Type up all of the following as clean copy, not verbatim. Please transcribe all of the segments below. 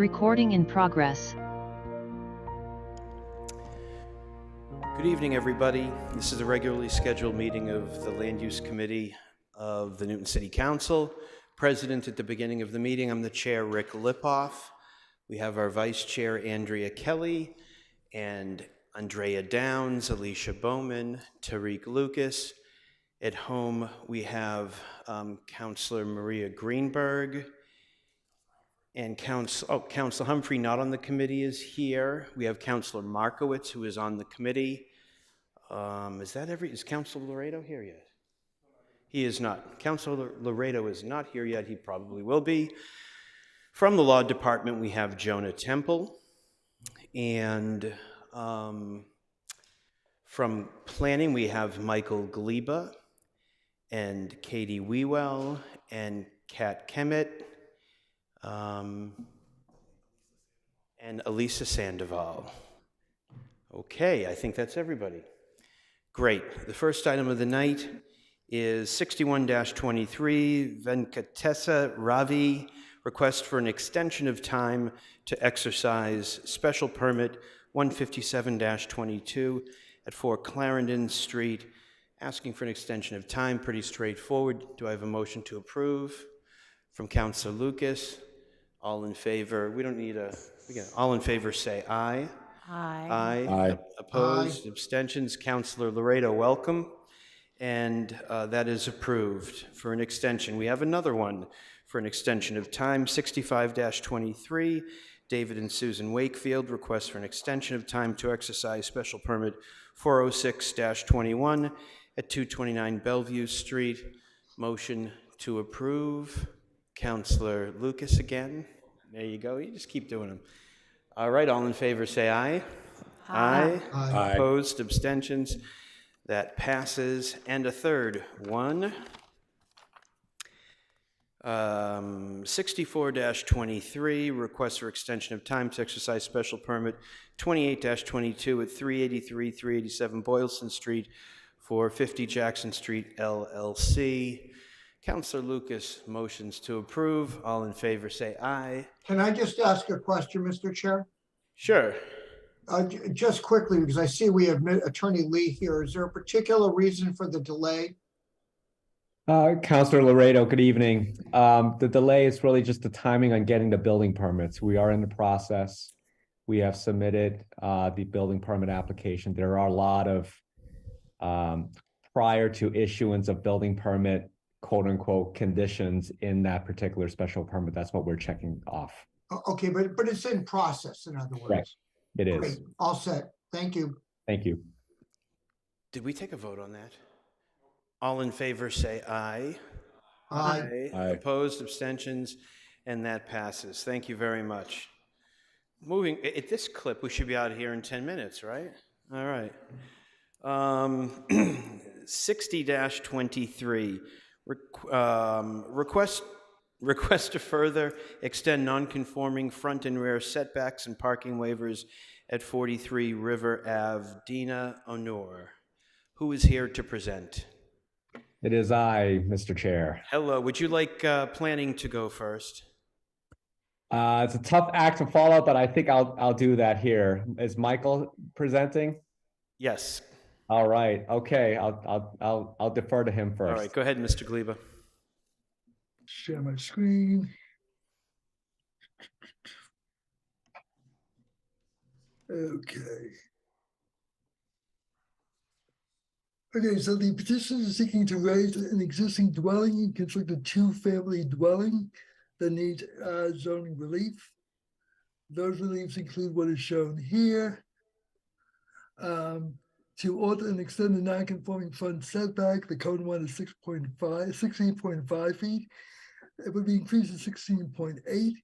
Recording in progress. Good evening, everybody. This is a regularly scheduled meeting of the Land Use Committee of the Newton City Council. President at the beginning of the meeting, I'm the chair, Rick Lipoff. We have our vice chair, Andrea Kelly, and Andrea Downs, Alicia Bowman, Tariq Lucas. At home, we have Councilor Maria Greenberg, and Councilor Humphrey, not on the committee, is here. We have Councilor Markowitz, who is on the committee. Is Councilor Laredo here yet? He is not. Councilor Laredo is not here yet. He probably will be. From the Law Department, we have Jonah Temple. And from Planning, we have Michael Gleba and Katie Wewell and Kat Kemet. And Elisa Sandoval. Okay, I think that's everybody. Great. The first item of the night is 61-23, Venkatesa Ravi, request for an extension of time to exercise special permit 157-22 at 4 Clarendon Street, asking for an extension of time. Pretty straightforward. Do I have a motion to approve? From Councilor Lucas. All in favor, all in favor say aye. Aye. Aye. Opposed, abstentions. Councilor Laredo, welcome. And that is approved for an extension. We have another one for an extension of time, 65-23. David and Susan Wakefield request for an extension of time to exercise special permit 406-21 at 229 Bellevue Street. Motion to approve. Councilor Lucas again. There you go. You just keep doing them. All right. All in favor say aye. Aye. Aye. Opposed, abstentions. That passes. And a third one. 64-23, request for extension of time to exercise special permit 28-22 at 383-387 Boylston Street for 50 Jackson Street LLC. Councilor Lucas motions to approve. All in favor say aye. Can I just ask a question, Mr. Chair? Sure. Just quickly, because I see we have Attorney Lee here. Is there a particular reason for the delay? Councilor Laredo, good evening. The delay is really just the timing on getting the building permits. We are in the process. We have submitted the building permit application. There are a lot of prior to issuance of building permit, quote unquote, conditions in that particular special permit. That's what we're checking off. Okay, but it's in process, in other words. Correct. It is. Great. All set. Thank you. Thank you. Did we take a vote on that? All in favor say aye. Aye. Aye. Opposed, abstentions, and that passes. Thank you very much. Moving, at this clip, we should be out of here in 10 minutes, right? All right. 60-23, request to further extend non-conforming front and rear setbacks and parking waivers at 43 River Ave. Dina Honor. Who is here to present? It is I, Mr. Chair. Hello. Would you like planning to go first? It's a tough act to follow, but I think I'll do that here. Is Michael presenting? Yes. All right. Okay. I'll defer to him first. All right. Go ahead, Mr. Gleba. Share my screen. Okay. Okay, so the petition is seeking to raise an existing dwelling and construct a two-family dwelling that needs zoning relief. Those reliefs include what is shown here. To alter and extend the non-conforming front setback, the code one is 16.5 feet. It would be increased to 16.8,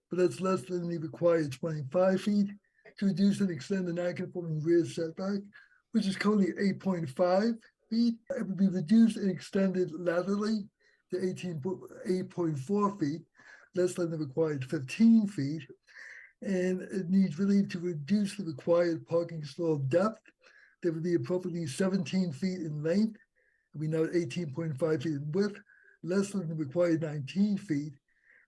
but that's less than the required 25 feet. To reduce and extend the non-conforming rear setback, which is currently 8.5 feet, it would be reduced and extended laterally to 8.4 feet, less than the required 15 feet. And it needs relief to reduce the required parking stall depth. There would be approximately 17 feet in length. We know 18.5 feet in width, less than the required 19 feet.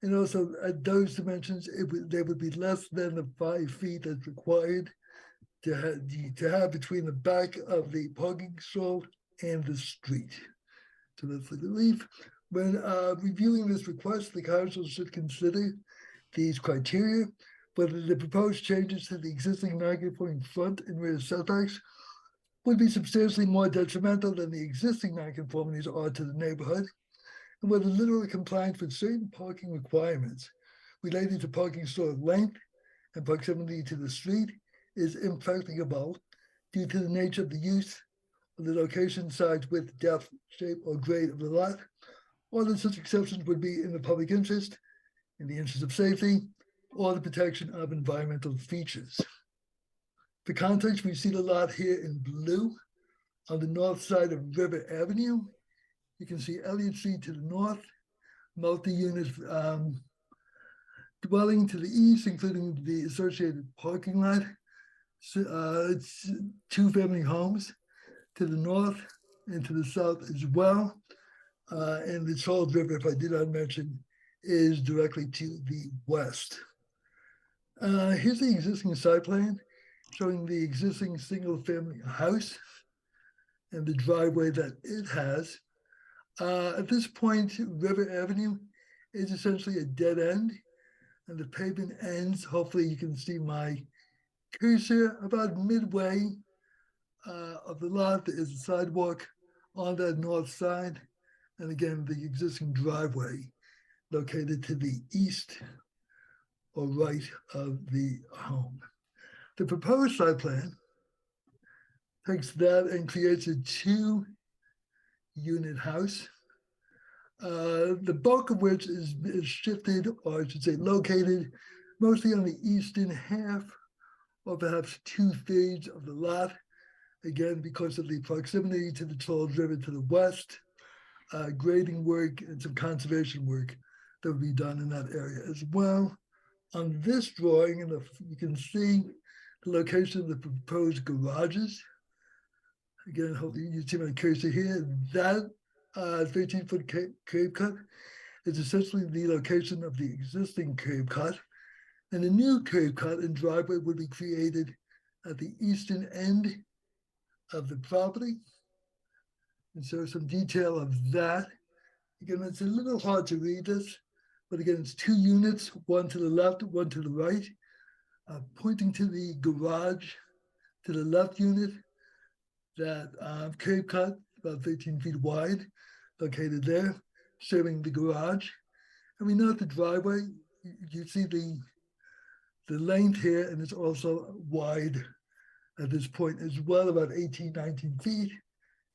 And also at those dimensions, they would be less than the 5 feet that's required to have between the back of the parking stall and the street. So that's the relief. When reviewing this request, the council should consider these criteria, whether the proposed changes to the existing non-conforming front and rear setbacks would be substantially more detrimental than the existing nonconformities are to the neighborhood, and whether literal compliance with certain parking requirements related to parking stall length and proximity to the street is impracticable due to the nature of the use of the location, size, width, depth, shape, or grade of the lot, or that such exceptions would be in the public interest, in the interest of safety, or the protection of environmental features. For context, we see the lot here in blue on the north side of River Avenue. You can see Elliott Street to the north, multi-unit dwelling to the east, including the associated parking lot. It's 2-family homes to the north and to the south as well. And the Charles River, if I did not mention, is directly to the west. Here's the existing site plan showing the existing single-family house and the driveway that it has. At this point, River Avenue is essentially a dead end, and the pavement ends. Hopefully you can see my cursor about midway of the lot. There is a sidewalk on that north side, and again, the existing driveway located to the east or right of the home. The proposed site plan takes that and creates a 2-unit house, the bulk of which is shifted, or I should say located, mostly on the eastern half, or perhaps 2/3 of the lot, again, because of the proximity to the Charles River to the west, grading work and some conservation work that would be done in that area as well. On this drawing, you can see the location of the proposed garages. Again, hopefully you see my cursor here. That 13-foot curb cut is essentially the location of the existing curb cut. And a new curb cut and driveway would be created at the eastern end of the property. And so some detail of that. Again, it's a little hard to read this, but again, it's 2 units, one to the left, one to the right, pointing to the garage to the left unit, that curb cut, about 13 feet wide, located there, serving the garage. And we note the driveway, you see the length here, and it's also wide at this point as well, about 18, 19 feet.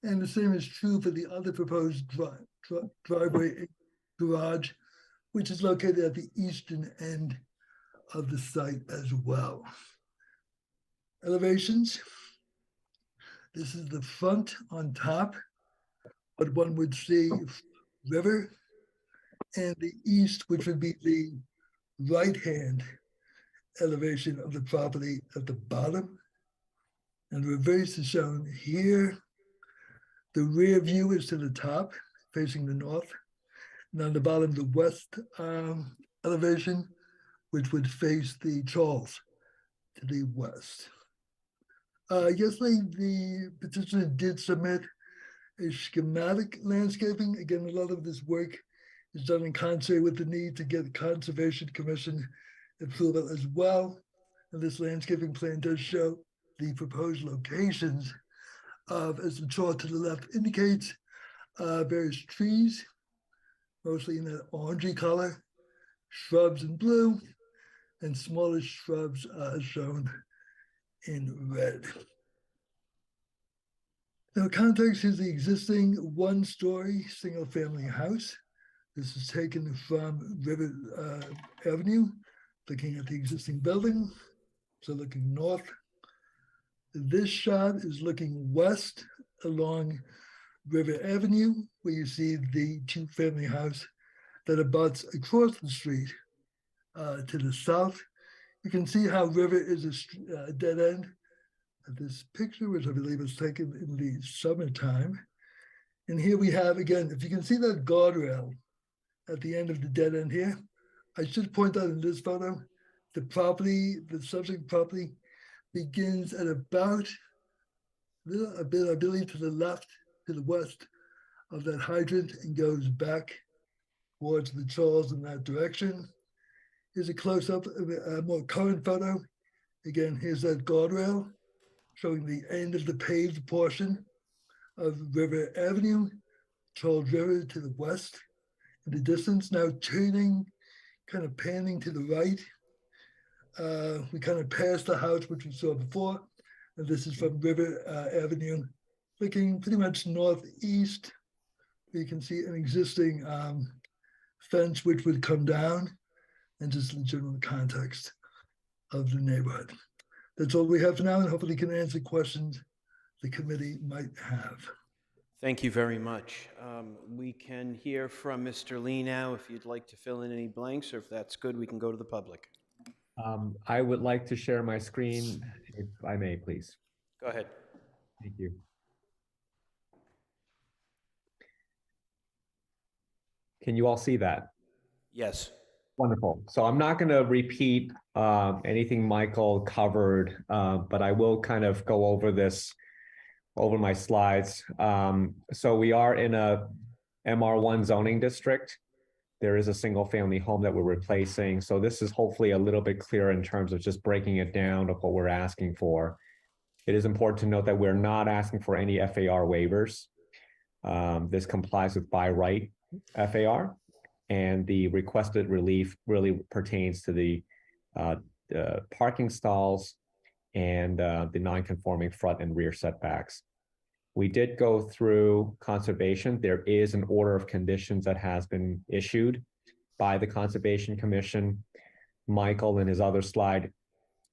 And the same is true for the other proposed driveway garage, which is located at the eastern end of the site as well. Elevations. This is the front on top, what one would see river, and the east, which would be the right-hand elevation of the property at the bottom. And the reverse is shown here. The rear view is to the top, facing the north. And on the bottom, the west elevation, which would face the Charles to the west. Yesterday, the petitioner did submit a schematic landscaping. Again, a lot of this work is done in concert with the need to get Conservation Commission approval as well. And this landscaping plan does show the proposed locations of, as the chart to the left indicates, various trees, mostly in that orangey color, shrubs in blue, and smaller shrubs shown in red. Now, context is the existing 1-story single-family house. This is taken from River Avenue, looking at the existing building, so looking north. This shot is looking west along River Avenue, where you see the 2-family house that abuts across the street to the south. You can see how River is a dead end. This picture, which I believe was taken in the summertime. And here we have, again, if you can see that guardrail at the end of the dead end here, I should point out in this photo, the property, the subject property begins at about a bit, I believe, to the left, to the west of that hydrant and goes back towards the Charles in that direction. Here's a close-up of a more current photo. Again, here's that guardrail showing the end of the paved portion of River Avenue, Charles River to the west. In the distance, now turning, kind of panning to the right. We kind of passed the house, which we saw before. And this is from River Avenue, looking pretty much northeast. You can see an existing fence which would come down, and just the general context of the neighborhood. That's all we have for now, and hopefully can answer questions the committee might have. Thank you very much. We can hear from Mr. Lee now. If you'd like to fill in any blanks, or if that's good, we can go to the public. I would like to share my screen, if I may, please. Go ahead. Thank you. Can you all see that? Yes. Wonderful. So I'm not going to repeat anything Michael covered, but I will kind of go over this over my slides. So we are in a MR1 zoning district. There is a single family home that we're replacing. So this is hopefully a little bit clearer in terms of just breaking it down of what we're asking for. It is important to note that we're not asking for any FAR waivers. This complies with by right FAR, and the requested relief really pertains to the parking stalls and the non-conforming front and rear setbacks. We did go through conservation. There is an order of conditions that has been issued by the Conservation Commission. Michael, in his other slide,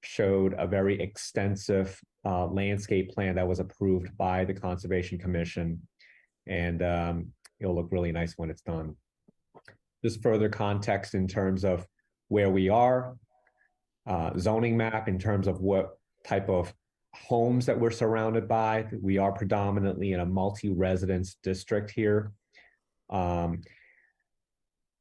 showed a very extensive landscape plan that was approved by the Conservation Commission, and it'll look really nice when it's done. Just further context in terms of where we are, zoning map in terms of what type of homes that we're surrounded by. We are predominantly in a multi-residence district here. I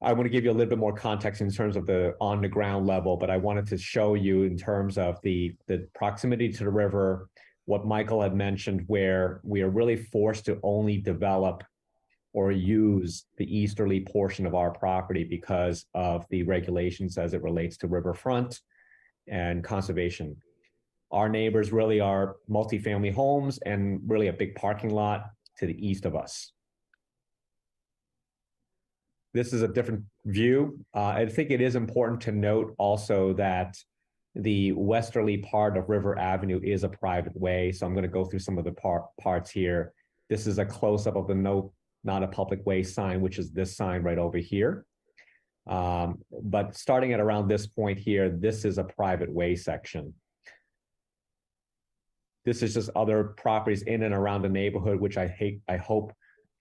want to give you a little bit more context in terms of the on the ground level, but I wanted to show you in terms of the proximity to the river, what Michael had mentioned, where we are really forced to only develop or use the easterly portion of our property because of the regulations as it relates to riverfront and conservation. Our neighbors really are multifamily homes and really a big parking lot to the east of us. This is a different view. I think it is important to note also that the westerly part of River Avenue is a private way. So I'm going to go through some of the parts here. This is a close-up of the no, not a public way sign, which is this sign right over here. But starting at around this point here, this is a private way section. This is just other properties in and around the neighborhood, which I hope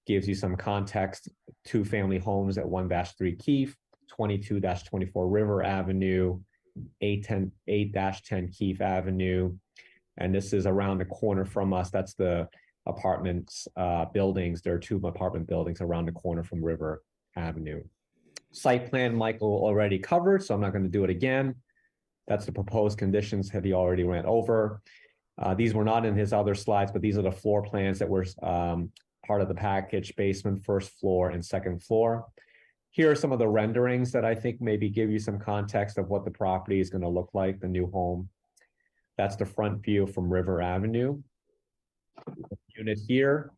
gives you some context. 2 family homes at 1-3 Keefe, 22-24 River Avenue, 8-10 Keefe Avenue. And this is around the corner from us. That's the apartments buildings. There are 2 apartment buildings around the corner from River Avenue. Site plan Michael already covered, so I'm not going to do it again. That's the proposed conditions that he already went over. These were not in his other slides, but these are the floor plans that were part of the package: basement, first floor, and second floor. Here are some of the renderings that I think maybe give you some context of what the property is going to look like, the new home. That's the front view from River Avenue. Unit here,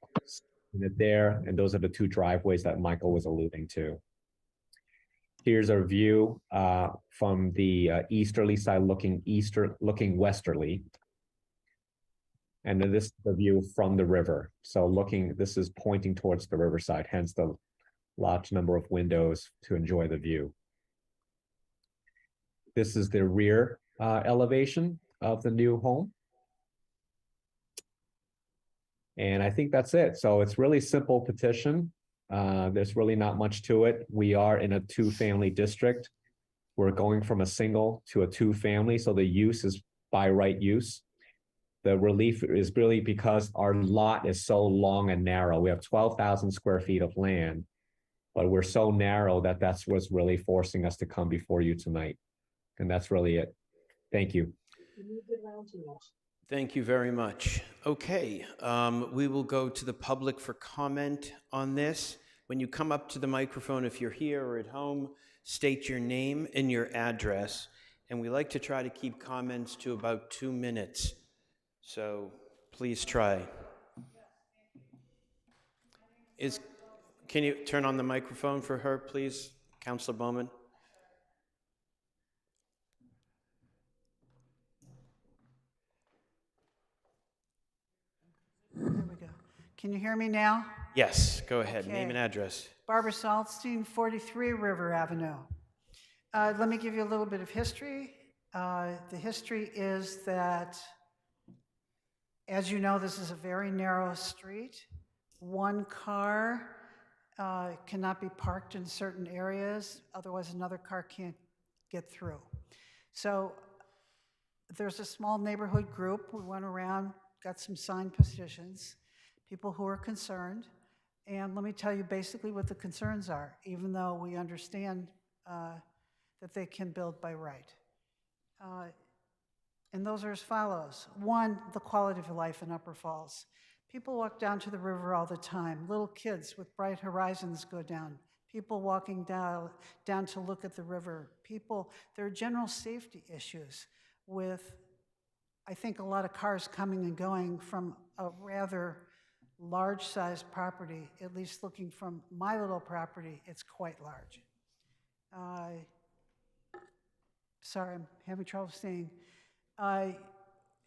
unit there, and those are the 2 driveways that Michael was alluding to. Here's our view from the easterly side, looking westerly. And then this is the view from the river. So this is pointing towards the riverside, hence the large number of windows to enjoy the view. This is the rear elevation of the new home. And I think that's it. So it's really simple petition. There's really not much to it. We are in a 2-family district. We're going from a single to a 2-family. So the use is by right use. The relief is really because our lot is so long and narrow. We have 12,000 square feet of land. But we're so narrow that that's what's really forcing us to come before you tonight. And that's really it. Thank you. Thank you very much. Okay, we will go to the public for comment on this. When you come up to the microphone, if you're here or at home, state your name and your address. And we like to try to keep comments to about 2 minutes. So please try. Can you turn on the microphone for her, please, Councilor Bowman? There we go. Can you hear me now? Yes, go ahead. Name Okay. and address. Barbara Saltstein, 43 River Avenue. Let me give you a little bit of history. The history is that, as you know, this is a very narrow street. One car cannot be parked in certain areas, otherwise another car can't get through. So there's a small neighborhood group. We went around, got some signed petitions, people who are concerned. And let me tell you basically what the concerns are, even though we understand that they can build by right. And those are as follows. One, the quality of life in Upper Falls. People walk down to the river all the time. Little kids with bright horizons go down. People walking down to look at the river. There are general safety issues with, I think, a lot of cars coming and going from a rather large-sized property. At least looking from my little property, it's quite large. Sorry, I'm having trouble seeing.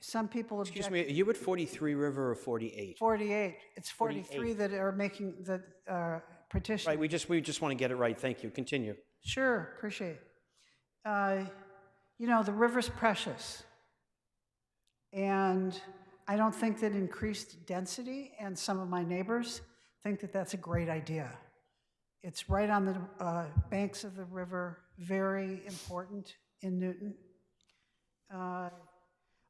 Some people object. Excuse me, are you at 43 River or 48? 48. It's 43 that are making the petition. Right, we just want to get it right. Thank you. Continue. Sure, appreciate it. You know, the river's precious. And I don't think that increased density, and some of my neighbors think that that's a great idea. It's right on the banks of the river, very important in Newton.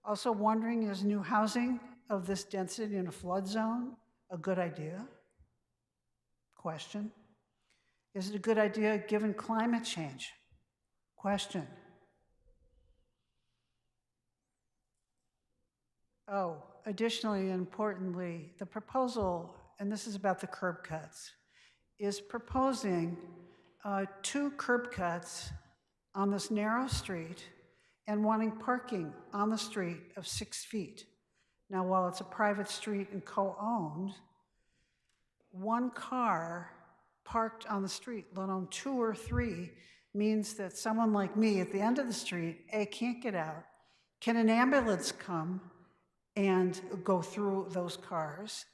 Also wondering, is new housing of this density in a flood zone a good idea? Question. Is it a good idea given climate change? Question. Oh, additionally and importantly, the proposal, and this is about the curb cuts, is proposing 2 curb cuts on this narrow street and wanting parking on the street of 6 feet. Now, while it's a private street and co-owned, 1 car parked on the street, let alone 2 or 3, means that someone like me at the end of the street, A, can't get out. Can an ambulance come and go through those cars?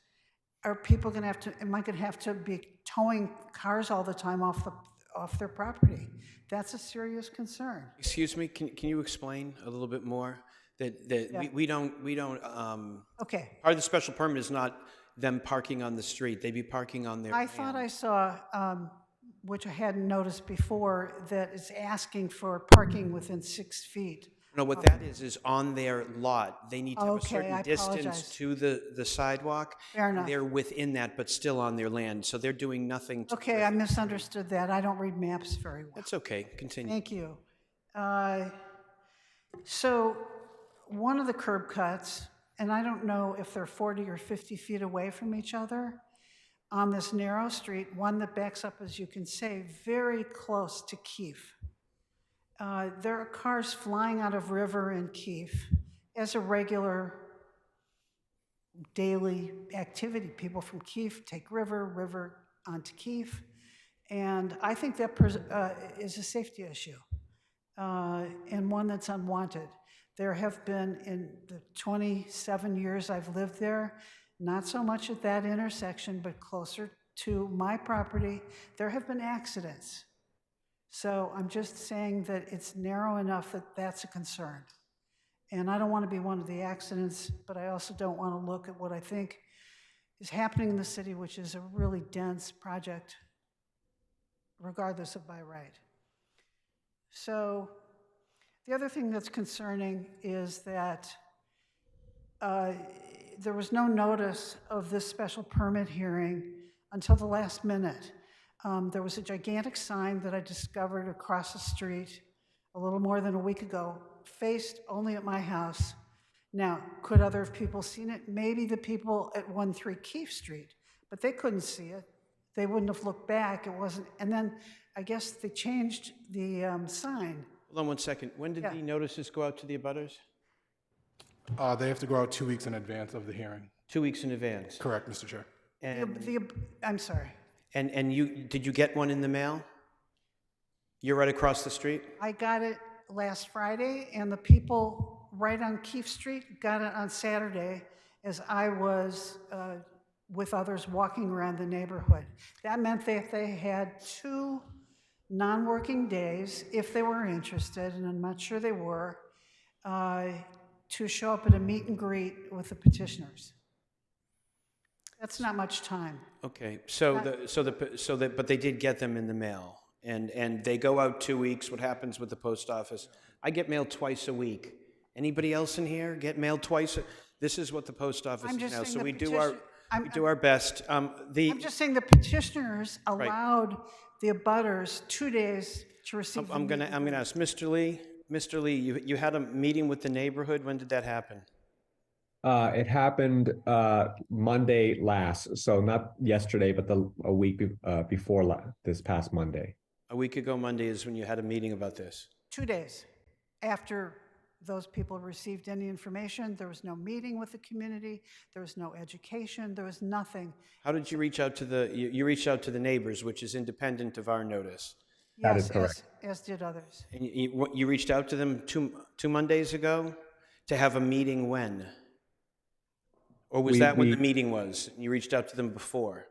Are people gonna have to, am I gonna have to be towing cars all the time off their property? That's a serious concern. Excuse me, can you explain a little bit more? Yeah. We don't, Okay. part of the special permit is not them parking on the street. They'd be parking on their I thought I saw, which I hadn't noticed before, that it's asking for parking within 6 feet. No, what that is on their lot. They need to have a Okay, certain I distance apologize. to the sidewalk. Fair enough. They're within that, but still on their land, so they're doing nothing to. Okay, I misunderstood that. I don't read maps very well. That's okay, continue. Thank you. So one of the curb cuts, and I don't know if they're 40 or 50 feet away from each other, on this narrow street, one that backs up, as you can see, very close to Keefe. There are cars flying out of River and Keefe as a regular daily activity. People from Keefe take River onto Keefe, and I think that is a safety issue, and one that's unwanted. There have been, in the 27 years I've lived there, not so much at that intersection, but closer to my property, there have been accidents. So I'm just saying that it's narrow enough that that's a concern. And I don't want to be one of the accidents, but I also don't want to look at what I think is happening in the city, which is a really dense project, regardless of by right. So the other thing that's concerning is that there was no notice of this special permit hearing until the last minute. There was a gigantic sign that I discovered across the street a little more than a week ago, faced only at my house. Now, could other people seen it? Maybe the people at 13 Keefe Street, but they couldn't see it. They wouldn't have looked back. It wasn't, and then I guess they changed the sign. Hold on one second. When did Yeah. the notices go out to the abutters? They have to go out 2 weeks in advance of the hearing. 2 weeks in advance. Correct, Mr. Chair. I'm sorry. And did you get one in the mail? You're right across the street? I got it last Friday, and the people right on Keefe Street got it on Saturday as I was with others walking around the neighborhood. That meant that they had 2 non-working days, if they were interested, and I'm not sure they were, to show up at a meet and greet with the petitioners. That's not much time. Okay, but they did get them in the mail, and they go out 2 weeks. What happens with the post office? I get mail twice a week. Anybody else in here get mail twice? This is what the post office I'm is just now. saying So the we do petition- our best. I'm just saying the petitioners allowed the abutters 2 days to receive the I'm meet gonna and greet. ask Mr. Lee. Mr. Lee, you had a meeting with the neighborhood. When did that happen? It happened Monday last, so not yesterday, but a week before this past Monday. A week ago Monday is when you had a meeting about this. 2 days after those people received any information. There was no meeting with the community. There was no education. There was nothing. How did you reach out to you reached out to the neighbors, which is independent of our notice? That is Yes, correct. as did others. And you reached out to them two Mondays ago to have a meeting when? Or was that when the meeting was? You reached out to them before?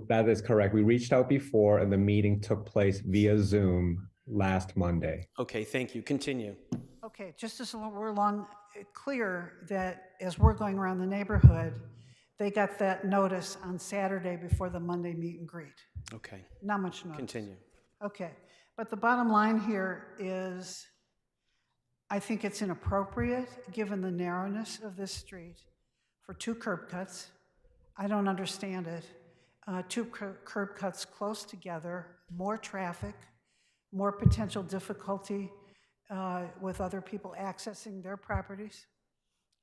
That is correct. We reached out before, and the meeting took place via Zoom last Monday. Okay, thank you. Continue. Okay, just as we're clear that as we're going around the neighborhood, they got that notice on Saturday before the Monday meet and greet. Okay, Not much notice. continue. Okay, but the bottom line here is, I think it's inappropriate, given the narrowness of this street, for 2 curb cuts. I don't understand it. 2 curb cuts close together, more traffic, more potential difficulty with other people accessing their properties.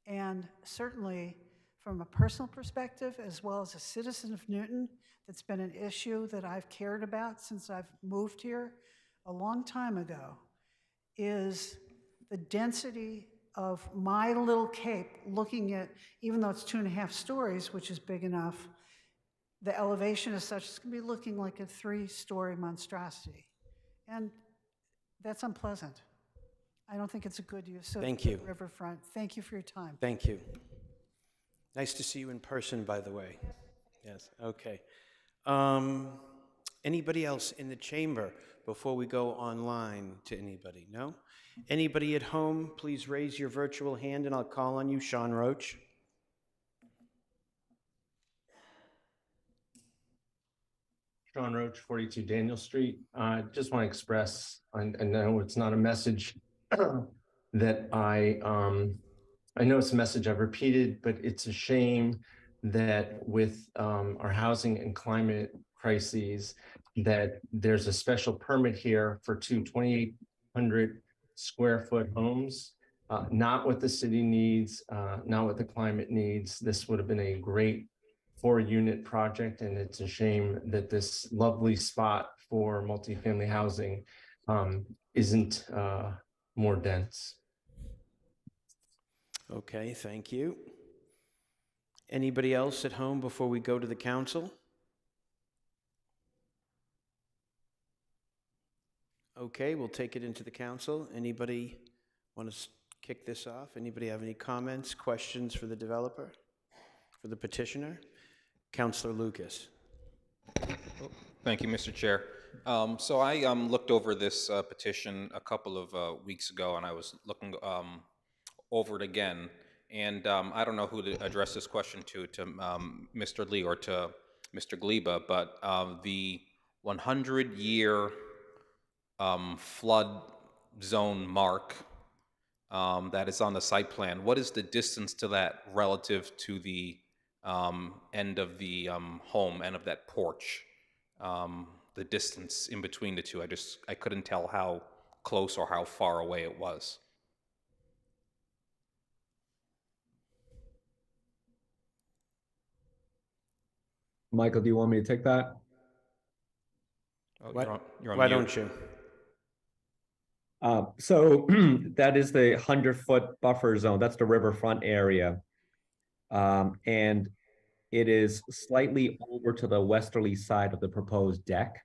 And certainly, from a personal perspective, as well as a citizen of Newton, that's been an issue that I've cared about since I've moved here a long time ago, is the density of my little cape looking at, even though it's 2.5 stories, which is big enough, the elevation is such, it's gonna be looking like a 3-story monstrosity. And that's unpleasant. I don't think it's a good use of Thank the you. riverfront. Thank you for your time. Thank you. Nice to see you in person, by the way. Yes, okay. Anybody else in the chamber before we go online to anybody? No? Anybody at home, please raise your virtual hand and I'll call on you. Sean Roach. Sean Roach, 42 Daniel Street. I just want to express, I know it's not a message that I know it's a message I've repeated, but it's a shame that with our housing and climate crises, that there's a special permit here for 2 2,800 square foot homes, not what the city needs, not what the climate needs. This would have been a great 4-unit project, and it's a shame that this lovely spot for multifamily housing isn't more dense. Okay, thank you. Anybody else at home before we go to the council? Okay, we'll take it into the council. Anybody want to kick this off? Anybody have any comments, questions for the developer, for the petitioner? Councilor Lucas. Thank you, Mr. Chair. So I looked over this petition a couple of weeks ago, and I was looking over it again. And I don't know who to address this question to Mr. Lee or to Mr. Gleba, but the 100-year flood zone mark that is on the site plan, what is the distance to that relative to the end of the home, end of that porch? the distance in between the two. I couldn't tell how close or how far away it was. Michael, do you want me to take that? Oh, Why, you're on why mute. don't you? So that is the 100-foot buffer zone. That's the riverfront area. And it is slightly over to the westerly side of the proposed deck.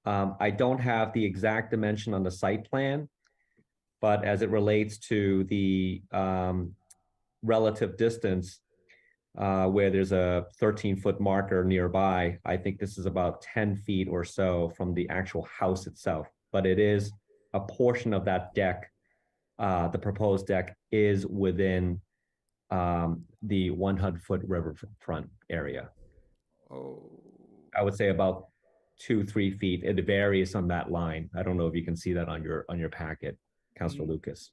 I don't have the exact dimension on the site plan, but as it relates to the relative distance, where there's a 13-foot marker nearby, I think this is about 10 feet or so from the actual house itself. But it is a portion of that deck, the proposed deck is within the 100-foot riverfront area. Oh, I would say about 2-3 feet. It varies on that line. I don't know if you can see that on your packet, Councilor Lucas.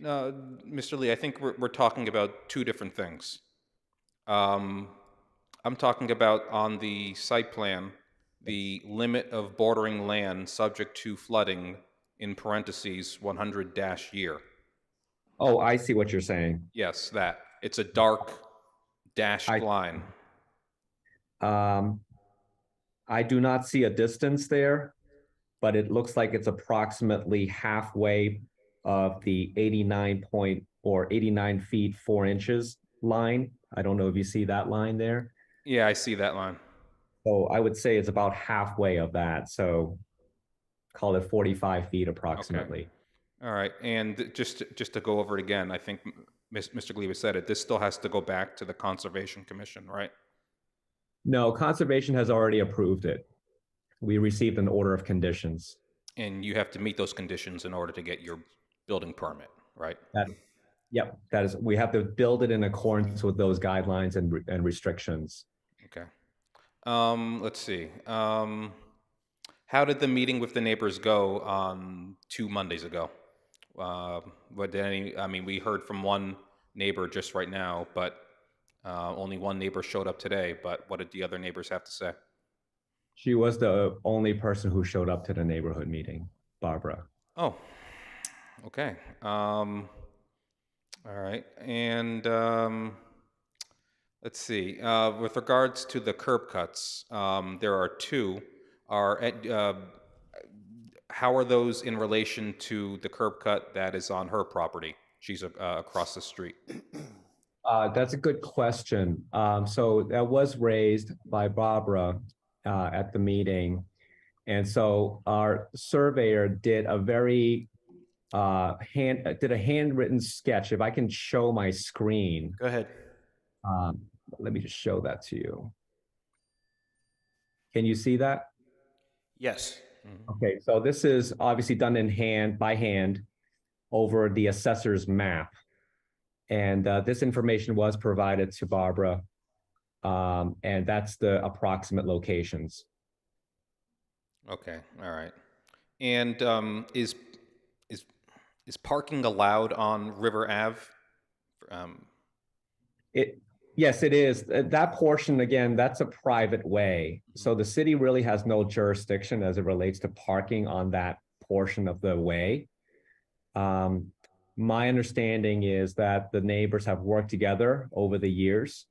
no, Mr. Lee, I think we're talking about two different things. I'm talking about on the site plan, the limit of bordering land subject to flooding in parentheses 100-year. Oh, I see what you're saying. Yes, that. It's a dark dashed line. I do not see a distance there, but it looks like it's approximately halfway of the 89 feet 4 inches line. I don't know if you see that line there. Yeah, I see that line. So I would say it's about halfway of that. So call it 45 feet approximately. Okay. All right, and just to go over it again, I think Mr. Gliba said it, this still has to go back to the Conservation Commission, right? No, Conservation has already approved it. We received an order of conditions. And you have to meet those conditions in order to get your building permit, right? Yep, that is, we have to build it in accordance with those guidelines and restrictions. Okay. Let's see. How did the meeting with the neighbors go on 2 Mondays ago? We heard from one neighbor just right now, but only one neighbor showed up today. But what did the other neighbors have to say? She was the only person who showed up to the neighborhood meeting, Barbara. Oh, okay. All right. And let's see. With regards to the curb cuts, there are two. How are those in relation to the curb cut that is on her property? She's across the street. That's a good question. So that was raised by Barbara at the meeting. And so our surveyor did a very handwritten sketch. If I can show my screen. Go ahead. Let me just show that to you. Can you see that? Yes. Okay, so this is obviously done by hand over the assessor's map. And this information was provided to Barbara. And that's the approximate locations. Okay, all right. And is parking allowed on River Ave? Yes, it is. That portion, again, that's a private way. So the city really has no jurisdiction as it relates to parking on that portion of the way. My understanding is that the neighbors have worked together over the years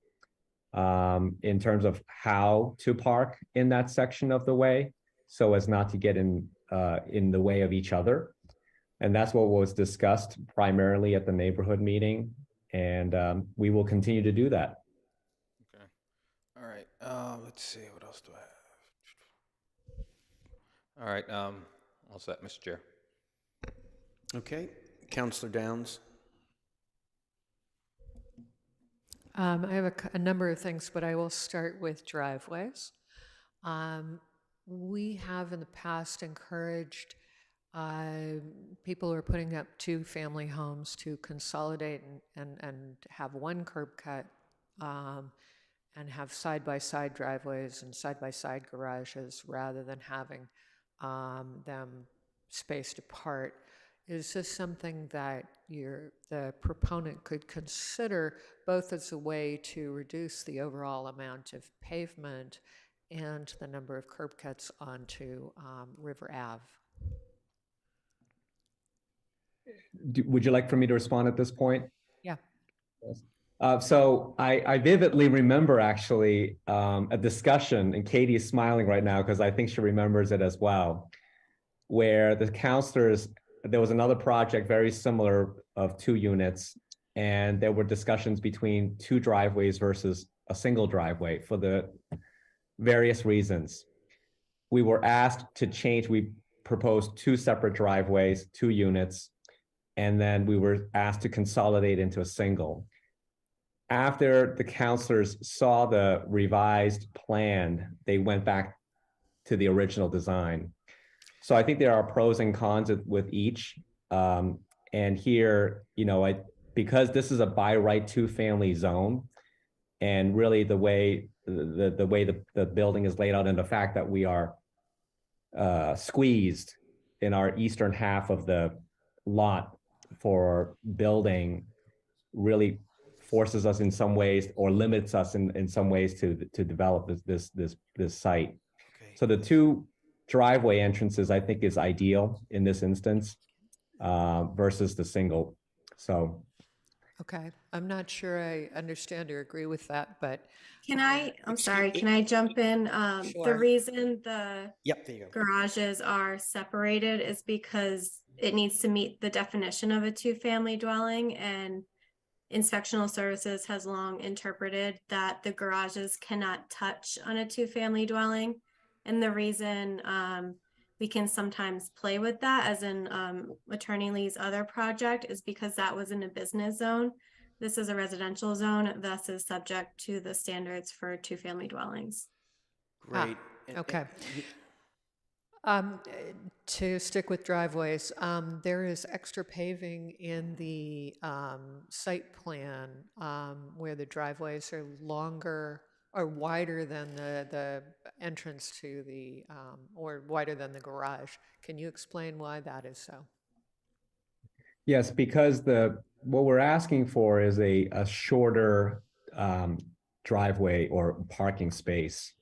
in terms of how to park in that section of the way so as not to get in the way of each other. And that's what was discussed primarily at the neighborhood meeting. And we will continue to do that. Okay. All right. Let's see. What else do I have? All right. All set, Mr. Chair. Okay. Councilor Downs. I have a number of things, but I will start with driveways. We have in the past encouraged people who are putting up 2-family homes to consolidate and have one curb cut and have side-by-side driveways and side-by-side garages rather than having them spaced apart. Is this something that the proponent could consider both as a way to reduce the overall amount of pavement and the number of curb cuts onto River Ave. Would you like for me to respond at this point? Yeah. So I vividly remember actually a discussion, and Katie is smiling right now because I think she remembers it as well, where the counselors, there was another project very similar of 2 units, and there were discussions between 2 driveways versus a single driveway for the various reasons. We were asked to change, we proposed 2 separate driveways, 2 units, and then we were asked to consolidate into a single. After the counselors saw the revised plan, they went back to the original design. So I think there are pros and cons with each. And here, you know, because this is a by right 2-family zone, and really the way the building is laid out, and the fact that we are squeezed in our eastern half of the lot for building, really forces us in some ways, or limits us in some ways to develop this site. Okay. So the 2 driveway entrances, I think, is ideal in this instance versus the single. So. Okay, I'm not sure I understand or agree with that, but I'm sorry, can I jump in? Sure. The reason the Yep, there you go. garages are separated is because it needs to meet the definition of a 2-family dwelling, and Inspectional Services has long interpreted that the garages cannot touch on a 2-family dwelling. And the reason we can sometimes play with that, as in Attorney Lee's other project, is because that was in a business zone. This is a residential zone, thus is subject to the standards for 2-family dwellings. Great. okay. To stick with driveways, there is extra paving in the site plan where the driveways are longer or wider than the entrance to the, or wider than the garage. Can you explain why that is so? Yes, because what we're asking for is a shorter driveway or parking space.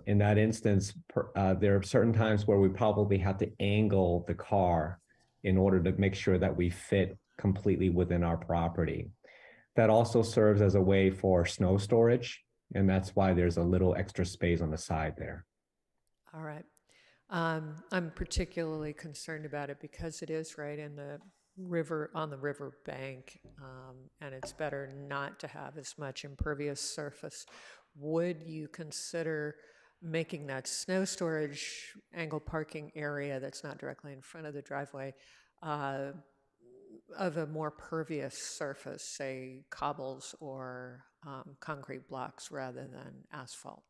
In that instance, there are certain times where we probably have to angle the car in order to make sure that we fit completely within our property. That also serves as a way for snow storage, and that's why there's a little extra space on the side there. All right. I'm particularly concerned about it because it is right in the river, on the river bank, and it's better not to have as much impervious surface. Would you consider making that snow storage angle parking area that's not directly in front of the driveway of a more pervious surface, say cobbles or concrete blocks rather than asphalt?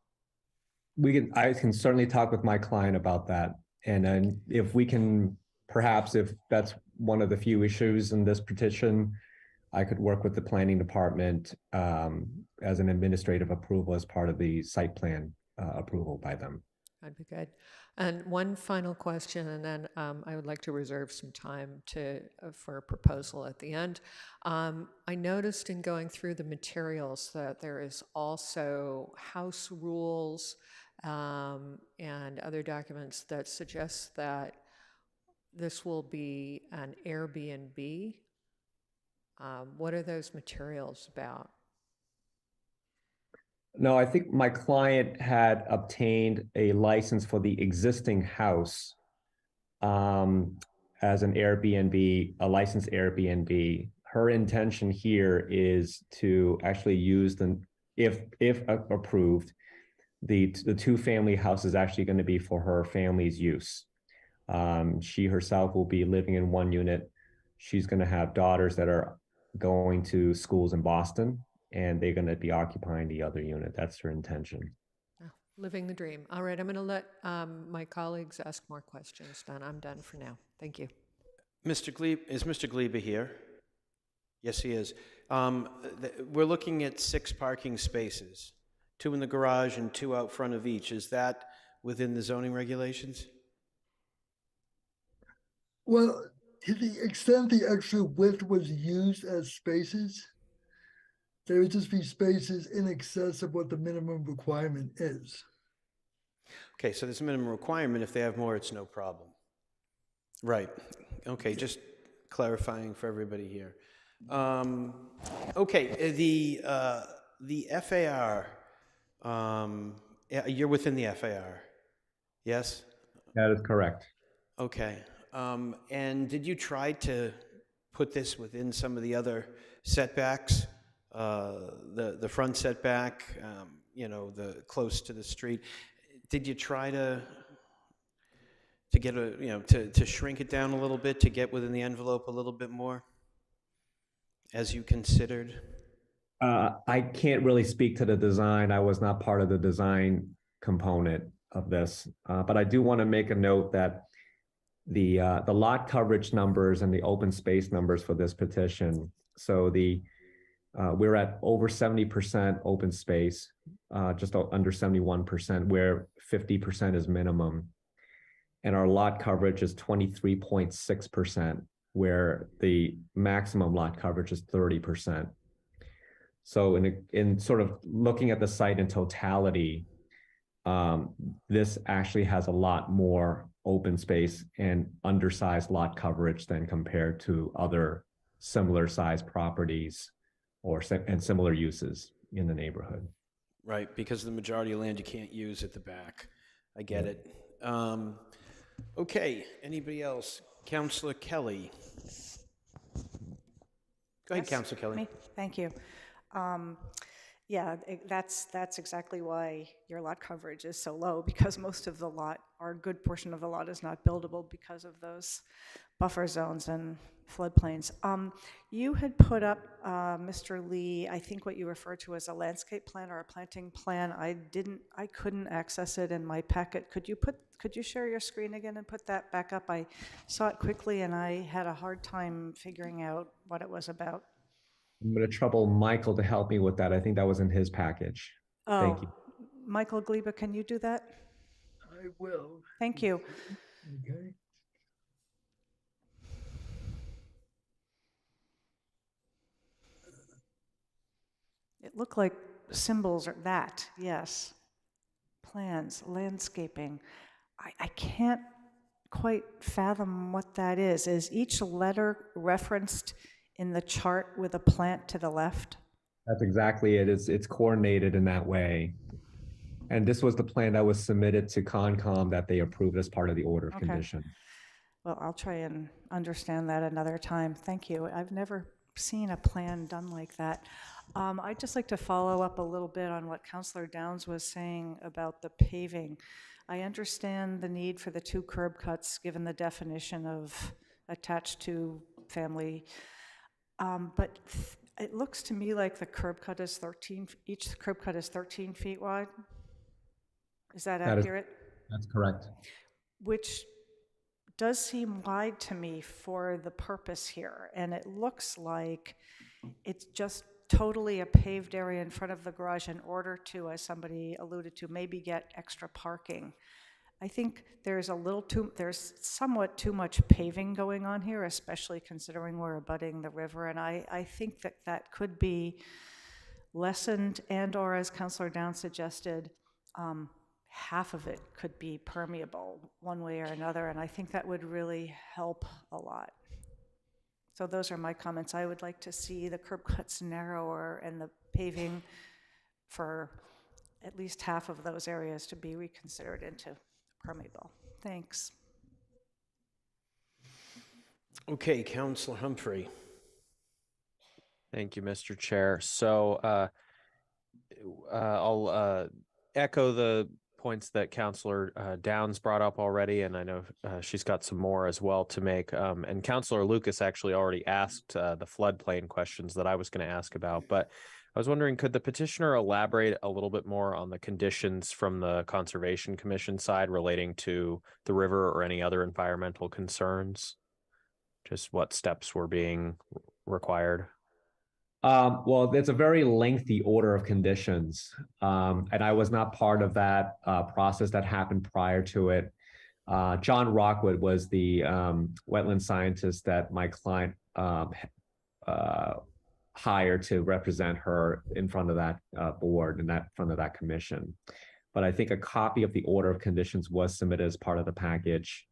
I can certainly talk with my client about that. And then if we can, perhaps if that's one of the few issues in this petition, I could work with the planning department as an administrative approval as part of the site plan approval by them. That'd be good. And one final question, and then I would like to reserve some time for a proposal at the end. I noticed in going through the materials that there is also house rules and other documents that suggest that this will be an Airbnb. What are those materials about? No, I think my client had obtained a license for the existing house as an Airbnb, a licensed Airbnb. Her intention here is to actually use if approved, the 2-family house is actually going to be for her family's use. She herself will be living in 1 unit. She's going to have daughters that are going to schools in Boston, and they're going to be occupying the other unit. That's her intention. Oh, living the dream. All right, I'm going to let my colleagues ask more questions, then I'm done for now. Thank you. Mr. Glebe, is Mr. Glebe here? Yes, he is. We're looking at 6 parking spaces, 2 in the garage and 2 out front of each. Is that within the zoning regulations? Well, to the extent the extra width was used as spaces, There would just be spaces in excess of what the minimum requirement is. Okay, so there's a minimum requirement. If they have more, it's no problem. Right. Okay, just clarifying for everybody here. Okay, the FAR, yeah, you're within the FAR, yes? That is correct. Okay, and did you try to put this within some of the other setbacks? The front setback, you know, the close to the street. Did you try to get a, you know, to shrink it down a little bit, to get within the envelope a little bit more, as you considered? I can't really speak to the design. I was not part of the design component of this, but I do want to make a note that the lot coverage numbers and the open space numbers for this petition. So we're at over 70% open space, just under 71%, where 50% is minimum. And our lot coverage is 23.6%, where the maximum lot coverage is 30%. So in sort of looking at the site in totality, this actually has a lot more open space and undersized lot coverage than compared to other similar sized properties and similar uses in the neighborhood. Right, because the majority of land you can't use at the back. I get it. Okay, anybody else? Councillor Kelly. Go ahead, Yes, Councillor Kelly. me. Thank you. Yeah, that's exactly why your lot coverage is so low, because most of the lot, or a good portion of the lot, is not buildable because of those buffer zones and floodplains. You had put up, Mr. Lee, I think what you referred to as a landscape plan or a planting plan. I couldn't access it in my packet. Could you share your screen again and put that back up? I saw it quickly and I had a hard time figuring out what it was about. I'm going to trouble Michael to help me with that. I think that was in his package. Oh, Thank you. Michael Gleba, can you do that? I will. Thank you. Okay. It looked like symbols or that, yes. Plans, landscaping. I can't quite fathom what that is. Is each letter referenced in the chart with a plant to the left? That's exactly it. It's coordinated in that way. And this was the plan that was submitted to Concom that they approved as part of the order of Okay. condition. Well, I'll try and understand that another time. Thank you. I've never seen a plan done like that. I'd just like to follow up a little bit on what Councillor Downs was saying about the paving. I understand the need for the 2 curb cuts, given the definition of attached to family. But it looks to me like the curb cut is each curb cut is 13 feet wide. Is that accurate? That's correct. Which does seem wide to me for the purpose here. And it looks like it's just totally a paved area in front of the garage in order to, as somebody alluded to, maybe get extra parking. I think there's somewhat too much paving going on here, especially considering we're abutting the river. And I think that could be lessened, and or as Councillor Downs suggested, half of it could be permeable one way or another. And I think that would really help a lot. So those are my comments. I would like to see the curb cuts narrower and the paving for at least half of those areas to be reconsidered into permeable. Thanks. Okay, Councillor Humphrey. Thank you, Mr. Chair. So I'll echo the points that Councillor Downs brought up already, and I know she's got some more as well to make. And Councillor Lucas actually already asked the floodplain questions that I was going to ask about, but I was wondering, could the petitioner elaborate a little bit more on the conditions from the Conservation Commission side relating to the river or any other environmental concerns? Just what steps were being required? Well, it's a very lengthy order of conditions, and I was not part of that process that happened prior to it. John Rockwood was the wetland scientist that my client hire to represent her in front of that board and front of that commission. But I think a copy of the order of conditions was submitted as part of the package.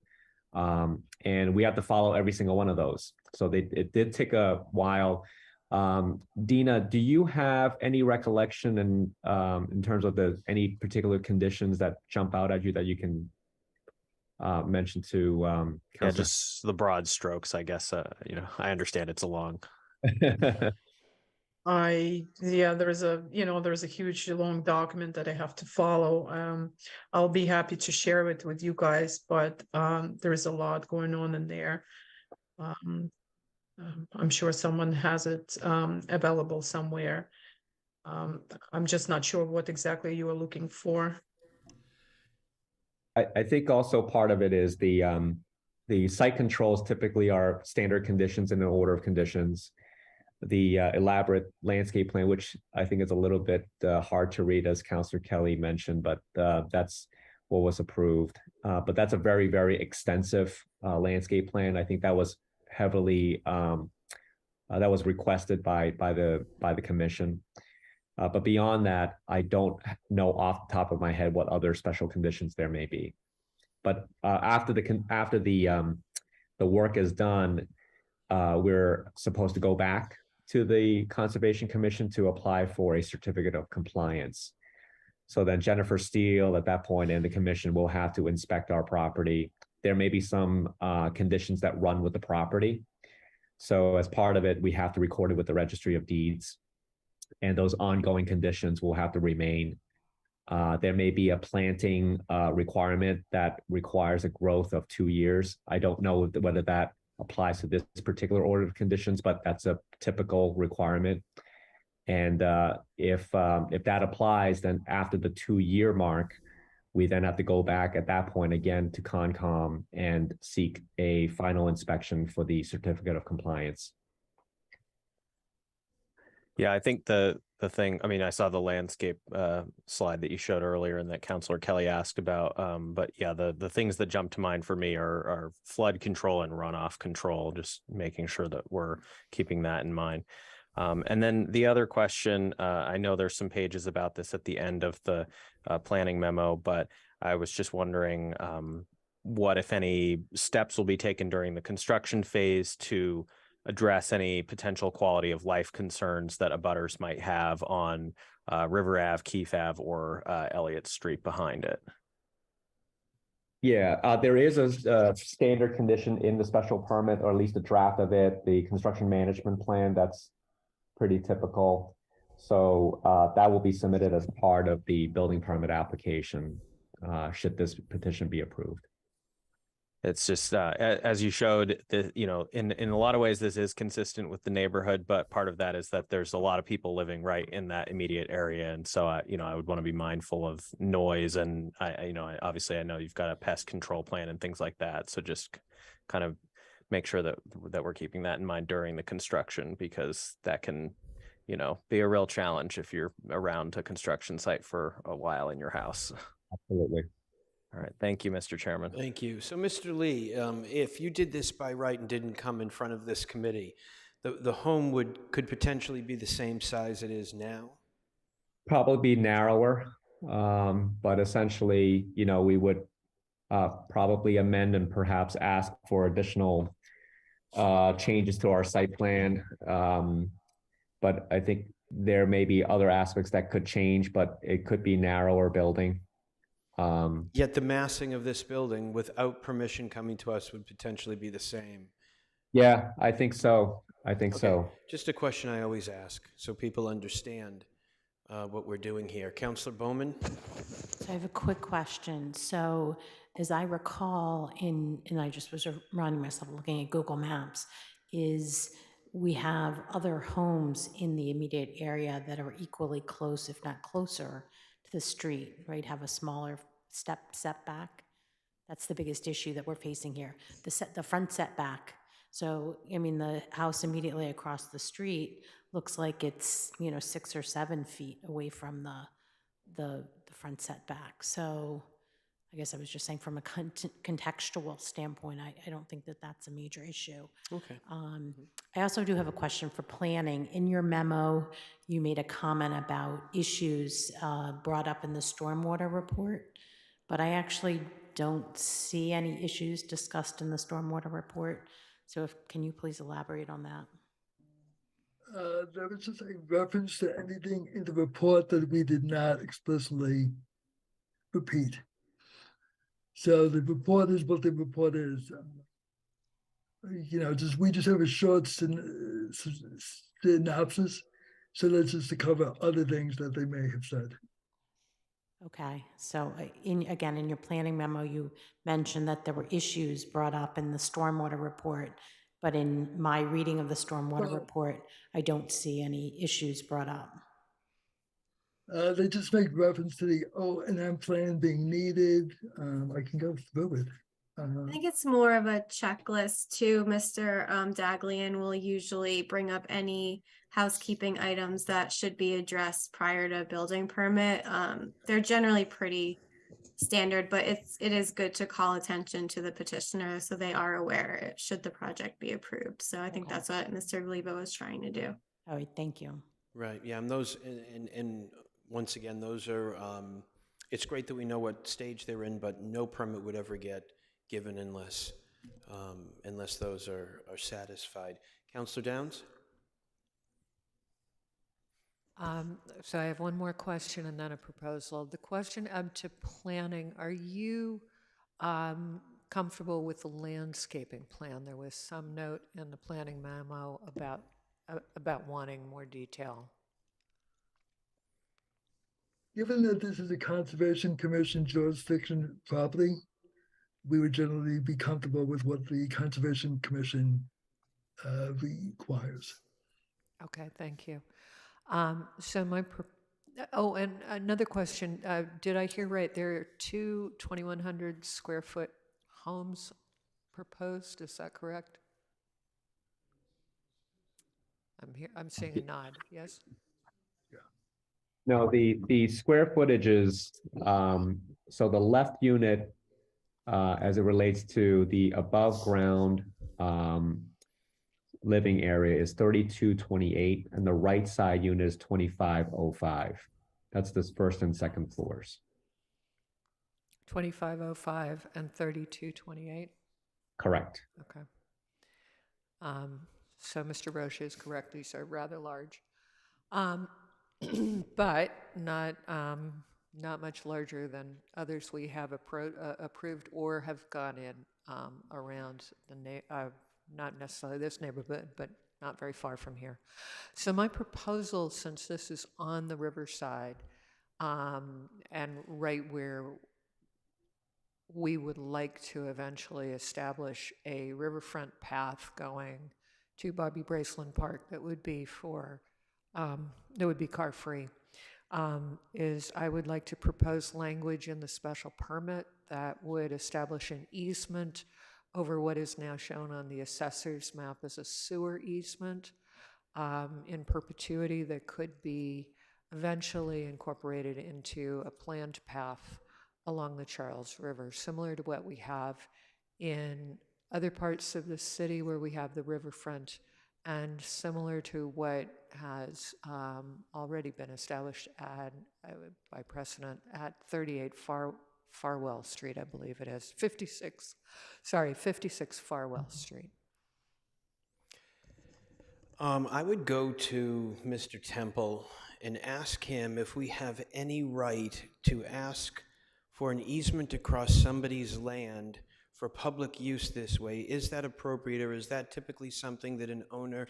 And we have to follow every single one of those. So it did take a while. Dina, do you have any recollection in terms of any particular conditions that jump out at you that you can mention to Yeah, Councilor? just the broad strokes, I guess. I understand it's a long. There's a huge long document that I have to follow. I'll be happy to share it with you guys, but there is a lot going on in there. I'm sure someone has it available somewhere. I'm just not sure what exactly you are looking for. I think also part of it is the site controls typically are standard conditions in an order of conditions. The elaborate landscape plan, which I think is a little bit hard to read, as Councilor Kelly mentioned, but that's what was approved. But that's a very, very extensive landscape plan. I think that was heavily that was requested by the commission. But beyond that, I don't know off the top of my head what other special conditions there may be. But after the work is done, we're supposed to go back to the Conservation Commission to apply for a certificate of compliance. So then Jennifer Steele at that point and the commission will have to inspect our property. There may be some conditions that run with the property. So as part of it, we have to record it with the Registry of Deeds. And those ongoing conditions will have to remain. There may be a planting requirement that requires a growth of 2 years. I don't know whether that applies to this particular order of conditions, but that's a typical requirement. And if that applies, then after the 2-year mark, we then have to go back at that point again to Concom and seek a final inspection for the certificate of compliance. Yeah, I think the thing, I mean, I saw the landscape slide that you showed earlier and that Councilor Kelly asked about. But yeah, the things that jump to mind for me are flood control and runoff control, just making sure that we're keeping that in mind. And then the other question, I know there's some pages about this at the end of the planning memo, but I was just wondering what, if any, steps will be taken during the construction phase to address any potential quality of life concerns that abutters might have on River Ave, Keefe Ave, or Elliott Street behind it. Yeah, there is a standard condition in the special permit, or at least a draft of it, the construction management plan. That's pretty typical. So that will be submitted as part of the building permit application, should this petition be approved. It's just as you showed, in a lot of ways, this is consistent with the neighborhood, but part of that is that there's a lot of people living right in that immediate area, and so I would want to be mindful of noise, and obviously I know you've got a pest control plan and things like that, so just kind of make sure that we're keeping that in mind during the construction, because that can be a real challenge if you're around a construction site for a while in your house. Absolutely. All right. Thank you, Mr. Chairman. Thank you. So, Mr. Lee, if you did this by right and didn't come in front of this committee, the home could potentially be the same size it is now? Probably be narrower, but essentially, we would probably amend and perhaps ask for additional changes to our site plan. But I think there may be other aspects that could change, but it could be narrower building. Yet the massing of this building without permission coming to us would potentially be the same. Yeah, I think so. So. Just a question I always ask so people understand what we're doing here. Councilor Bowman? So I have a quick question. So as I recall, and I just was reminding myself looking at Google Maps, is we have other homes in the immediate area that are equally close, if not closer, to the street, right? Have a smaller setback. That's the biggest issue that we're facing here. The front setback. So, I mean, the house immediately across the street looks like it's 6 or 7 feet away from the front setback. So I guess I was just saying from a contextual standpoint, I don't think that that's a major issue. Okay. I also do have a question for planning. In your memo, you made a comment about issues brought up in the stormwater report, but I actually don't see any issues discussed in the stormwater report. So can you please elaborate on that? There was just a reference to anything in the report that we did not explicitly repeat. So the report is what the report is. We just have a short synopsis. So that's just to cover other things that they may have said. Okay, so in your planning memo, you mentioned that there were issues brought up in the stormwater report, but in my reading of the stormwater report, I don't see any issues brought up. They just make reference to the O&M plan being needed. I can go through it. I think it's more of a checklist too. Mr. Daglian will usually bring up any housekeeping items that should be addressed prior to building permit. They're generally pretty standard, but it is good to call attention to the petitioner so they are aware should the project be approved. So I think that's what Mr. Glebo was trying to do. All right, thank you. Right, yeah, and those, and once again, those are, it's great that we know what stage they're in, but no permit would ever get given unless those are satisfied. Councilor Downs? So I have one more question and then a proposal. The question to planning, are you comfortable with the landscaping plan? There was some note in the planning memo about wanting more detail. Given that this is a Conservation Commission jurisdiction property, we would generally be comfortable with what the Conservation Commission requires. Okay, thank you. So and another question, did I hear right? There are two 2,100 square foot homes proposed, is that correct? I'm seeing a nod, yes? No, the square footage is, so the left unit, as it relates to the above ground living area is 3228, and the right side unit is 2505. That's the first and second floors. 2505 and 3228? Correct. Okay. So Mr. Roche is correct, these are rather large. But not much larger than others we have approved or have gone in around not necessarily this neighborhood, but not very far from here. So my proposal, since this is on the riverside and right where we would like to eventually establish a riverfront path going to Bobby Braceland Park that would be car-free, is I would like to propose language in the special permit that would establish an easement over what is now shown on the assessor's map as a sewer easement in perpetuity that could be eventually incorporated into a planned path along the Charles River, similar to what we have in other parts of the city where we have the riverfront, and similar to what has already been established by precedent at 38 Farwell Street, I believe it is, 56 Farwell Street. I would go to Mr. Temple and ask him if we have any right to ask for an easement across somebody's land for public use this way. Is that appropriate, or is that typically something that an owner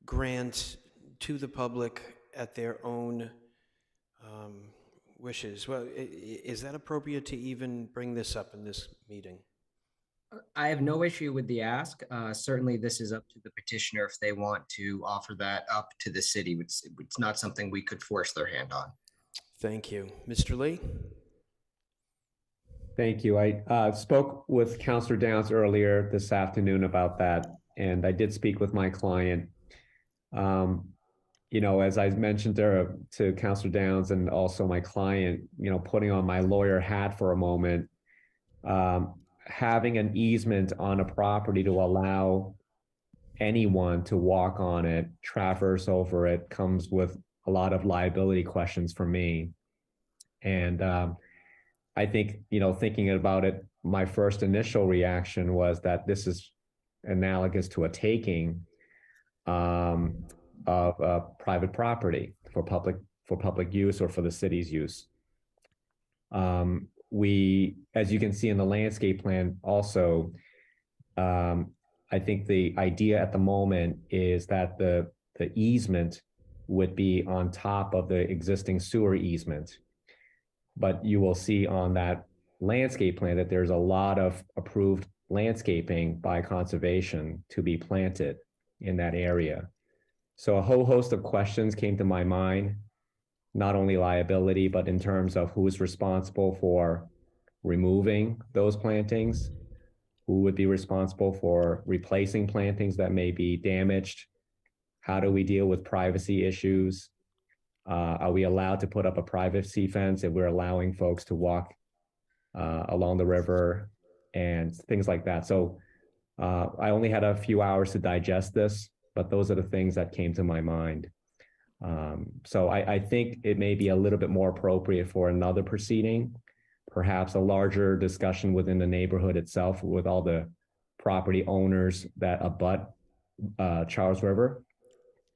grants to the public at their own wishes? Well, is that appropriate to even bring this up in this meeting? I have no issue with the ask. Certainly, this is up to the petitioner if they want to offer that up to the city. It's not something we could force their hand on. Thank you. Mr. Lee? Thank you. I spoke with Councilor Downs earlier this afternoon about that, and I did speak with my client. As I mentioned to Councilor Downs and also my client, putting on my lawyer hat for a moment, having an easement on a property to allow anyone to walk on it, traverse over it, comes with a lot of liability questions for me. And I think, thinking about it, my first initial reaction was that this is analogous to a taking of private property for public use or for the city's use. We, as you can see in the landscape plan also, I think the idea at the moment is that the easement would be on top of the existing sewer easement. But you will see on that landscape plan that there's a lot of approved landscaping by conservation to be planted in that area. So a whole host of questions came to my mind, not only liability, but in terms of who is responsible for removing those plantings, who would be responsible for replacing plantings that may be damaged, how do we deal with privacy issues, are we allowed to put up a privacy fence if we're allowing folks to walk along the river and things like that. So I only had a few hours to digest this, but those are the things that came to my mind. So I think it may be a little bit more appropriate for another proceeding, perhaps a larger discussion within the neighborhood itself with all the property owners that abut Charles River,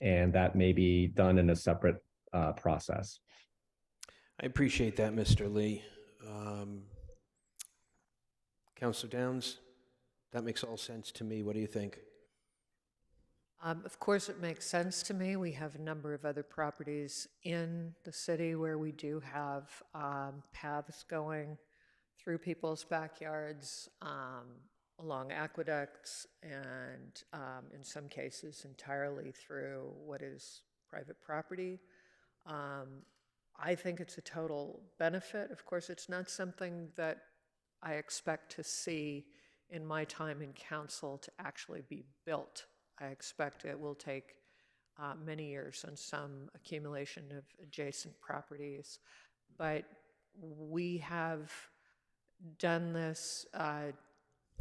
and that may be done in a separate process. I appreciate that, Mr. Lee. Councilor Downs, that makes all sense to me. What do you think? Of course, it makes sense to me. We have a number of other properties in the city where we do have paths going through people's backyards, along aqueducts, and in some cases entirely through what is private property. I think it's a total benefit. Of course, it's not something that I expect to see in my time in council to actually be built. I expect it will take many years and some accumulation of adjacent properties. But we have done this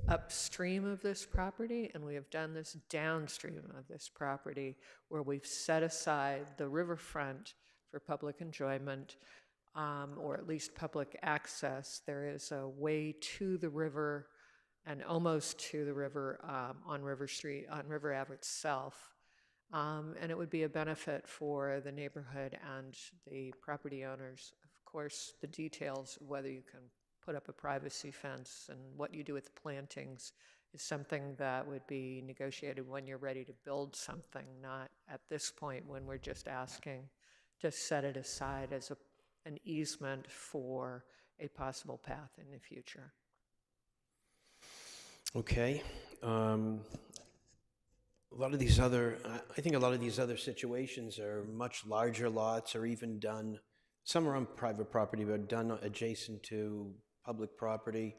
upstream of this property, and we have done this downstream of this property, where we've set aside the riverfront for public enjoyment, or at least public access. There is a way to the river and almost to the river on River Street, on River Ave itself. And it would be a benefit for the neighborhood and the property owners. Of course, the details of whether you can put up a privacy fence and what you do with the plantings is something that would be negotiated when you're ready to build something, not at this point when we're just asking to set it aside as an easement for a possible path in the future. Okay. A lot of these other, I think a lot of these other situations are much larger lots, or even done, some are on private property, but done adjacent to public property.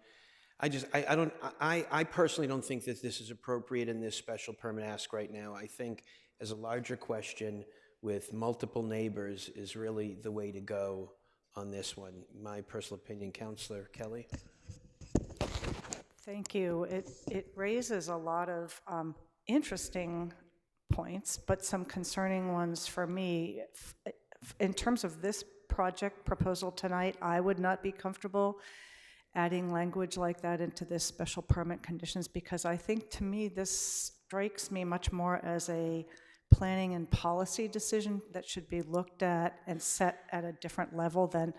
I personally don't think that this is appropriate in this special permit ask right now. I think as a larger question with multiple neighbors is really the way to go on this one. My personal opinion. Councilor Kelly? Thank you. It raises a lot of interesting points, but some concerning ones for me. In terms of this project proposal tonight, I would not be comfortable adding language like that into this special permit conditions, because I think, to me, this strikes me much more as a planning and policy decision that should be looked at and set at a different level than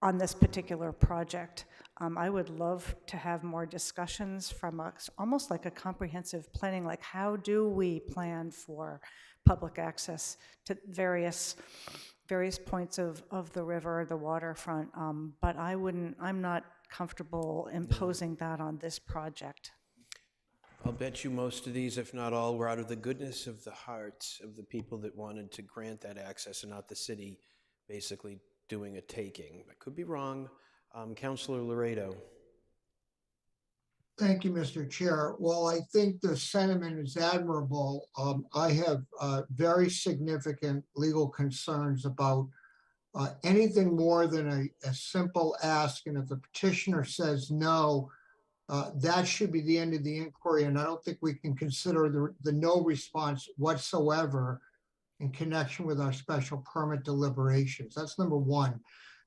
on this particular project. I would love to have more discussions from almost like a comprehensive planning, like how do we plan for public access to various points of the river, the waterfront, but I'm not comfortable imposing that on this project. I'll bet you most of these, if not all, were out of the goodness of the hearts of the people that wanted to grant that access, and not the city basically doing a taking. I could be wrong. Councilor Laredo. Thank you, Mr. Chair. Well, I think the sentiment is admirable. I have very significant legal concerns about anything more than a simple ask, and if the petitioner says no, that should be the end of the inquiry, and I don't think we can consider the no response whatsoever in connection with our special permit deliberations. That's number one.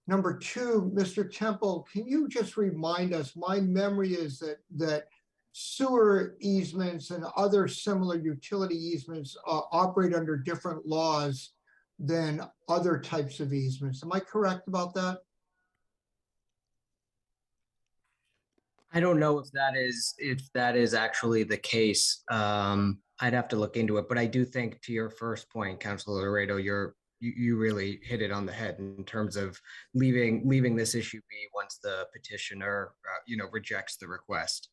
Number two, Mr. Temple, can you just remind us, my memory is that sewer easements and other similar utility easements operate under different laws than other types of easements. Am I correct about that? I don't know if that is actually the case. I'd have to look into it, but I do think, to your first point, Councilor Laredo, you really hit it on the head in terms of leaving this issue be once the petitioner rejects the request.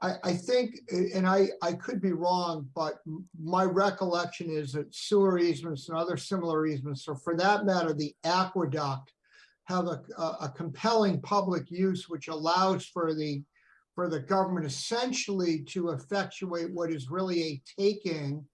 I think, and I could be wrong, but my recollection is that sewer easements and other similar easements, or for that matter, the aqueduct, have a compelling public use which allows for the government essentially to effectuate what is really a taking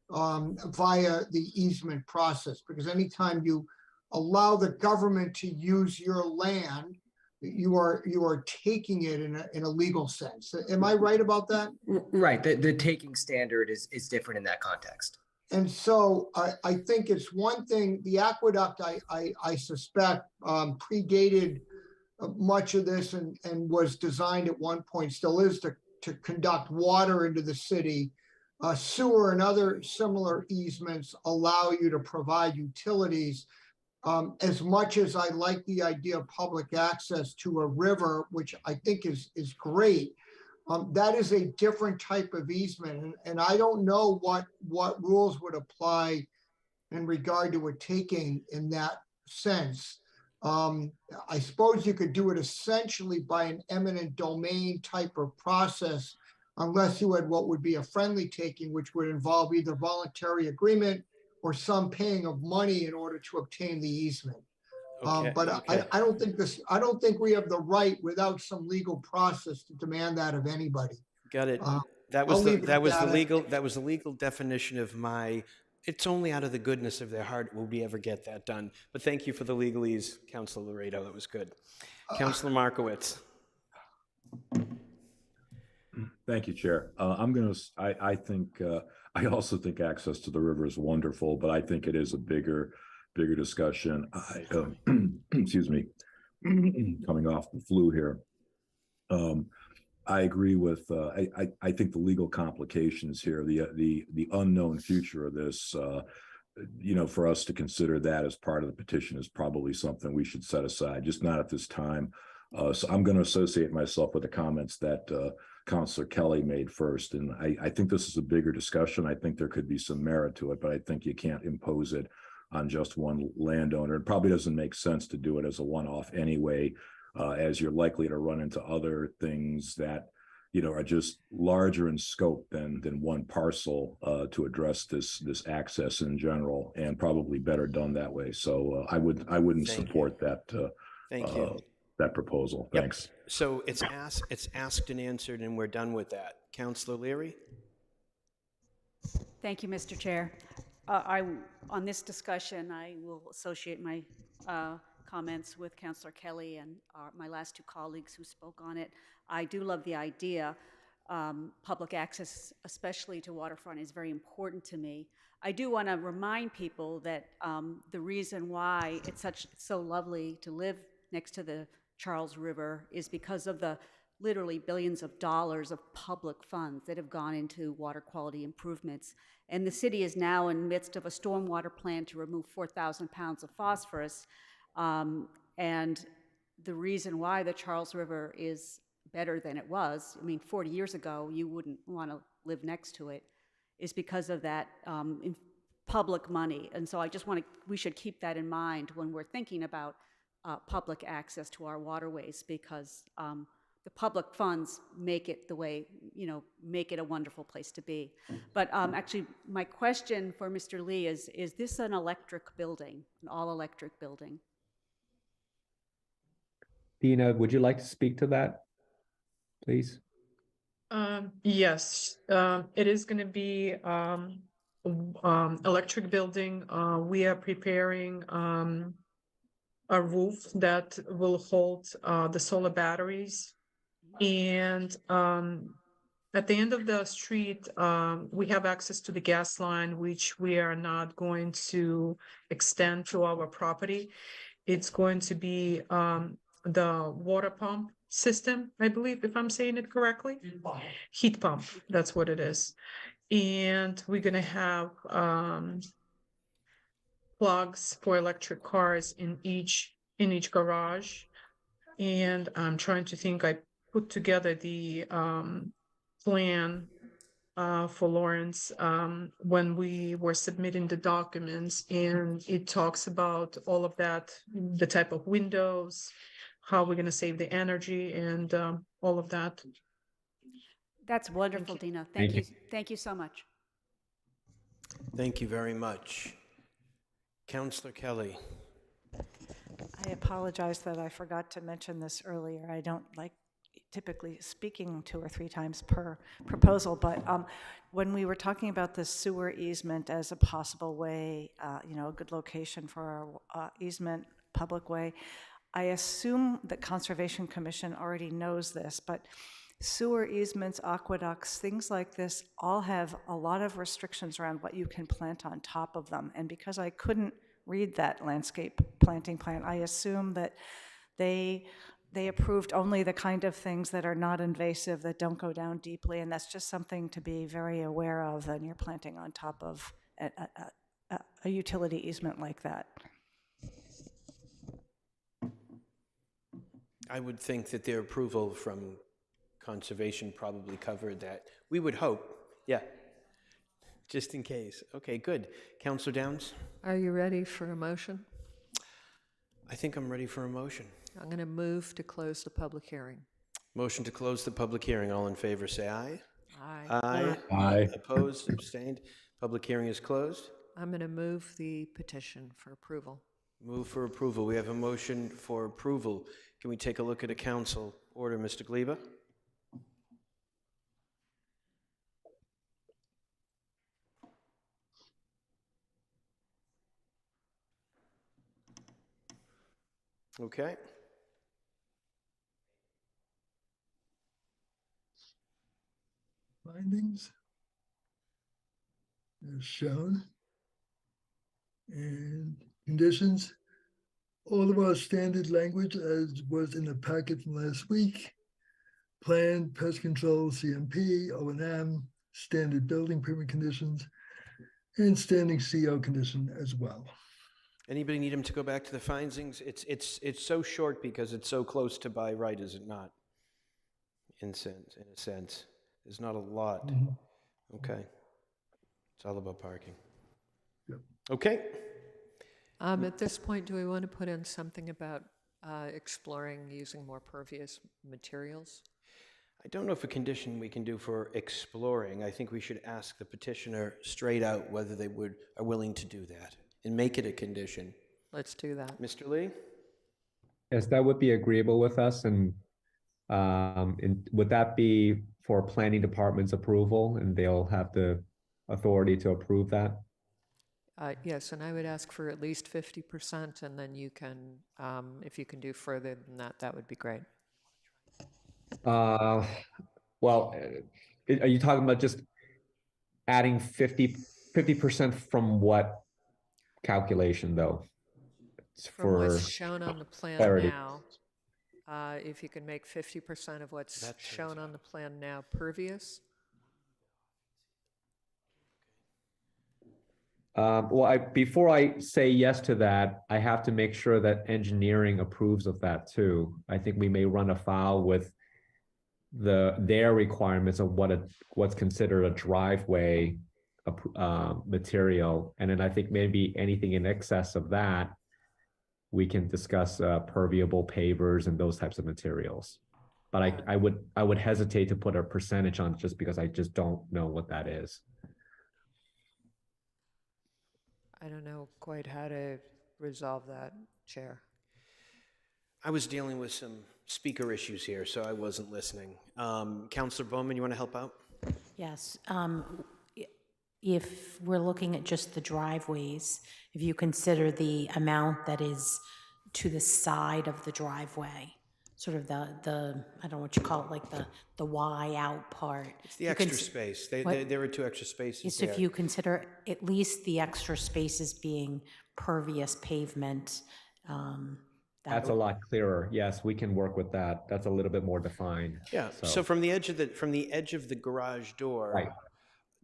via the easement process. Because anytime you allow the government to use your land, you are taking it in a legal sense. Am I right about that? Right. The taking standard is different in that context. And so I think it's one thing, the aqueduct, I suspect, predated much of this and was designed at one point, still is, to conduct water into the city. Sewer and other similar easements allow you to provide utilities. As much as I like the idea of public access to a river, which I think is great, that is a different type of easement. And I don't know what rules would apply in regard to a taking in that sense. I suppose you could do it essentially by an eminent domain type of process, unless you had what would be a friendly taking, which would involve either voluntary agreement or some paying of money in order to obtain the easement. But okay. I don't think we have the right without some legal process to demand that of anybody. Got it. That was the legal definition of my. It's only out of the goodness of their heart will we ever get that done. But thank you for the legalese, Councilor Laredo. That was good. Councilor Markowitz. Thank you, Chair. I also think access to the river is wonderful, but I think it is a bigger discussion. Excuse me, coming off the flu here. I agree with. I think the legal complications here, the unknown future of this. For us to consider that as part of the petition is probably something we should set aside, just not at this time. So I'm going to associate myself with the comments that Councilor Kelly made first. And I think this is a bigger discussion. I think there could be some merit to it, but I think you can't impose it on just one landowner. It probably doesn't make sense to do it as a one-off anyway, as you're likely to run into other things that, are just larger in scope than one parcel to address this access in general, and probably better done that way. So I wouldn't support that. Thank you. That proposal. Yep. Thanks. So it's asked and answered, and we're done with that. Councilor Leary? Thank you, Mr. Chair. On this discussion, I will associate my comments with Councilor Kelly and my last two colleagues who spoke on it. I do love the idea. Public access, especially to waterfront, is very important to me. I do want to remind people that the reason why it's so lovely to live next to the Charles River is because of the literally billions of dollars of public funds that have gone into water quality improvements. And the city is now in the midst of a stormwater plan to remove 4,000 pounds of phosphorus. And the reason why the Charles River is better than it was, 40 years ago, you wouldn't want to live next to it, is because of that public money. And so we should keep that in mind when we're thinking about public access to our waterways, because the public funds make it make it a wonderful place to be. But actually, my question for Mr. Lee is this an electric building, an all-electric building? Dina, would you like to speak to that, please? Yes, it is going to be electric building. We are preparing a roof that will hold the solar batteries. And at the end of the street, we have access to the gas line, which we are not going to extend to our property. It's going to be the water pump system, I believe, if I'm saying it correctly. Heat pump, that's what it is. And we're gonna have plugs for electric cars in each garage. And I'm trying to think, I put together the plan for Lawrence when we were submitting the documents, and it talks about all of that, the type of windows, how we're going to save the energy, and all of that. That's wonderful, Dina. Thank you. Thank you so much. Thank you very much. Councillor Kelly. I apologize that I forgot to mention this earlier. I don't like typically speaking 2 or 3 times per proposal, but when we were talking about the sewer easement as a possible way, a good location for our easement, public way, I assume that Conservation Commission already knows this, but sewer easements, aqueducts, things like this all have a lot of restrictions around what you can plant on top of them. And because I couldn't read that landscape planting plan, I assume that they approved only the kind of things that are not invasive, that don't go down deeply, and that's just something to be very aware of when you're planting on top of a utility easement like that. I would think that their approval from Conservation probably covered that. We would hope, yeah, just in case. Okay, good. Councillor Downs? Are you ready for a motion? I think I'm ready for a motion. I'm going to move to close the public hearing. Motion to close the public hearing. All in favor, say aye. Aye. Aye. Aye. Opposed, abstained. Public hearing is closed. I'm going to move the petition for approval. Move for approval. We have a motion for approval. Can we take a look at a council order, Mr. Gleba? Okay. Findings as shown. And conditions, all of our standard language as was in the packet from last week. Plan, pest control, CMP, O&M, standard building permit conditions, and standing CO condition as well. Anybody need him to go back to the findings? It's so short because it's so close to by right, is it not? In a sense. There's not a lot. Okay. It's all about parking. Yep. Okay. At this point, do we want to put in something about exploring using more pervious materials? I don't know if a condition we can do for exploring. I think we should ask the petitioner straight out whether they are willing to do that and make it a condition. Let's do that. Mr. Lee? Yes, that would be agreeable with us, and would that be for planning department's approval, and they'll have the authority to approve that? Yes, and I would ask for at least 50%, and then you can, if you can do further than that, that would be great. Well, are you talking about just adding 50% from what calculation, though? It's From what's shown on the plan clarity. now, if you can make 50% of what's shown on the plan now pervious. Well, before I say yes to that, I have to make sure that engineering approves of that too. I think we may run afoul with their requirements of what's considered a driveway material, and then I think maybe anything in excess of that, we can discuss permeable pavers and those types of materials. But I would hesitate to put a percentage on it just because I just don't know what that is. I don't know quite how to resolve that, Chair. I was dealing with some speaker issues here, so I wasn't listening. Councillor Bowman, you want to help out? Yes. If we're looking at just the driveways, if you consider the amount that is to the side of the driveway, sort of I don't know what you call it, like the Y out part. It's the extra space. There were two extra spaces So there. if you consider at least the extra spaces being pervious pavement, That's a lot clearer. Yes, we can work with that. That's a little bit more defined. Yeah, so from the edge of the garage door Right.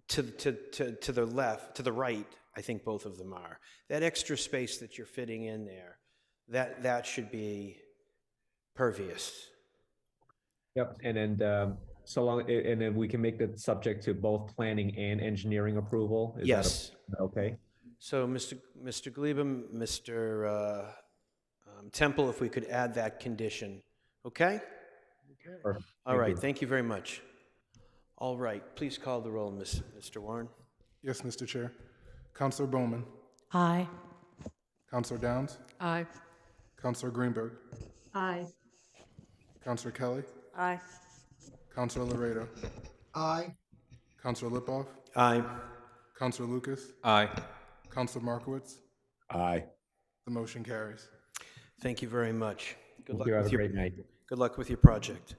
to the left, to the right, I think both of them are. That extra space that you're fitting in there, that should be pervious. Yep, and then so long, and then we can make that subject to both planning and engineering approval? Is that Yes. okay. So Mr. Glebem, Mr. Temple, if we could add that condition, okay? Perfect. All right, thank you very much. All right, please call the roll, Mr. Warren. Yes, Mr. Chair. Counselor Bowman, Aye. Counselor Downs, Aye. Counselor Greenberg, Aye. Counselor Kelly, Aye. Counselor Laredo, Aye. Counselor Lipoff, Aye. Counselor Lucas, Aye. Counselor Markowitz. Aye. The motion carries. Thank you very much. Good Thank you. Have with a great night. Good luck with your project.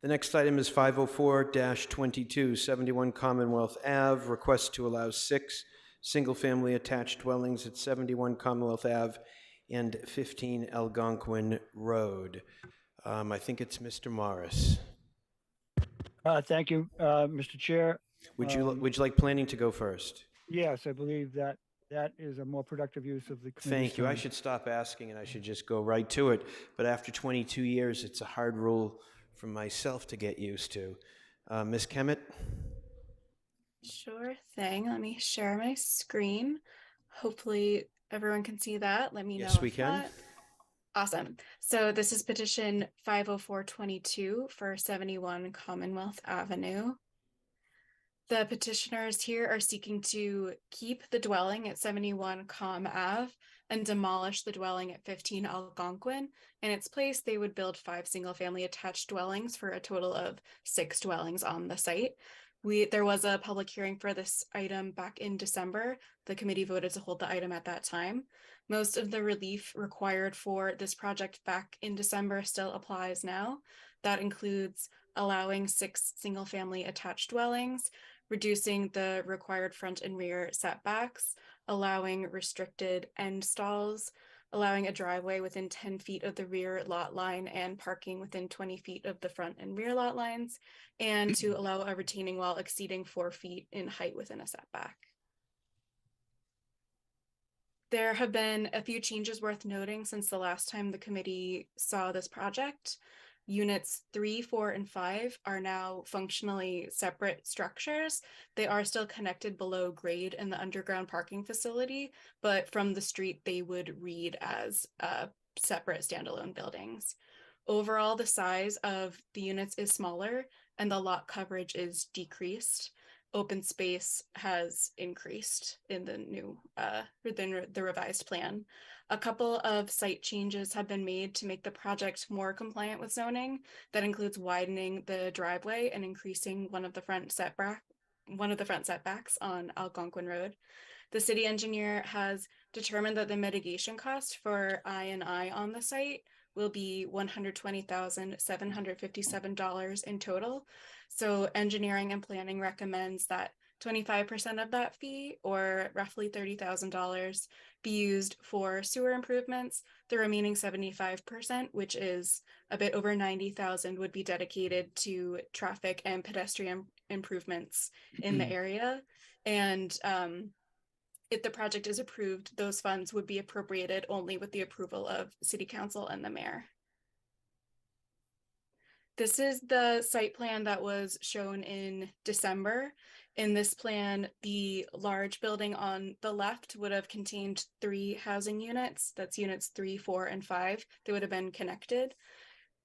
The next item is 504-22, 71 Commonwealth Ave, request to allow 6 single-family attached dwellings at 71 Commonwealth Ave and 15 Algonquin Road. I think it's Mr. Morris. Thank you, Mr. Chair. Would you like planning to go first? Yes, I believe that is a more productive use of the committee's Thank you. I time. should stop asking and I should just go right to it. But after 22 years, it's a hard rule for myself to get used to. Ms. Kemet? Sure thing. Let me share my screen. Hopefully everyone can see that. Let me know. Yes, we if can. not. Awesome. So this is petition 50422 for 71 Commonwealth Avenue. The petitioners here are seeking to keep the dwelling at 71 Com Ave and demolish the dwelling at 15 Algonquin. In its place, they would build 5 single-family attached dwellings for a total of 6 dwellings on the site. There was a public hearing for this item back in December. The committee voted to hold the item at that time. Most of the relief required for this project back in December still applies now. That includes allowing 6 single-family attached dwellings, reducing the required front and rear setbacks, allowing restricted end stalls, allowing a driveway within 10 feet of the rear lot line and parking within 20 feet of the front and rear lot lines, and to allow a retaining wall exceeding 4 feet in height within a setback. There have been a few changes worth noting since the last time the committee saw this project. Units 3, 4, and 5 are now functionally separate structures. They are still connected below grade in the underground parking facility, but from the street, they would read as separate standalone buildings. Overall, the size of the units is smaller and the lot coverage is decreased. Open space has increased in the new, the revised plan. A couple of site changes have been made to make the project more compliant with zoning. That includes widening the driveway and increasing one of the front setbacks on Algonquin Road. The city engineer has determined that the mitigation cost for I&I on the site will be $120,757 in total. So engineering and planning recommends that 25% of that fee, or roughly $30,000, be used for sewer improvements. The remaining 75%, which is a bit over $90,000, would be dedicated to traffic and pedestrian improvements in the area. And if the project is approved, those funds would be appropriated only with the approval of City Council and the mayor. This is the site plan that was shown in December. In this plan, the large building on the left would have contained 3 housing units. That's units 3, 4, and 5. They would have been connected.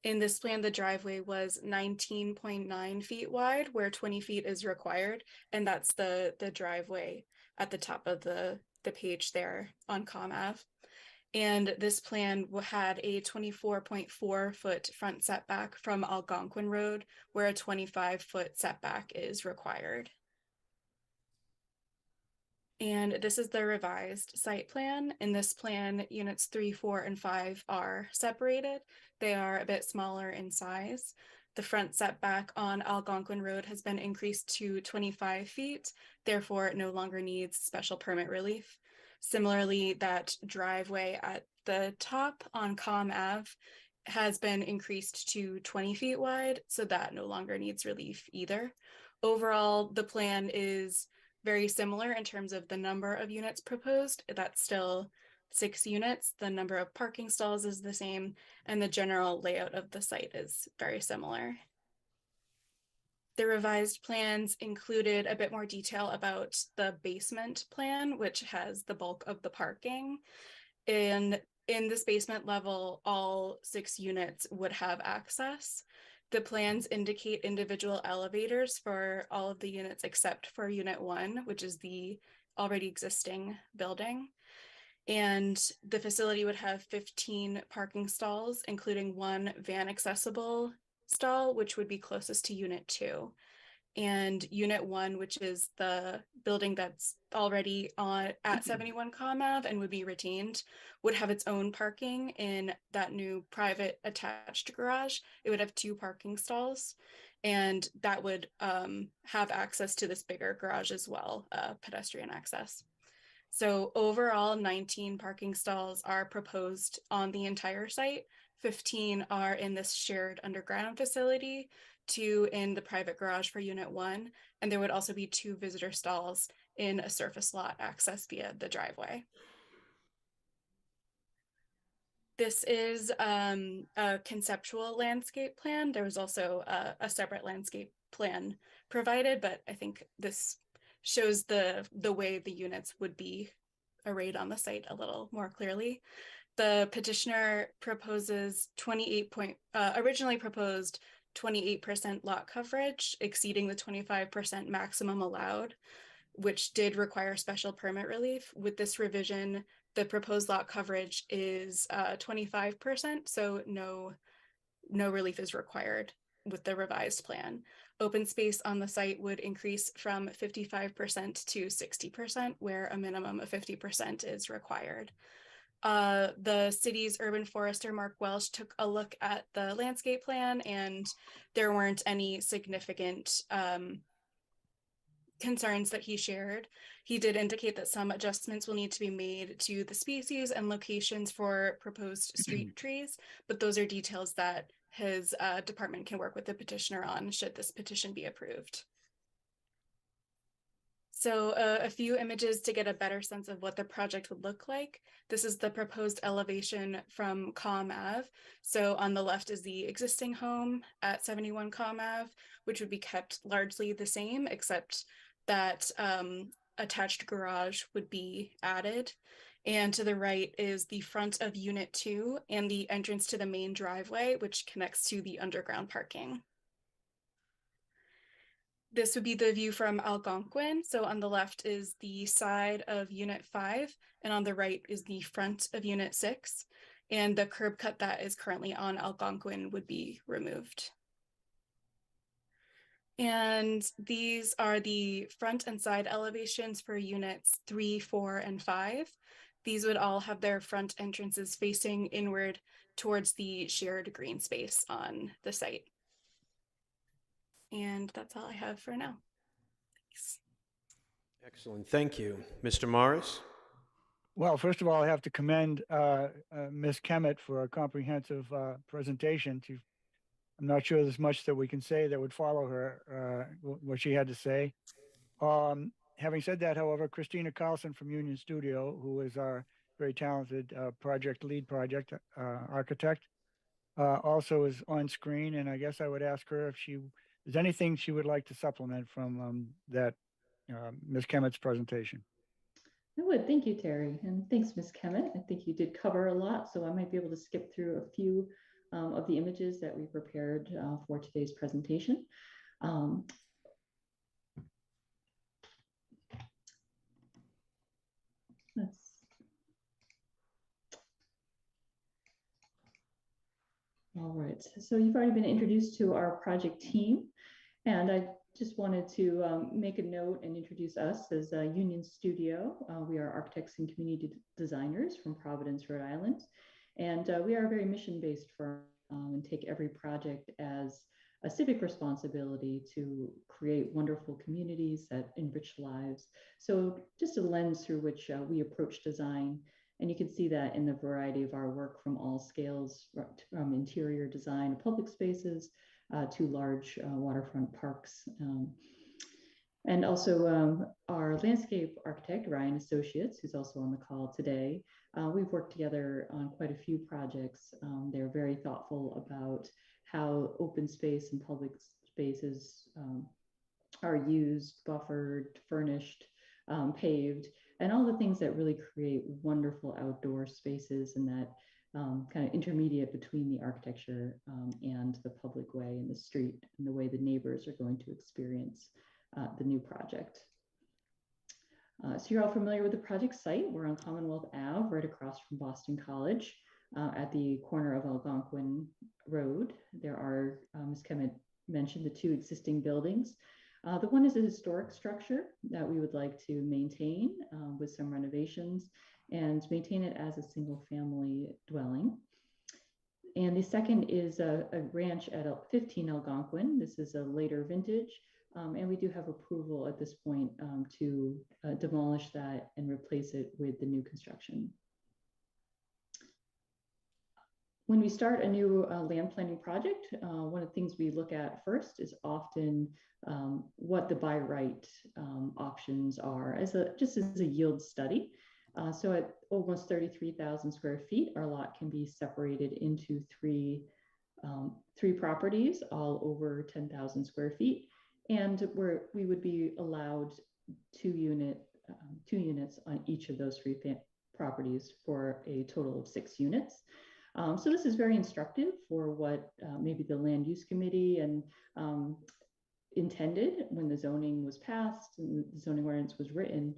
In this plan, the driveway was 19.9 feet wide, where 20 feet is required. And that's the driveway at the top of the page there on Com Ave. And this plan had a 24.4 foot front setback from Algonquin Road, where a 25-foot setback is required. And this is the revised site plan. In this plan, units 3, 4, and 5 are separated. They are a bit smaller in size. The front setback on Algonquin Road has been increased to 25 feet, therefore it no longer needs special permit relief. Similarly, that driveway at the top on Com Ave has been increased to 20 feet wide, so that no longer needs relief either. Overall, the plan is very similar in terms of the number of units proposed. That's still 6 units. The number of parking stalls is the same, and the general layout of the site is very similar. The revised plans included a bit more detail about the basement plan, which has the bulk of the parking. And in this basement level, all 6 units would have access. The plans indicate individual elevators for all of the units except for Unit 1, which is the already existing building. And the facility would have 15 parking stalls, including 1 van accessible stall, which would be closest to Unit 2. And Unit 1, which is the building that's already at 71 Com Ave and would be retained, would have its own parking in that new private attached garage. It would have 2 parking stalls, and that would have access to this bigger garage as well, pedestrian access. So overall, 19 parking stalls are proposed on the entire site. 15 are in this shared underground facility, 2 in the private garage for Unit 1, and there would also be 2 visitor stalls in a surface lot access via the driveway. This is a conceptual landscape plan. There was also a separate landscape plan provided, but I think this shows the way the units would be arrayed on the site a little more clearly. The petitioner proposes originally proposed 28% lot coverage, exceeding the 25% maximum allowed, which did require special permit relief. With this revision, the proposed lot coverage is 25%, so no relief is required with the revised plan. Open space on the site would increase from 55% to 60%, where a minimum of 50% is required. The city's urban forester, Mark Welsh, took a look at the landscape plan, and there weren't any significant concerns that he shared. He did indicate that some adjustments will need to be made to the species and locations for proposed street trees, but those are details that his department can work with the petitioner on should this petition be approved. So a few images to get a better sense of what the project would look like. This is the proposed elevation from Com Ave. So on the left is the existing home at 71 Com Ave, which would be kept largely the same, except that attached garage would be added. And to the right is the front of Unit 2 and the entrance to the main driveway, which connects to the underground parking. This would be the view from Algonquin. So on the left is the side of Unit 5, and on the right is the front of Unit 6. And the curb cut that is currently on Algonquin would be removed. And these are the front and side elevations for Units 3, 4, and 5. These would all have their front entrances facing inward towards the shared green space on the site. And that's all I have for now. Thanks. Excellent, thank you. Mr. Morris? Well, first of all, I have to commend Ms. Kemet for a comprehensive presentation. I'm not sure there's much that we can say that would follow her, what she had to say. Having said that, however, Christina Carlson from Union Studio, who is our very talented lead project architect, also is on screen, and I guess I would ask her if there's anything she would like to supplement from that Ms. Kemet's presentation. I would. Thank you, Terry. And thanks, Ms. Kemet. I think you did cover a lot, so I might be able to skip through a few of the images that we prepared for today's presentation. All right, so you've already been introduced to our project team, and I'd just wanted to make a note and introduce us as Union Studio. We are architects and community designers from Providence, Rhode Island. And we are a very mission-based firm and take every project as a civic responsibility to create wonderful communities that enrich lives. So just a lens through which we approach design. And you can see that in the variety of our work from all scales, from interior design of public spaces to large waterfront parks. And also our landscape architect, Ryan Associates, who's also on the call today. We've worked together on quite a few projects. They're very thoughtful about how open space and public spaces are used, buffered, furnished, paved, and all the things that really create wonderful outdoor spaces and that kind of intermediate between the architecture and the public way and the street and the way the neighbors are going to experience the new project. So you're all familiar with the project site. We're on Commonwealth Ave, right across from Boston College, at the corner of Algonquin Road. There are, as Kemet mentioned, the two existing buildings. The one is a historic structure that we would like to maintain with some renovations and maintain it as a single family dwelling. And the second is a ranch at 15 Algonquin. This is a later vintage. And we do have approval at this point to demolish that and replace it with the new construction. When we start a new land planning project, one of the things we look at first is often what the by right options are just as a yield study. So at almost 33,000 square feet, our lot can be separated into three properties, all over 10,000 square feet. And we would be allowed two units on each of those three properties for a total of 6 units. So this is very instructive for what maybe the land use committee and intended when the zoning was passed and the zoning ordinance was written.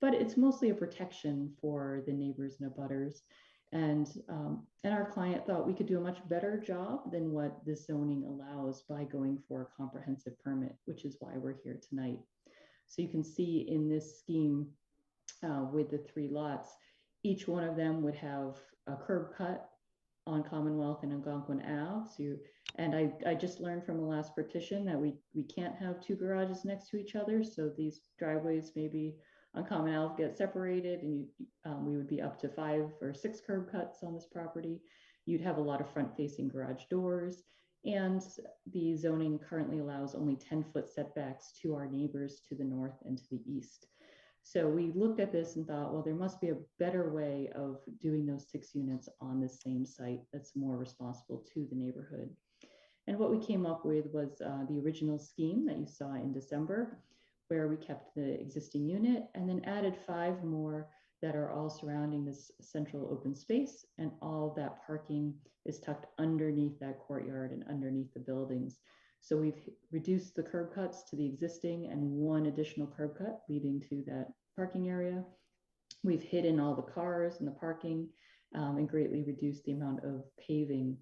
But it's mostly a protection for the neighbors and abutters. And our client thought we could do a much better job than what this zoning allows by going for a comprehensive permit, which is why we're here tonight. So you can see in this scheme with the 3 lots, each one of them would have a curb cut on Commonwealth and Algonquin Ave. And I just learned from the last petition that we can't have 2 garages next to each other. So these driveways maybe on Common Ave get separated, and we would be up to 5 or 6 curb cuts on this property. You'd have a lot of front-facing garage doors, and the zoning currently allows only 10-foot setbacks to our neighbors to the north and to the east. So we looked at this and thought, well, there must be a better way of doing those 6 units on the same site that's more responsible to the neighborhood. And what we came up with was the original scheme that you saw in December, where we kept the existing unit and then added 5 more that are all surrounding this central open space, and all that parking is tucked underneath that courtyard and underneath the buildings. So we've reduced the curb cuts to the existing and 1 additional curb cut leading to that parking area. We've hidden all the cars in the parking and greatly reduced the amount of paving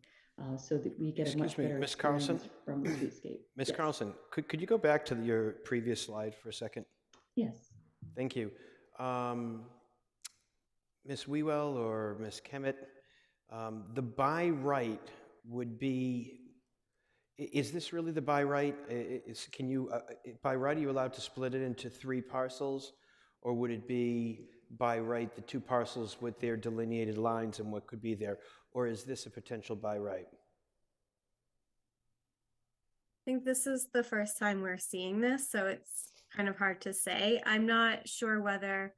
so that we get a much better Ms. Carlson? experience from the streetscape. Ms. Yes. Carlson, could you go back to your previous slide for a second? Yes. Thank you. Ms. Wewell or Ms. Kemet, the by right would be, is this really the by right? Can you, by right, are you allowed to split it into 3 parcels? Or would it be by right, the 2 parcels with their delineated lines and what could be there? Or is this a potential by right? I think this is the first time we're seeing this, so it's kind of hard to say. I'm not sure whether,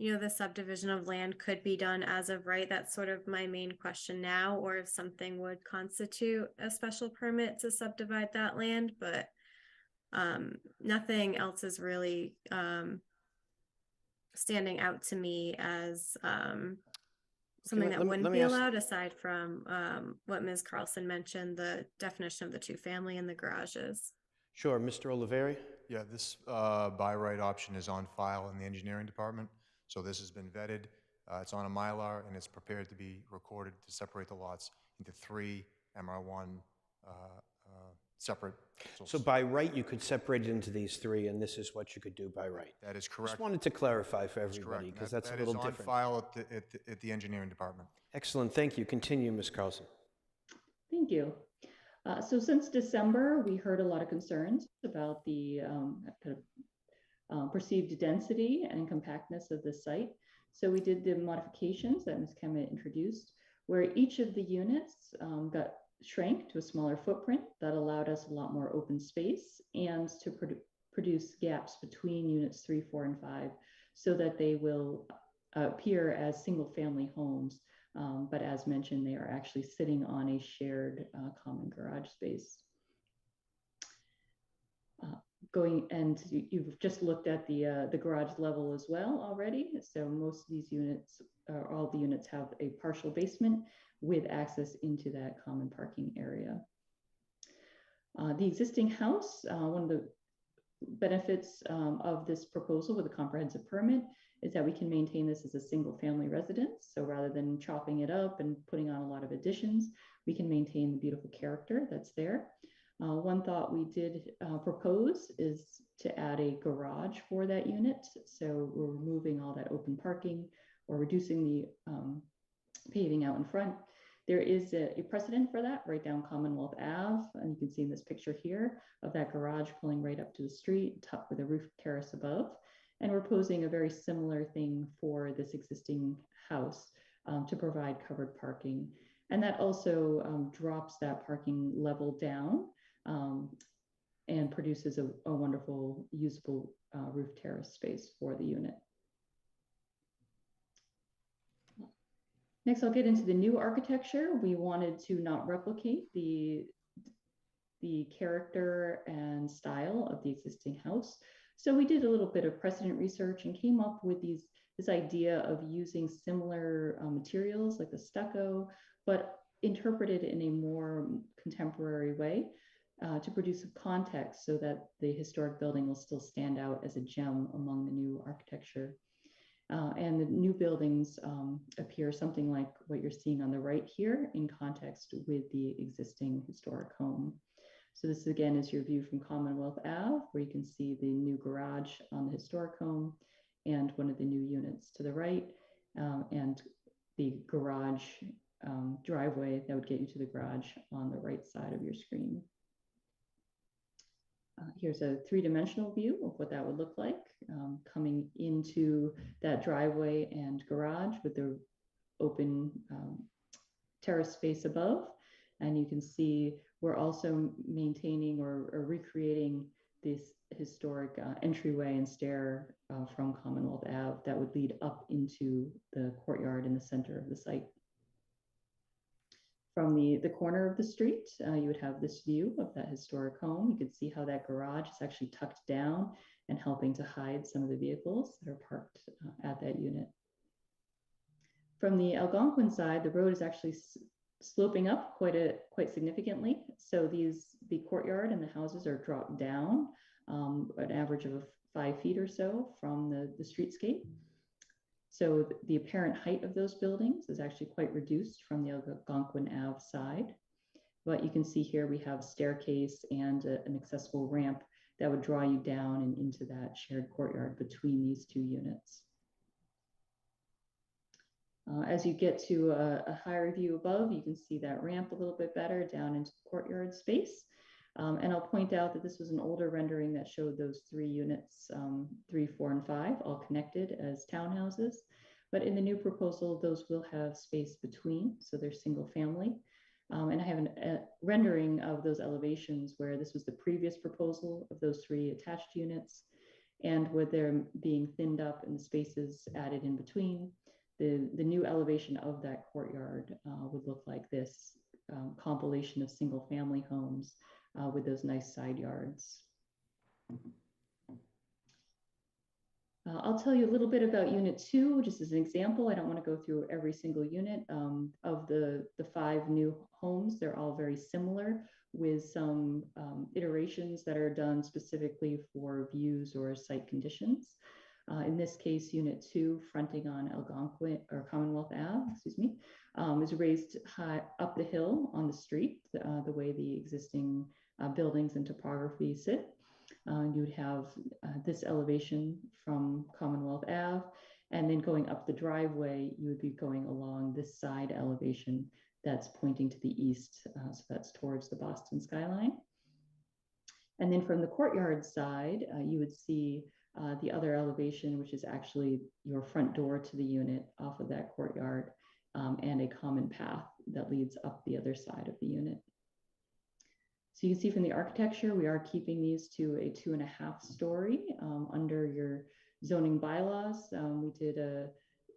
the subdivision of land could be done as of right. That's sort of my main question now, or if something would constitute a special permit to subdivide that land, but nothing else is really standing out to me as something that wouldn't be allowed, aside from what Ms. Carlson mentioned, the definition of the 2-family and the garages. Sure, Mr. Oliveri? Yeah, this by right option is on file in the engineering department. So this has been vetted. It's on a Mylar, and it's prepared to be recorded to separate the lots into 3 MR1 separate. So by right, you could separate it into these three, and this is what you could do by right. That is correct. Just wanted to clarify for That's everybody, correct. because That- that's a that little is on different. file at the engineering department. Excellent, thank you. Continue, Ms. Carlson. Thank you. So since December, we heard a lot of concerns about the kind of perceived density and compactness of the site. So we did the modifications that Ms. Kemet introduced, where each of the units got shrank to a smaller footprint that allowed us a lot more open space and to produce gaps between units 3, 4, and 5 so that they will appear as single family homes. But as mentioned, they are actually sitting on a shared common garage space. You've just looked at the garage level as well already. So most of these units, all the units have a partial basement with access into that common parking area. The existing house, one of the benefits of this proposal with a comprehensive permit is that we can maintain this as a single family residence. So rather than chopping it up and putting on a lot of additions, we can maintain the beautiful character that's there. One thought we did propose is to add a garage for that unit. So we're removing all that open parking or reducing the paving out in front. There is a precedent for that right down Commonwealth Ave. And you can see in this picture here of that garage pulling right up to the street, top with a roof terrace above. And we're posing a very similar thing for this existing house to provide covered parking. And that also drops that parking level down and produces a wonderful usable roof terrace space for the unit. Next, I'll get into the new architecture. We wanted to not replicate the character and style of the existing house. So we did a little bit of precedent research and came up with this idea of using similar materials like the stucco, but interpreted in a more contemporary way to produce a context so that the historic building will still stand out as a gem among the new architecture. And the new buildings appear something like what you're seeing on the right here in context with the existing historic home. So this again is your view from Commonwealth Ave, where you can see the new garage on the historic home and one of the new units to the right, and the garage driveway that would get you to the garage on the right side of your screen. Here's a three-dimensional view of what that would look like coming into that driveway and garage with the open terrace space above. And you can see we're also maintaining or recreating this historic entryway and stair from Commonwealth Ave that would lead up into the courtyard in the center of the site. From the corner of the street, you would have this view of that historic home. You could see how that garage is actually tucked down and helping to hide some of the vehicles that are parked at that unit. From the Algonquin side, the road is actually sloping up quite significantly. So the courtyard and the houses are dropped down an average of 5 feet or so from the streetscape. So the apparent height of those buildings is actually quite reduced from the Algonquin Ave side. But you can see here we have a staircase and an accessible ramp that would draw you down and into that shared courtyard between these two units. As you get to a higher view above, you can see that ramp a little bit better down into the courtyard space. And I'll point out that this was an older rendering that showed those 3 units, 3, 4, and 5, all connected as townhouses. But in the new proposal, those will have space between, so they're single family. And I have a rendering of those elevations where this was the previous proposal of those 3 attached units. And with them being thinned up and the spaces added in between, the new elevation of that courtyard would look like this compilation of single family homes with those nice side yards. I'll tell you a little bit about Unit 2, just as an example. I don't want to go through every single unit of the 5 new homes. They're all very similar with some iterations that are done specifically for views or site conditions. In this case, Unit 2, fronting on Algonquin or Commonwealth Ave, excuse me, is raised high up the hill on the street, the way the existing buildings and topography sit. You would have this elevation from Commonwealth Ave, and then going up the driveway, you would be going along this side elevation that's pointing to the east, so that's towards the Boston skyline. And then from the courtyard side, you would see the other elevation, which is actually your front door to the unit off of that courtyard, and a common path that leads up the other side of the unit. So you can see from the architecture, we are keeping these to a 2.5 story under your zoning bylaws. We did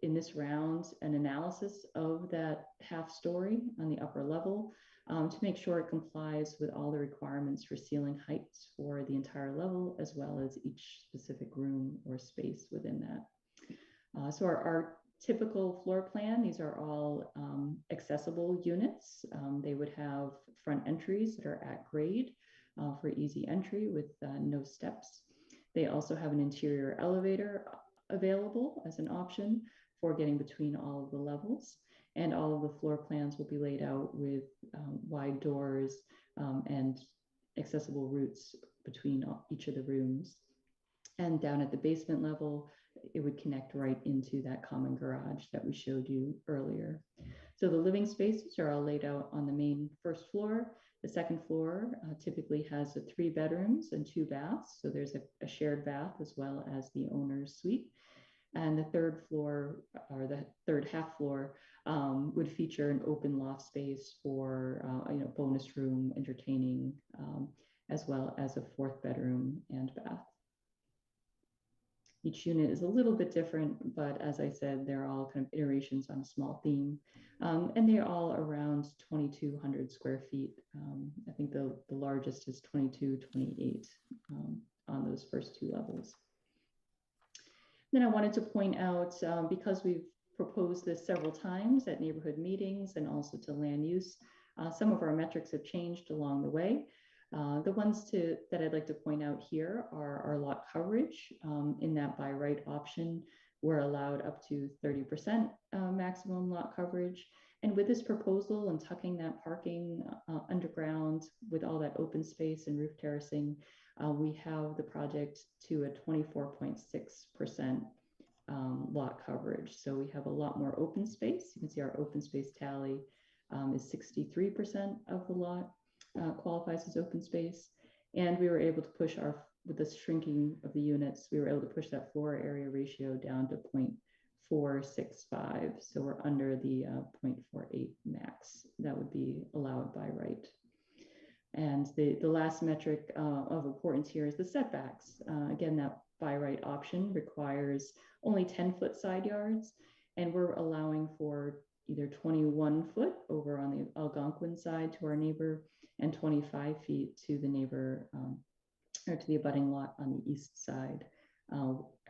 in this round an analysis of that half story on the upper level to make sure it complies with all the requirements for ceiling heights for the entire level, as well as each specific room or space within that. So our typical floor plan, these are all accessible units. They would have front entries that are at grade for easy entry with no steps. They also have an interior elevator available as an option for getting between all of the levels. And all of the floor plans will be laid out with wide doors and accessible routes between each of the rooms. And down at the basement level, it would connect right into that common garage that we showed you earlier. So the living spaces are all laid out on the main first floor. The second floor typically has 3 bedrooms and 2 baths. So there's a shared bath as well as the owner's suite. And the third floor, or the third half floor, would feature an open loft space for bonus room, entertaining, as well as a 4th bedroom and bath. Each unit is a little bit different, but as I said, they're all kind of iterations on a small theme, and they're all around 2,200 square feet. I think the largest is 2,228 on those first 2 levels. Then I wanted to point out, because we've proposed this several times at neighborhood meetings and also to land use, some of our metrics have changed along the way. The ones that I'd like to point out here are our lot coverage. In that by right option, we're allowed up to 30% maximum lot coverage. And with this proposal and tucking that parking underground with all that open space and roof terracing, we have the project to a 24.6% lot coverage. So we have a lot more open space. You can see our open space tally is 63% of the lot qualifies as open space. And we were able to push with the shrinking of the units, we were able to push that floor area ratio down to 0.465. So we're under the 0.48 max that would be allowed by right. And the last metric of importance here is the setbacks. Again, that by right option requires only 10-foot side yards, and we're allowing for either 21 foot over on the Algonquin side to our neighbor and 25 feet to the neighbor or to the abutting lot on the east side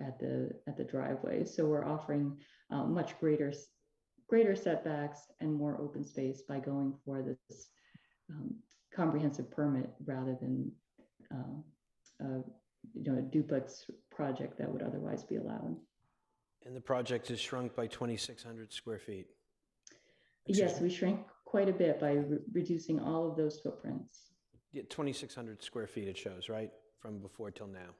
at the driveway. So we're offering much greater setbacks and more open space by going for this comprehensive permit rather than a duplex project that would otherwise be allowed. And the project is shrunk by 2,600 square feet. Yes, we shrank quite a bit by reducing all of those footprints. Yeah, 2,600 square feet it shows, right? From before till now.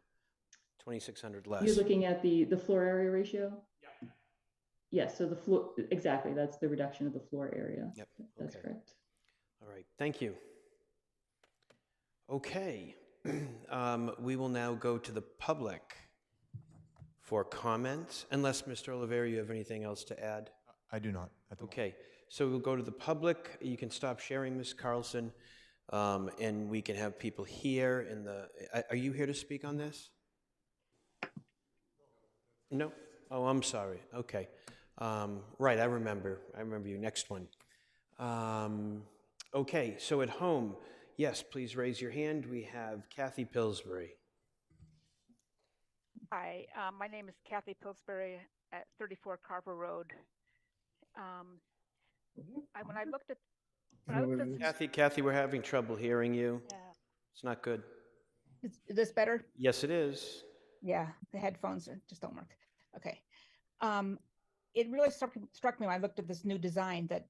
2,600 less. You're looking at the floor area ratio? Yeah. Yes, so the floor, exactly, that's the reduction of the floor area. Yep. That's okay. correct. All right, thank you. Okay, we will now go to the public for comments, unless Mr. Oliveri, you have anything else to add? I do not. Okay, so we'll go to the public. You can stop sharing, Ms. Carlson, and we can have people here in the, are you here to speak on this? No? Oh, I'm sorry. Okay. Right, I remember you. Next one. Okay, so at home, yes, please raise your hand. We have Kathy Pillsbury. Hi, my name is Kathy Pillsbury at 34 Carver Road. When I looked at Kathy, we're having trouble hearing you. Yeah. It's not good. Is this better? Yes, it is. Yeah, the headphones just don't work. Okay. It really struck me when I looked at this new design that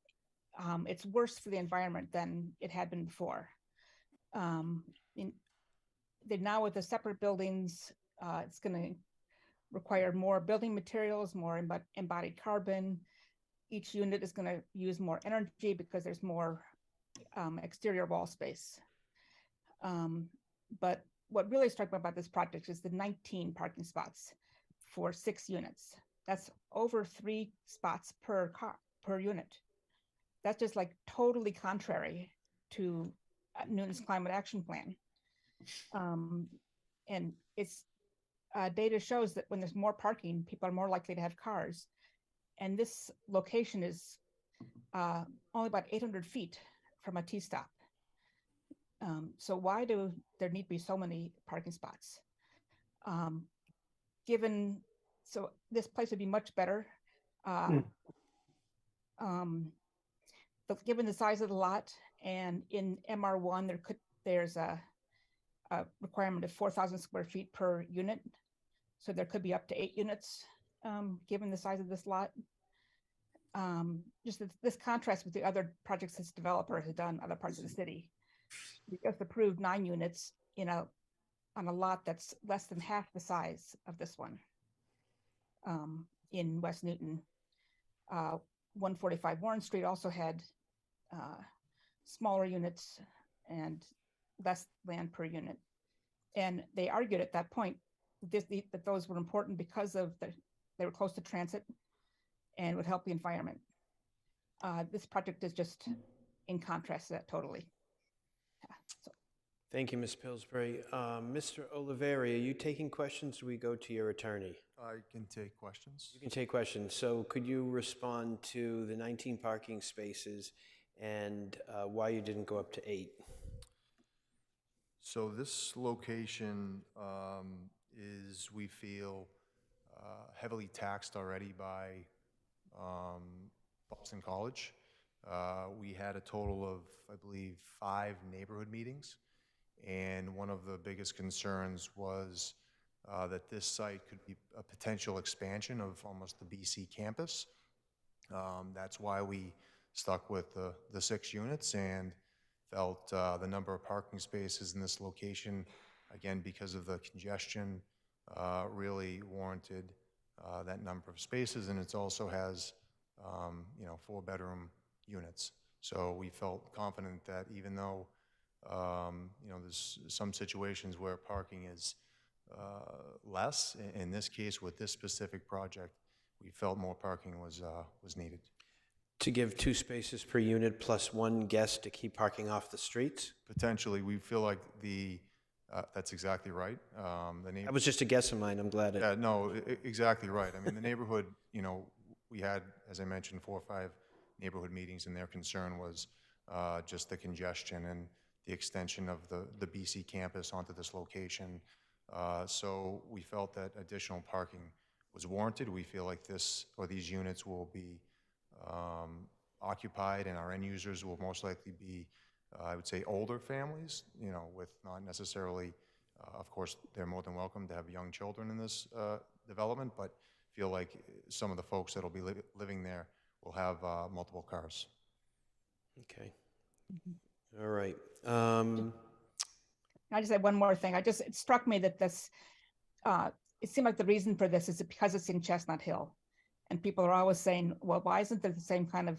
it's worse for the environment than it had been before. In They're now with the separate buildings, it's going to require more building materials, more embodied carbon. Each unit is going to use more energy because there's more exterior wall space. But what really struck me about this project is the 19 parking spots for 6 units. That's over 3 spots per car, per unit. That's just like totally contrary to Newton's climate action plan. And it's data shows that when there's more parking, people are more likely to have cars. And this location is only about 800 feet from a T-stop. So why do there need to be so many parking spots? So this place would be much better. But given the size of the lot, and in MR1, there's a requirement of 4,000 square feet per unit. So there could be up to 8 units, given the size of this lot. Just this contrast with the other projects this developer has done in other parts of the city. We just approved 9 units on a lot that's less than half the size of this one in West Newton. 145 Warren Street also had smaller units and less land per unit. And they argued at that point that those were important because they were close to transit and would help the environment. This project is just in contrast to that totally. Thank you, Ms. Pillsbury. Mr. Oliveri, are you taking questions? Or we go to your attorney? I can take questions. You can take questions. So could you respond to the 19 parking spaces and why you didn't go up to 8? So this location is, we feel, heavily taxed already by Boston College. We had a total of, I believe, 5 neighborhood meetings. And one of the biggest concerns was that this site could be a potential expansion of almost the BC campus. That's why we stuck with the 6 units and felt the number of parking spaces in this location, again, because of the congestion, really warranted that number of spaces. And it also has, 4-bedroom units. So we felt confident that even though, there's some situations where parking is less, in this case, with this specific project, we felt more parking was needed. To give 2 spaces per unit plus 1 guest to keep parking off the streets? Potentially, we feel like that's exactly right. That was just a guess of mine. I'm glad. Yeah, no, exactly right. I mean, the neighborhood, we had, as I mentioned, 4 or 5 neighborhood meetings, and their concern was just the congestion and the extension of the BC campus onto this location. So we felt that additional parking was warranted. We feel like these units will be occupied, and our end users will most likely be, I would say, older families, with not necessarily, of course, they're more than welcome to have young children in this development, but feel like some of the folks that will be living there will have multiple cars. Okay. All right. I just had one more thing. It struck me that this, it seemed like the reason for this is because it's in Chestnut Hill. And people are always saying, well, why isn't there the same kind of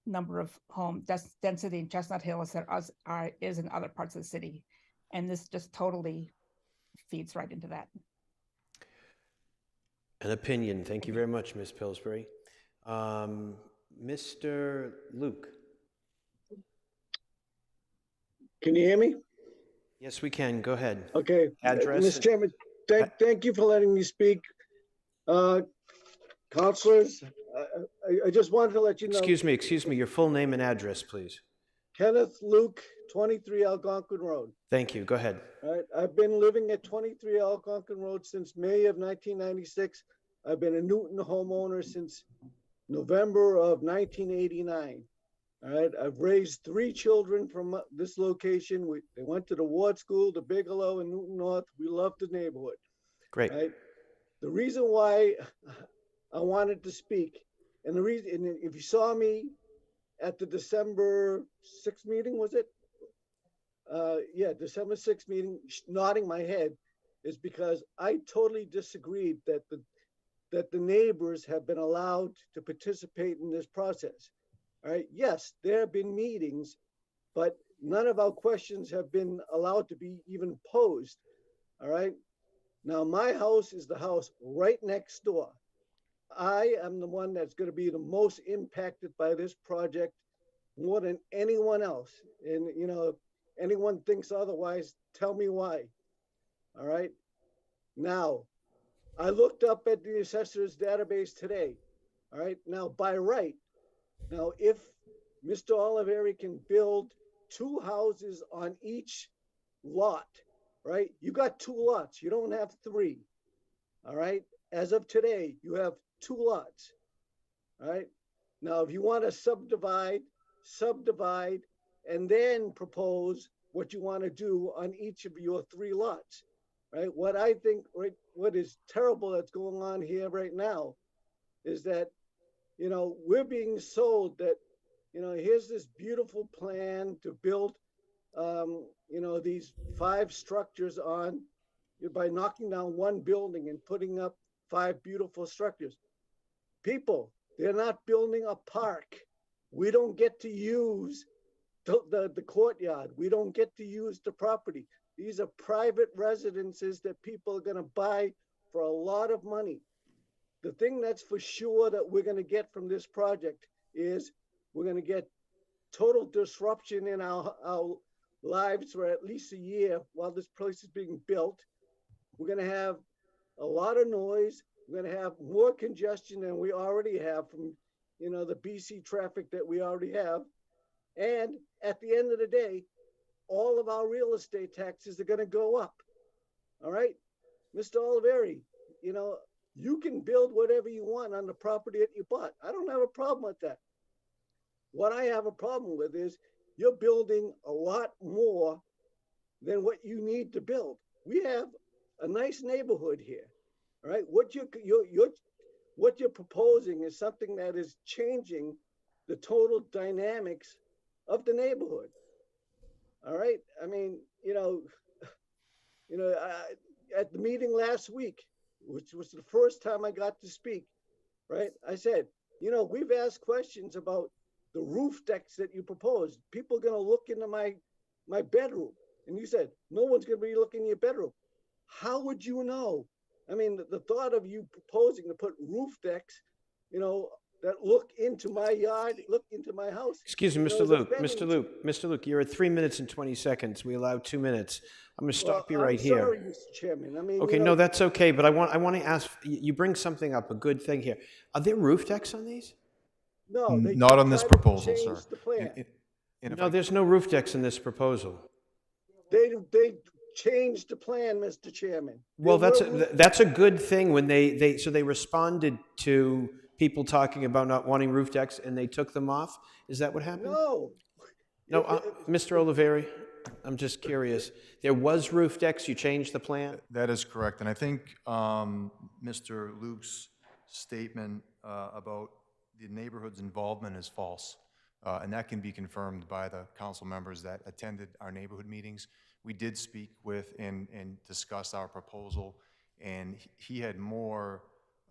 number of home density in Chestnut Hill as there is in other parts of the city? And this just totally feeds right into that. An opinion. Thank you very much, Ms. Pillsbury. Mr. Luke. Can you hear me? Yes, we can. Go ahead. Okay. Address. Mr. Chairman, thank you for letting me speak. Counselors, I just wanted to let you know. Excuse me. Your full name and address, please. Kenneth Luke, 23 Algonquin Road. Thank you. Go ahead. All right. I've been living at 23 Algonquin Road since May of 1996. I've been a Newton homeowner since November of 1989. All right. I've raised 3 children from this location. They went to the Ward School, the Bigelow, and Newton North. We love the neighborhood. Great. Right? The reason why I wanted to speak, and the reason, and if you saw me at the December 6th meeting, was it? yeah, December 6th meeting, nodding my head, is because I totally disagreed that the neighbors have been allowed to participate in this process. All right, yes, there have been meetings, but none of our questions have been allowed to be even posed. All right, now my house is the house right next door. I am the one that's going to be the most impacted by this project more than anyone else. And, you know, if anyone thinks otherwise, tell me why. All right. Now, I looked up at the assessor's database today. All right. Now, by right, now, if Mr. Oliveri can build 2 houses on each lot, right? You got 2 lots. You don't have 3. All right. As of today, you have 2 lots. All right. Now, if you want to subdivide, and then propose what you want to do on each of your 3 lots, right? What I think, right, what is terrible that's going on here right now is that, you know, we're being sold that, you know, here's this beautiful plan to build, you know, these 5 structures on, by knocking down 1 building and putting up 5 beautiful structures. People, they're not building a park. We don't get to use the courtyard. We don't get to use the property. These are private residences that people are going to buy for a lot of money. The thing that's for sure that we're going to get from this project is we're going to get total disruption in our lives for at least a year while this place is being built. We're going to have a lot of noise. We're going to have more congestion than we already have from, you know, the BC traffic that we already have. And at the end of the day, all of our real estate taxes are going to go up. All right, Mr. Oliveri, you know, you can build whatever you want on the property that you bought. I don't have a problem with that. What I have a problem with is you're building a lot more than what you need to build. We have a nice neighborhood here. All right, what you're proposing is something that is changing the total dynamics of the neighborhood. All right, I mean, you know, at the meeting last week, which was the first time I got to speak, right? I said, you know, we've asked questions about the roof decks that you proposed. People are going to look into my bedroom, and you said no one's going to be looking in your bedroom. How would you know? I mean, the thought of you proposing to put roof decks, you know, that look into my yard, look into my house. Excuse me, Mr. Luke, Mr. Luke, you're at 3 minutes and 20 seconds. We allow 2 minutes. I'm going to stop you right here. Sorry, Mr. Chairman. I mean, Okay, you know, no, that's okay, but I want to ask, you bring something up, a good thing here. Are there roof decks on these? no, they Not on this tried to proposal, change sir. the plan. And if No, there's no roof decks in this proposal. They changed the plan, Mr. Chairman. Well, There were roof that's a good thing when they responded to people talking about not wanting roof decks and they took them off. Is that what happened? No. No, Mr. Oliveri, I'm just curious. There was roof decks, you changed the plan? That is correct. And I think Mr. Luke's statement about the neighborhood's involvement is false. And that can be confirmed by the council members that attended our neighborhood meetings. We did speak with and discuss our proposal, and he had more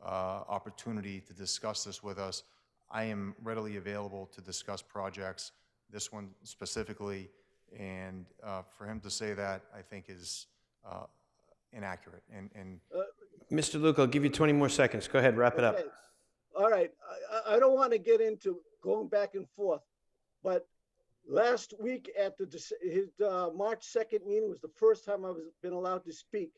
opportunity to discuss this with us. I am readily available to discuss projects, this one specifically, and for him to say that, I think is inaccurate. And Mr. Luke, I'll give you 20 more seconds. Go ahead, wrap it up. Okay. All right. I don't want to get into going back and forth, but last week at his March 2nd meeting was the first time I've been allowed to speak.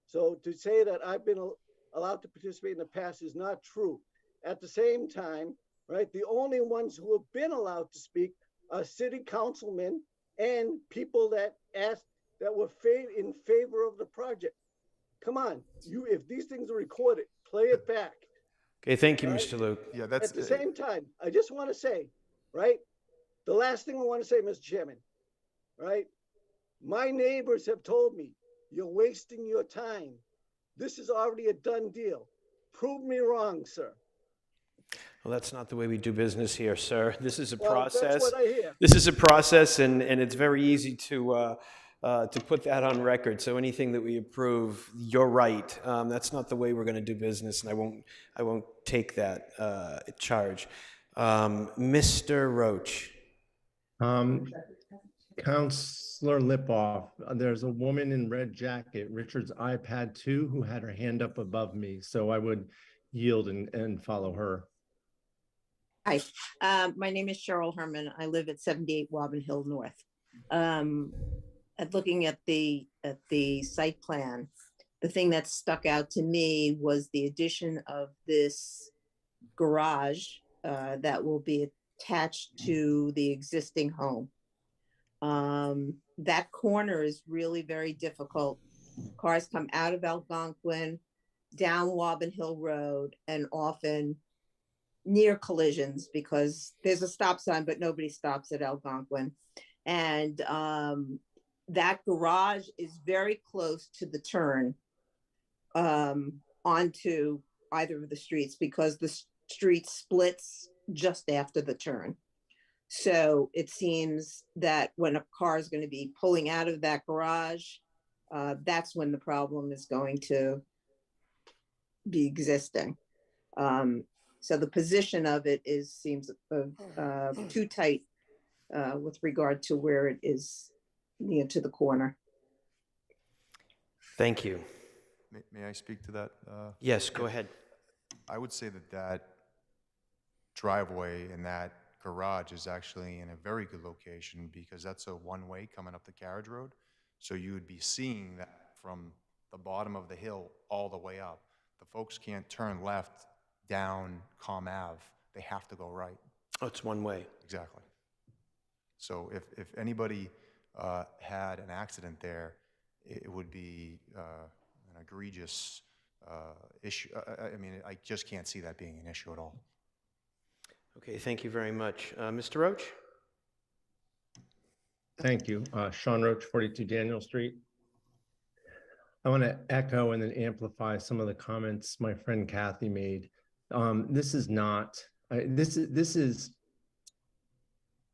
So to say that I've been allowed to participate in the past is not true. At the same time, right, the only ones who have been allowed to speak are city councilmen and people that were in favor of the project. Come on, if these things are recorded, play it back. Okay, thank you, Right? Mr. Luke. yeah, that's At the same time, I just want to say, right, the last thing I want to say, Mr. Chairman, right, my neighbors have told me, you're wasting your time. This is already a done deal. Prove me wrong, sir. Well, that's not the way we do business here, sir. This is a Well, that's process. what I hear. This is a process, and it's very easy to put that on record. So anything that we approve, you're right. That's not the way we're going to do business, and I won't take that charge. Mr. Roach. Counselor Lipoff, there's a woman in red jacket, Richard's iPad 2, who had her hand up above me. So I would yield and follow her. Hi, my name is Cheryl Herman. I live at 78 Wobbin Hill North. Looking at the site plan, the thing that stuck out to me was the addition of this garage that will be attached to the existing home. That corner is really very difficult. Cars come out of Algonquin, down Wobbin Hill Road, and often near collisions because there's a stop sign, but nobody stops at Algonquin. And that garage is very close to the turn onto either of the streets because the street splits just after the turn. So it seems that when a car is going to be pulling out of that garage, that's when the problem is going to be existing. So the position of it seems too tight with regard to where it is near to the corner. Thank you. May I speak to that? Yes, go ahead. I would say that driveway and that garage is actually in a very good location because that's a one-way coming up the carriage road. So you would be seeing that from the bottom of the hill all the way up. The folks can't turn left down Comm Ave. They have to go right. Oh, it's one way. Exactly. So if anybody had an accident there, it would be an egregious issue. I mean, I just can't see that being an issue at all. Okay, thank you very much. Mr. Roach? Thank you. Sean Roach, 42 Daniel Street. I want to echo and then amplify some of the comments my friend Kathy made. This is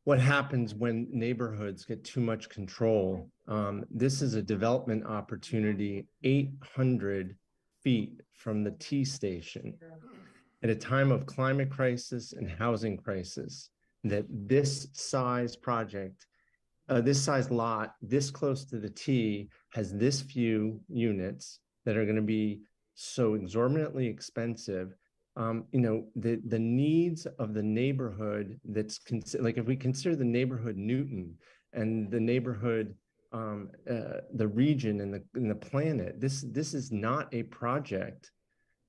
what happens when neighborhoods get too much control. This is a development opportunity 800 feet from the T station at a time of climate crisis and housing crisis, that this size project, this size lot, this close to the T, has this few units that are going to be so exorbitantly expensive. The needs of the neighborhood that's like if we consider the neighborhood Newton and the neighborhood, the region and the planet, this is not a project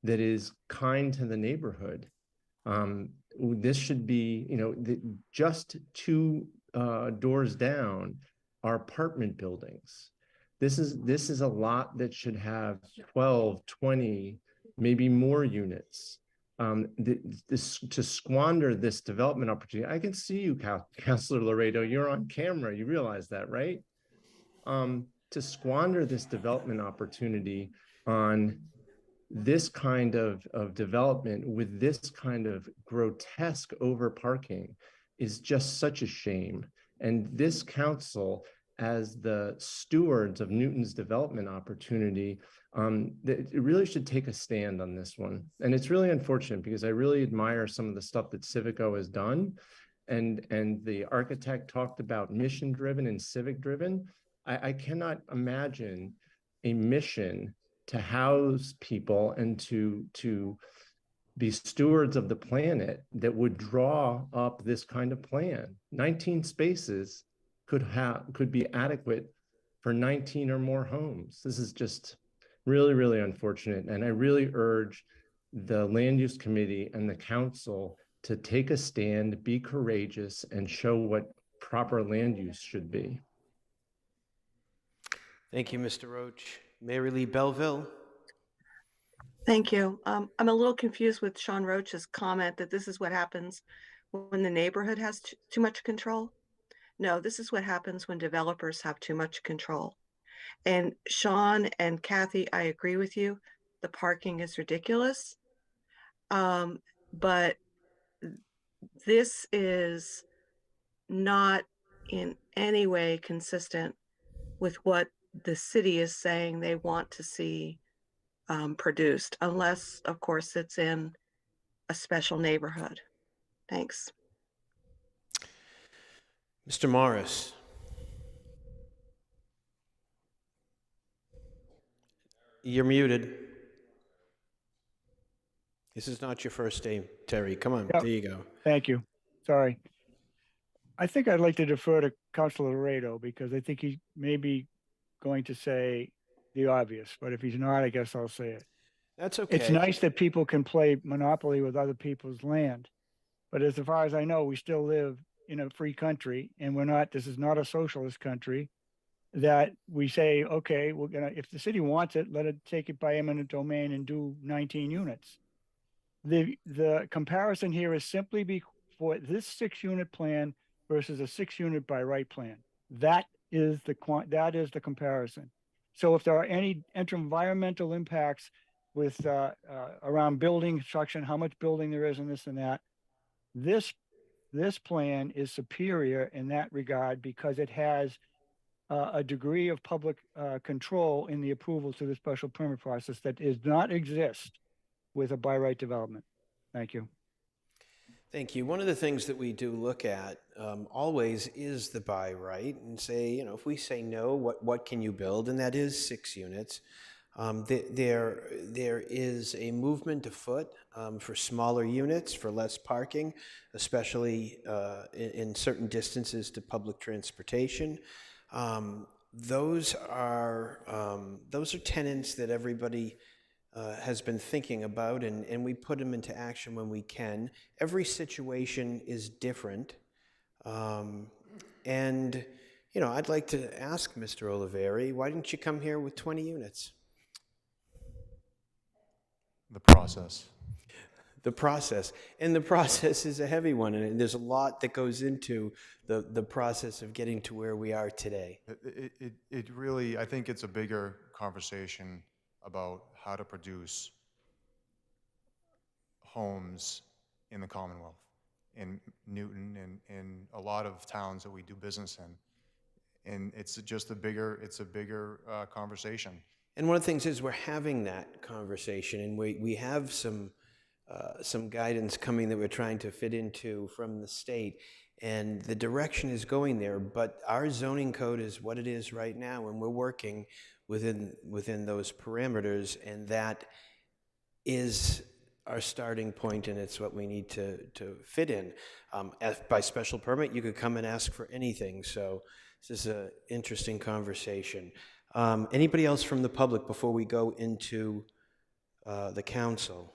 that is kind to the neighborhood. This should be, just two doors down are apartment buildings. This is a lot that should have 12, 20, maybe more units. To squander this development opportunity, I can see you, Councilor Laredo, you're on camera, you realize that, right? To squander this development opportunity on this kind of development with this kind of grotesque overparking is just such a shame. And this council, as the stewards of Newton's development opportunity, it really should take a stand on this one. And it's really unfortunate because I really admire some of the stuff that Civico has done. And the architect talked about mission driven and civic driven. I cannot imagine a mission to house people and to be stewards of the planet that would draw up this kind of plan. 19 spaces could be adequate for 19 or more homes. This is just really, really unfortunate. And I really urge the Land Use Committee and the council to take a stand, be courageous, and show what proper land use should be. Thank you, Mr. Roach. Mary Lee Belleville. Thank you. I'm a little confused with Sean Roach's comment that this is what happens when the neighborhood has too much control. No, this is what happens when developers have too much control. And Sean and Kathy, I agree with you. The parking is ridiculous. But this is not in any way consistent with what the city is saying they want to see produced, unless, of course, it's in a special neighborhood. Thanks. Mr. Morris. You're muted. This is not your first day, Terry. Come on, Yep. there you go. Thank you. Sorry. I think I'd like to defer to Councilor Laredo because I think he may be going to say the obvious, but if he's not, I guess I'll say it. That's okay. It's nice that people can play Monopoly with other people's land, but as far as I know, we still live in a free country, and this is not a socialist country, that we say, okay, if the city wants it, let it take it by eminent domain and do 19 units. The comparison here is simply for this 6-unit plan versus a 6-unit by right plan. That is the comparison. So if there are any environmental impacts with around building construction, how much building there is and this and that, this plan is superior in that regard because it has a degree of public control in the approval to the special permit process that does not exist with a by right development. Thank you. Thank you. One of the things that we do look at always is the by right and say, if we say no, what can you build? And that is 6 units. There is a movement afoot for smaller units, for less parking, especially in certain distances to public transportation. Those are tenants that everybody has been thinking about, and we put them into action when we can. Every situation is different. And, I'd like to ask Mr. Oliveri, why didn't you come here with 20 units? The process. The process. And the process is a heavy one, and there's a lot that goes into the process of getting to where we are today. It really, I think it's a bigger conversation about how to produce homes in the Commonwealth, in Newton, and in a lot of towns that we do business in. And it's just a bigger conversation. And one of the things is we're having that conversation, and we have some guidance coming that we're trying to fit into from the state, and the direction is going there, but our zoning code is what it is right now, and we're working within those parameters, and that is our starting point, and it's what we need to fit in. By special permit, you could come and ask for anything, so this is an interesting conversation. Anybody else from the public before we go into the council?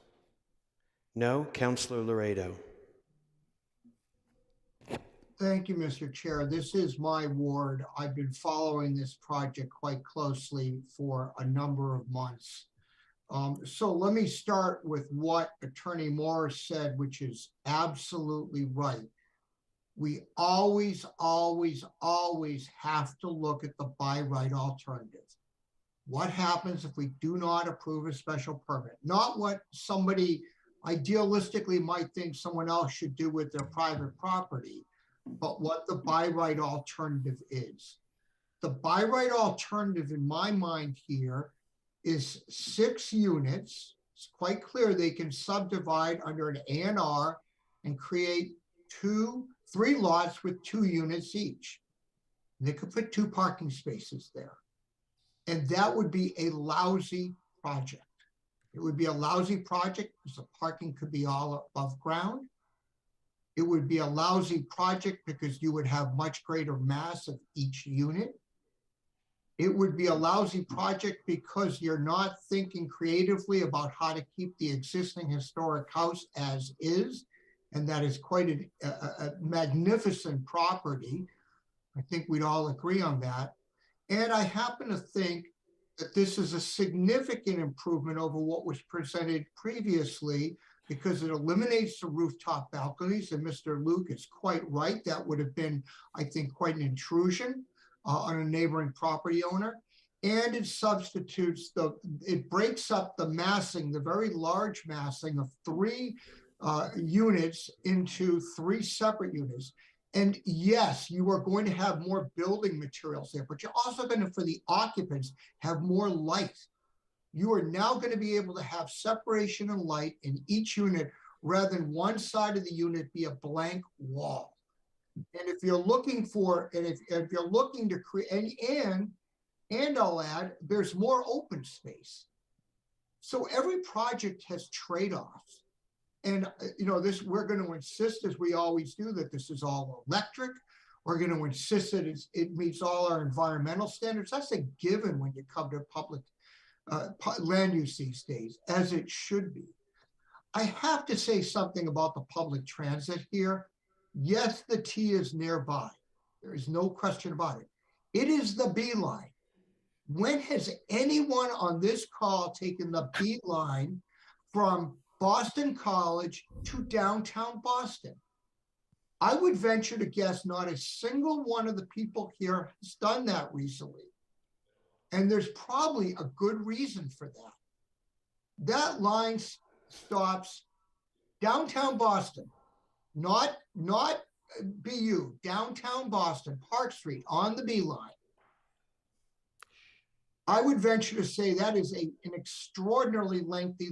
No? Councilor Laredo. Thank you, Mr. Chair. This is my ward. I've been following this project quite closely for a number of months. So let me start with what Attorney Morris said, which is absolutely right. We always, always, always have to look at the by right alternative. What happens if we do not approve a special permit? Not what somebody idealistically might think someone else should do with their private property, but what the by right alternative is. The by right alternative in my mind here is 6 units. It's quite clear they can subdivide under an A&R and create 3 lots with 2 units each. They could put 2 parking spaces there. And that would be a lousy project. It would be a lousy project because the parking could be all above ground. It would be a lousy project because you would have much greater mass of each unit. It would be a lousy project because you're not thinking creatively about how to keep the existing historic house as is. And that is quite a magnificent property. I think we'd all agree on that. And I happen to think that this is a significant improvement over what was presented previously because it eliminates the rooftop balconies. And Mr. Luke is quite right. That would have been, I think, quite an intrusion on a neighboring property owner. And it substitutes it breaks up the massing, the very large massing of 3 units into 3 separate units. And yes, you are going to have more building materials there, but you're also going to, for the occupants, have more light. You are now going to be able to have separation and light in each unit rather than one side of the unit be a blank wall. And if you're looking for, and if you're looking to create, and I'll add, there's more open space. So every project has trade-offs. And this, we're going to insist, as we always do, that this is all electric. We're going to insist that it meets all our environmental standards. That's a given when you come to public land use these days, as it should be. I have to say something about the public transit here. Yes, the T is nearby. There is no question about it. It is the B line. When has anyone on this call taken the B line from Boston College to downtown Boston? I would venture to guess not a single one of the people here has done that recently. And there's probably a good reason for that. That line stops downtown Boston, not BU, downtown Boston, Park Street on the B line. I would venture to say that is an extraordinarily lengthy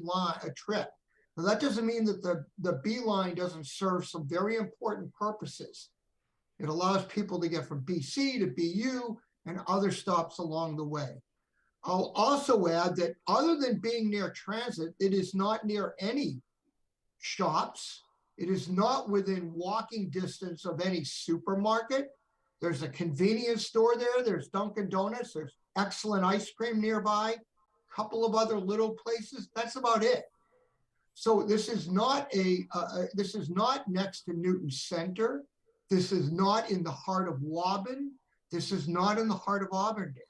trip. Now, that doesn't mean that the B line doesn't serve some very important purposes. It allows people to get from BC to BU and other stops along the way. I'll also add that other than being near transit, it is not near any shops. It is not within walking distance of any supermarket. There's a convenience store there. There's Dunkin' Donuts. There's excellent ice cream nearby. A couple of other little places. That's about it. So this is not this is not next to Newton Center. This is not in the heart of Woburn. This is not in the heart of Auburndale.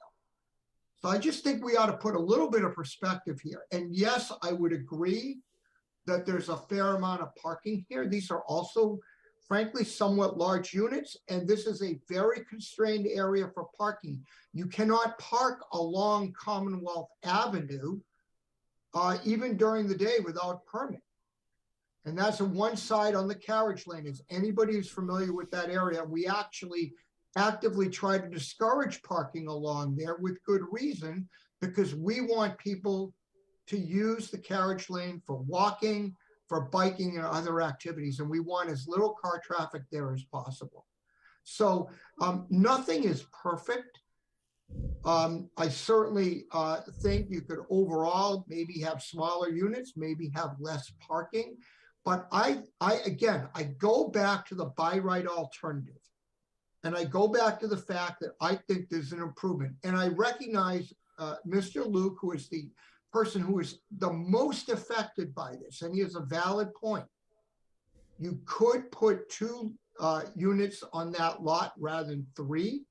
So I just think we ought to put a little bit of perspective here. And yes, I would agree that there's a fair amount of parking here. These are also, frankly, somewhat large units, and this is a very constrained area for parking. You cannot park along Commonwealth Avenue, even during the day without permit. And that's on one side on the carriage lane. As anybody who's familiar with that area, we actually actively try to discourage parking along there with good reason, because we want people to use the carriage lane for walking, for biking and other activities. And we want as little car traffic there as possible. So nothing is perfect. I certainly think you could overall maybe have smaller units, maybe have less parking. But I go back to the by right alternative. And I go back to the fact that I think there's an improvement. And I recognize Mr. Luke, who is the person who is the most affected by this, and he has a valid point. You could put 2 units on that lot rather than 3.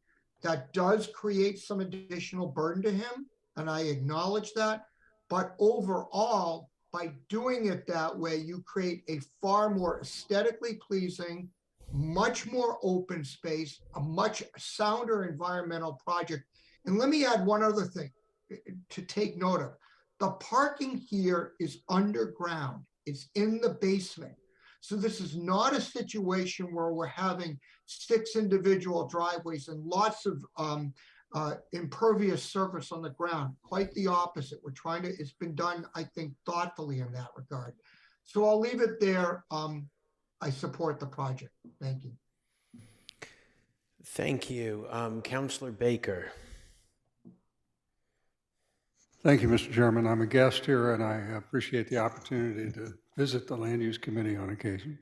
That does create some additional burden to him, and I acknowledge that. But overall, by doing it that way, you create a far more aesthetically pleasing, much more open space, a much sounder environmental project. And let me add one other thing to take note of. The parking here is underground. It's in the basement. So this is not a situation where we're having 6 individual driveways and lots of impervious surface on the ground. Quite the opposite. We're trying to, it's been done, I think, thoughtfully in that regard. So I'll leave it there. I support the project. Thank you. Thank you. Councilor Baker. Thank you, Mr. Chairman. I'm a guest here, and I appreciate the opportunity to visit the Land Use Committee on occasion.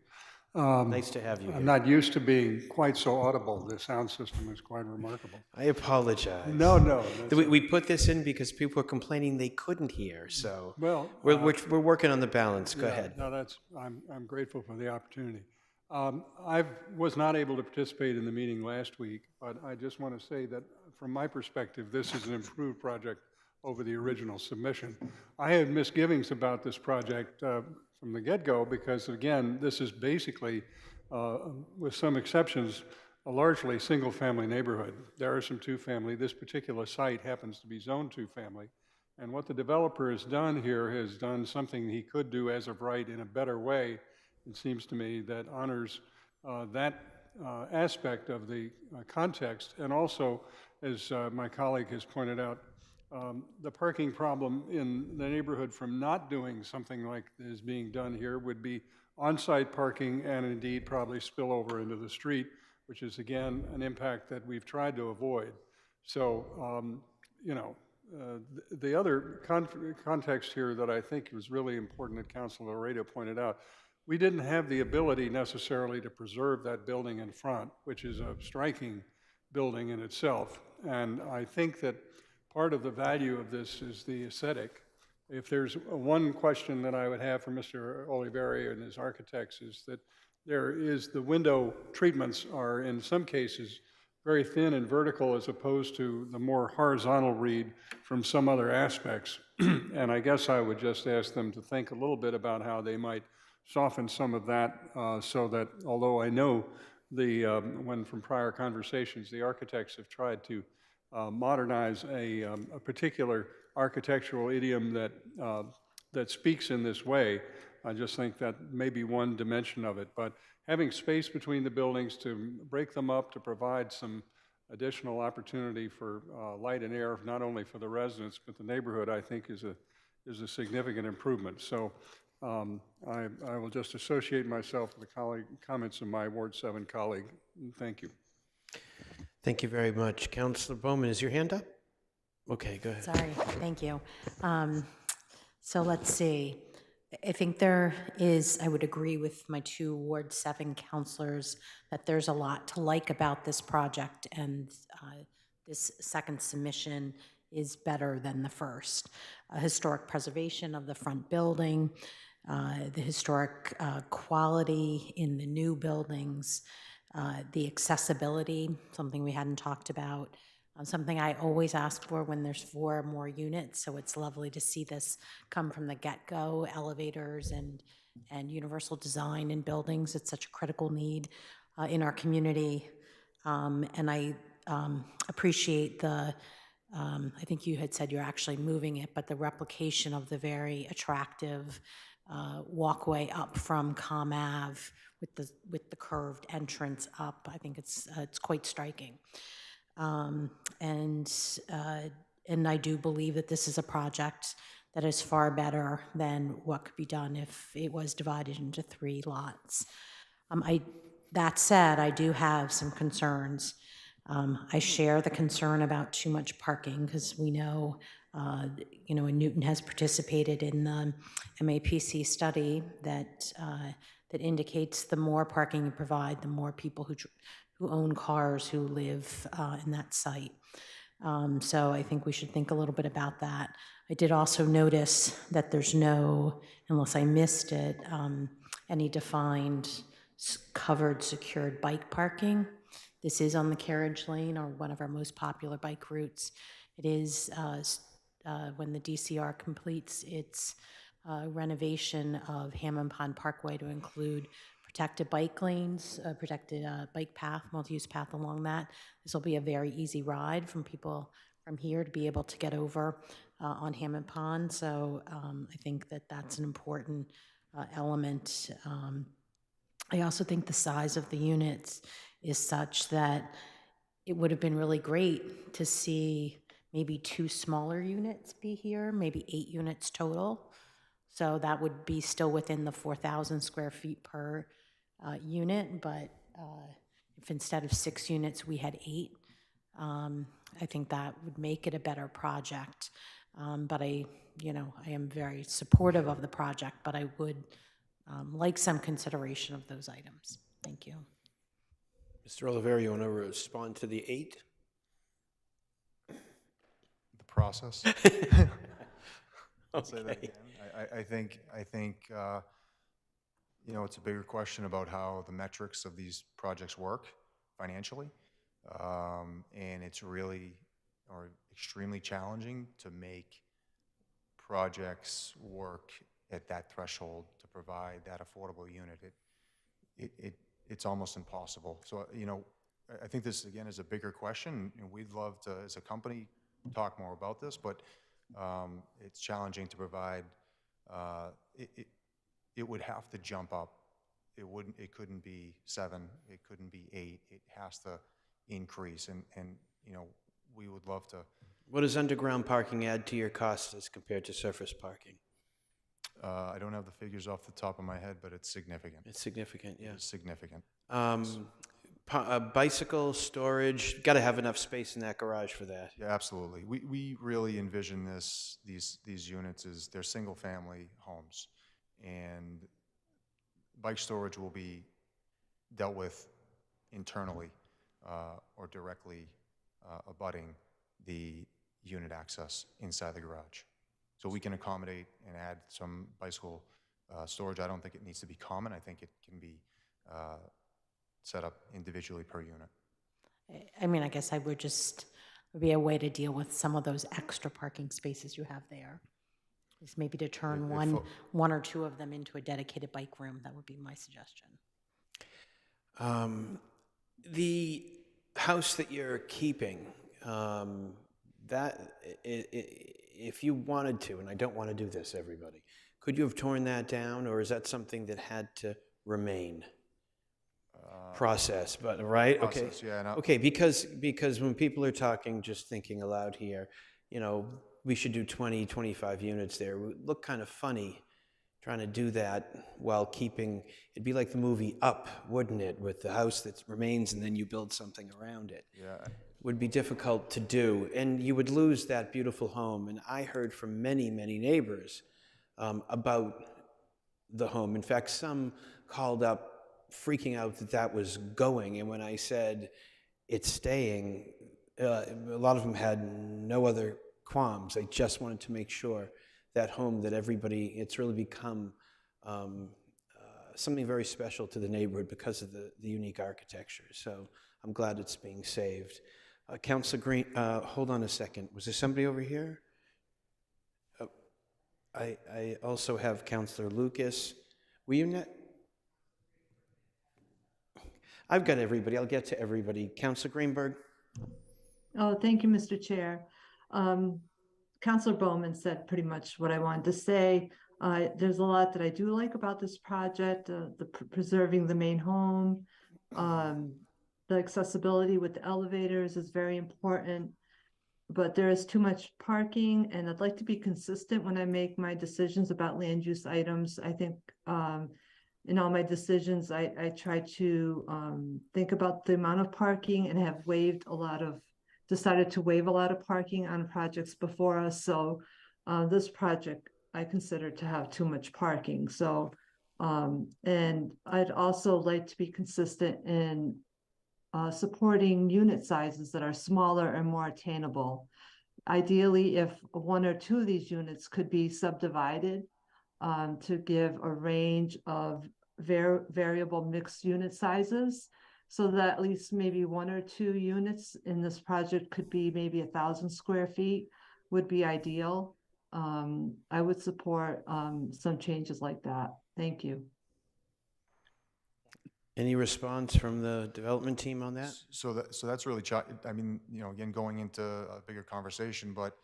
Nice to have you here. I'm not used to being quite so audible. The sound system is quite remarkable. I apologize. No. We put this in because people were complaining they couldn't hear. So well, we're working on the balance. Go ahead. No, I'm grateful for the opportunity. I was not able to participate in the meeting last week, but I just want to say that from my perspective, this is an improved project over the original submission. I had misgivings about this project from the get-go because, again, this is basically, with some exceptions, a largely single-family neighborhood. There are some 2-family. This particular site happens to be zone 2-family. And what the developer has done here has done something he could do as of right in a better way, it seems to me, that honors that aspect of the context. And also, as my colleague has pointed out, the parking problem in the neighborhood from not doing something like is being done here would be on-site parking and indeed probably spill over into the street, which is again an impact that we've tried to avoid. So, you know, the other context here that I think was really important that Councilor Laredo pointed out, we didn't have the ability necessarily to preserve that building in front, which is a striking building in itself. And I think that part of the value of this is the aesthetic. If there's one question that I would have for Mr. Oliveri and his architects is that the window treatments are in some cases very thin and vertical as opposed to the more horizontal read from some other aspects. And I guess I would just ask them to think a little bit about how they might soften some of that so that although I know when from prior conversations, the architects have tried to modernize a particular architectural idiom that speaks in this way. I just think that may be one dimension of it. But having space between the buildings to break them up, to provide some additional opportunity for light and air, not only for the residents, but the neighborhood, I think is a significant improvement. So I will just associate myself with the comments of my Ward 7 colleague. Thank you. Thank you very much. Councilor Bowman, is your hand up? Okay, go ahead. Sorry, thank you. So let's see. I think there is, I would agree with my two Ward 7 councilors that there's a lot to like about this project, and this second submission is better than the first. Historic preservation of the front building, the historic quality in the new buildings, the accessibility, something we hadn't talked about, something I always ask for when there's 4 or more units, so it's lovely to see this come from the get-go, elevators and universal design in buildings. It's such a critical need in our community, and I appreciate the, I think you had said you're actually moving it, but the replication of the very attractive walkway up from Com Ave with the curved entrance up. I think it's quite striking. And I do believe that this is a project that is far better than what could be done if it was divided into 3 lots. That said, I do have some concerns. I share the concern about too much parking because we know, and Newton has participated in the MAPC study that indicates the more parking you provide, the more people who own cars who live in that site. So I think we should think a little bit about that. I did also notice that there's no, unless I missed it, any defined covered secured bike parking. This is on the carriage lane, or one of our most popular bike routes. It is, when the DCR completes its renovation of Hammond Pond Parkway to include protected bike lanes, protected bike path, multi-use path along that. This will be a very easy ride from people from here to be able to get over on Hammond Pond. So I think that that's an important element. I also think the size of the units is such that it would have been really great to see maybe 2 smaller units be here, maybe 8 units total. So that would be still within the 4,000 square feet per unit, but if instead of 6 units we had 8, I think that would make it a better project. But I am very supportive of the project, but I would like some consideration of those items. Thank you. Mr. Oliveri, you want to respond to the 8? The process. I'll say that Okay. again. I think it's a bigger question about how the metrics of these projects work financially, and it's really extremely challenging to make projects work at that threshold to provide that affordable unit. It's almost impossible. So I think this again is a bigger question, and we'd love to, as a company, talk more about this, but it's challenging to provide. It would have to jump up it couldn't be 7, it couldn't be 8, it has to increase, and, you know, we would love to. What does underground parking add to your costs as compared to surface parking? I don't have the figures off the top of my head, but it's significant. It's significant, yeah. It's significant. Bicycle storage, got to have enough space in that garage for that. Yeah, absolutely. We really envision these units as they're single-family homes, and bike storage will be dealt with internally or directly abutting the unit access inside the garage. So we can accommodate and add some bicycle storage. I don't think it needs to be common. I think it can be set up individually per unit. I mean, I guess I would just, would be a way to deal with some of those extra parking spaces you have there. Is maybe to turn one or two of them into a dedicated bike room. That would be my suggestion. The house that you're keeping, if you wanted to, and I don't want to do this, everybody, could you have torn that down, or is that something that had to remain? Process, but right? Process, okay. Yeah, no. Okay, because when people are talking, just thinking aloud here, you know, we should do 20, 25 units there. It would look kind of funny trying to do that while keeping, it'd be like the movie Up, wouldn't it? With the house that remains and then you build something around it. Yeah. Would be difficult to do, and you would lose that beautiful home. And I heard from many, many neighbors about the home. In fact, some called up freaking out that was going, and when I said it's staying, a lot of them had no other qualms. They just wanted to make sure that home, that everybody, it's really become something very special to the neighborhood because of the unique architecture. So I'm glad it's being saved. Councilor Green, hold on a second. Was there somebody over here? I also have Councilor Lucas. Were you not? I've got everybody. I'll get to everybody. Councilor Greenberg. Oh, thank you, Mr. Chair. Councilor Bowman said pretty much what I wanted to say. There's a lot that I do like about this project, preserving the main home. The accessibility with the elevators is very important, but there is too much parking, and I'd like to be consistent when I make my decisions about land use items. I think in all my decisions, I try to think about the amount of parking, and have decided to waive a lot of parking on projects before us. So this project I consider to have too much parking. So, and I'd also like to be consistent in supporting unit sizes that are smaller and more attainable. Ideally, if 1 or 2 of these units could be subdivided to give a range of variable mixed unit sizes, so that at least maybe 1 or 2 units in this project could be maybe 1,000 square feet would be ideal. I would support some changes like that. Thank you. Any response from the development team on that? So that's really, I mean, you know, again, going into a bigger conversation, but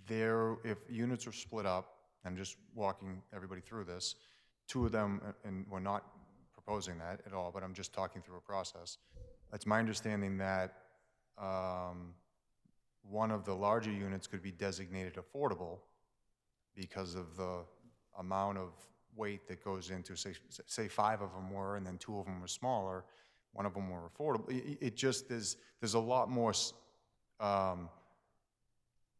if units are split up, I'm just walking everybody through this, 2 of them, and we're not proposing that at all, but I'm just talking through a process. It's my understanding that one of the larger units could be designated affordable because of the amount of weight that goes into, say 5 of them were, and then 2 of them were smaller, 1 of them were affordable. It just, there's a lot more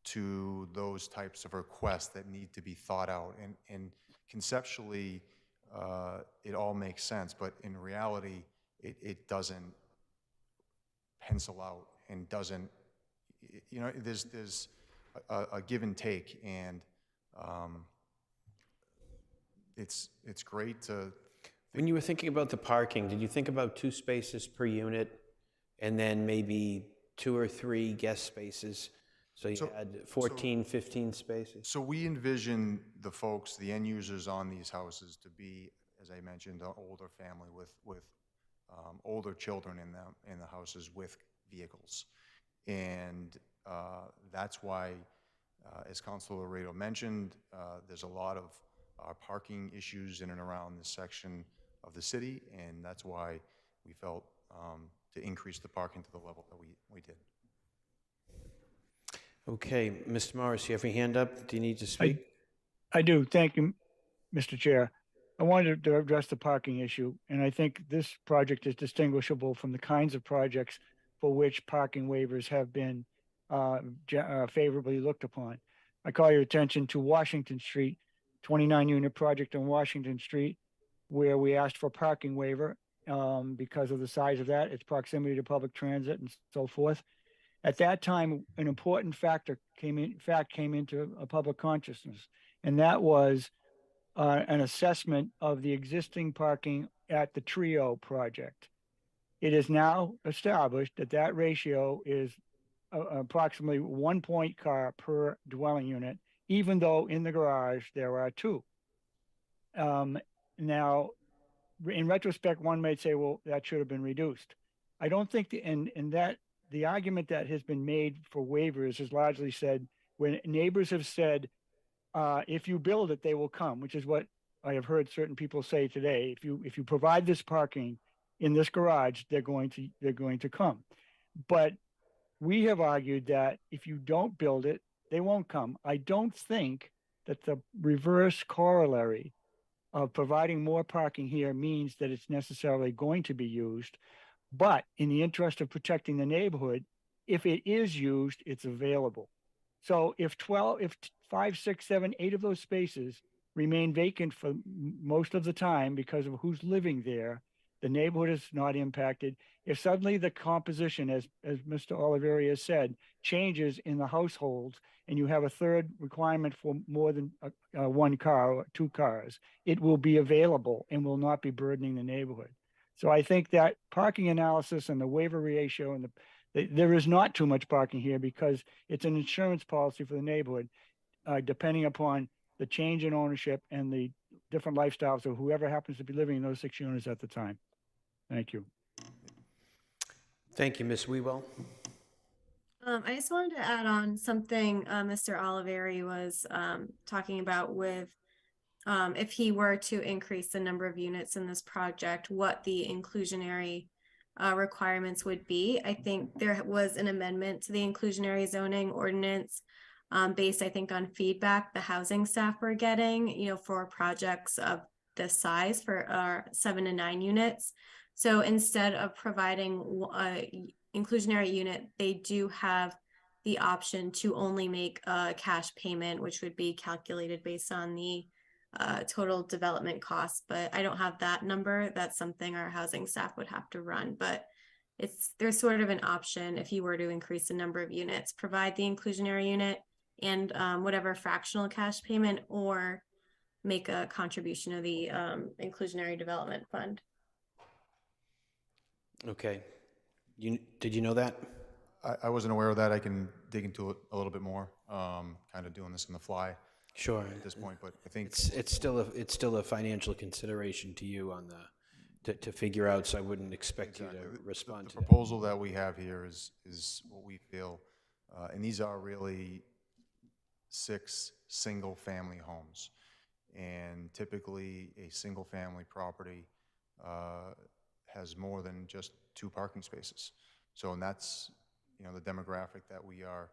to those types of requests that need to be thought out, and conceptually it all makes sense, but in reality it doesn't pencil out and doesn't, you know, there's a give and take, and it's great to. When you were thinking about the parking, did you think about 2 spaces per unit and then maybe 2 or 3 guest spaces? So you had 14, 15 spaces? So we envision the folks, the end users on these houses to be, as I mentioned, an older family with older children in the houses with vehicles. And that's why, as Councilor Laredo mentioned, there's a lot of are parking issues in and around this section of the city, and that's why we felt to increase the parking to the level that we did. Okay, Mr. Morris, you have your hand up. Do you need to speak? I do. Thank you, Mr. Chair. I wanted to address the parking issue, and I think this project is distinguishable from the kinds of projects for which parking waivers have been favorably looked upon. I call your attention to Washington Street, 29-unit project on Washington Street, where we asked for parking waiver because of the size of that, its proximity to public transit and so forth. At that time, an important factor came into a public consciousness, and that was an assessment of the existing parking at the Trio project. It is now established that that ratio is approximately 1 point car per dwelling unit, even though in the garage there are 2. Now, in retrospect, one might say, well, that should have been reduced. I don't think the argument that has been made for waivers is largely said when neighbors have said, if you build it, they will come, which is what I have heard certain people say today. If you provide this parking in this garage, they're going to come. But we have argued that if you don't build it, they won't come. I don't think that the reverse corollary of providing more parking here means that it's necessarily going to be used. But in the interest of protecting the neighborhood, if it is used, it's available. So if 5, 6, 7, 8 of those spaces remain vacant for most of the time because of who's living there, the neighborhood is not impacted. If suddenly the composition, as Mr. Oliveri has said, changes in the households and you have a third requirement for more than 1 car or 2 cars, it will be available and will not be burdening the neighborhood. So I think that parking analysis and the waiver ratio and there is not too much parking here because it's an insurance policy for the neighborhood, depending upon the change in ownership and the different lifestyles of whoever happens to be living in those 6 units at the time. Thank you. Thank you, Ms. Wewell. I just wanted to add on something Mr. Oliveri was talking about with if he were to increase the number of units in this project, what the inclusionary requirements would be. I think there was an amendment to the inclusionary zoning ordinance based, I think, on feedback the housing staff were getting, for projects of this size for 7 to 9 units. So instead of providing a inclusionary unit, they do have the option to only make a cash payment, which would be calculated based on the total development costs. But I don't have that number. That's something our housing staff would have to run. But there's sort of an option if you were to increase the number of units, provide the inclusionary unit and whatever fractional cash payment, or make a contribution of the inclusionary development fund. Okay. Did you know that? I wasn't aware of that. I can dig into it a little bit more, kind of doing this on the fly. Sure. At this point, but I think it's still a financial consideration to you on to figure out, so I wouldn't expect you to respond to the proposal that we have here is what we feel, and these are really 6 single-family homes, and typically a single-family property has more than just 2 parking spaces. So, and that's the demographic that we are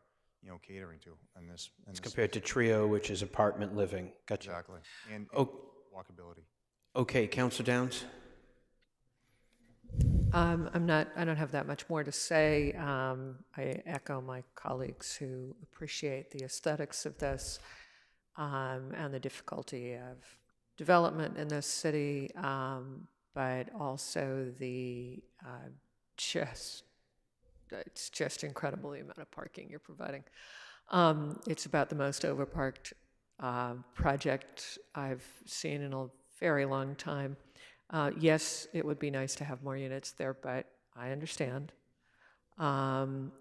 catering to in this. It's compared to Trio, which is apartment living. Gotcha. Exactly, and walkability. Okay, Councilor Downs. I don't have that much more to say. I echo my colleagues who appreciate the aesthetics of this and the difficulty of development in this city, but also it's just incredible the amount of parking you're providing. It's about the most overparked project I've seen in a very long time. Yes, it would be nice to have more units there, but I understand. And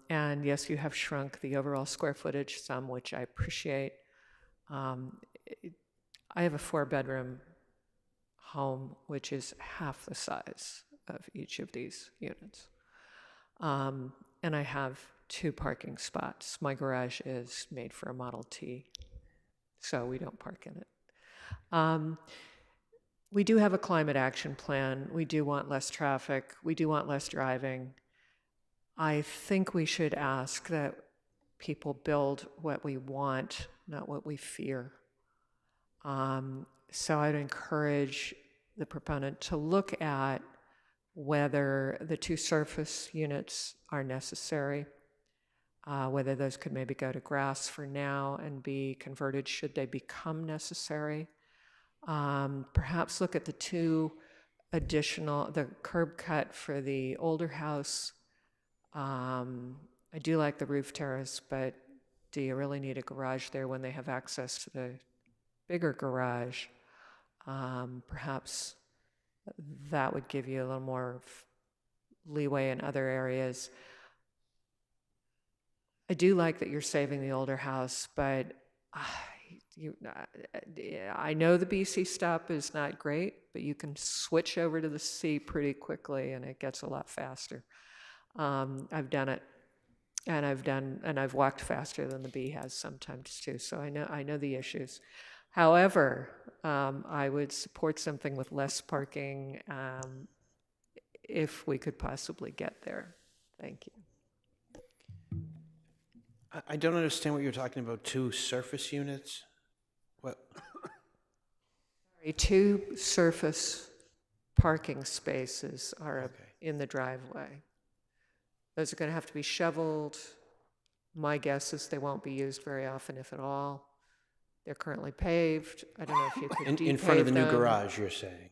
yes, you have shrunk the overall square footage some, which I appreciate. I have a 4-bedroom home, which is half the size of each of these units. And I have 2 parking spots. My garage is made for a Model T, so we don't park in it. We do have a climate action plan. We do want less traffic. We do want less driving. I think we should ask that people build what we want, not what we fear. So I'd encourage the proponent to look at whether the 2 surface units are necessary, whether those could maybe go to grass for now and be converted should they become necessary. Perhaps look at the 2 additional, the curb cut for the older house. I do like the roof terrace, but do you really need a garage there when they have access to the bigger garage? Perhaps that would give you a little more leeway in other areas. I do like that you're saving the older house, but I know the BC stop is not great, but you can switch over to the C pretty quickly and it gets a lot faster. I've done it, and I've walked faster than the B has sometimes too, so I know the issues. However, I would support something with less parking if we could possibly get there. Thank you. I don't understand what you're talking about, 2 surface units? What? Sorry, 2 surface parking spaces are in the driveway. Those are going to have to be shoveled. My guess is they won't be used very often, if at all. They're currently paved. I don't know if you could In front of the new them. garage, you're saying?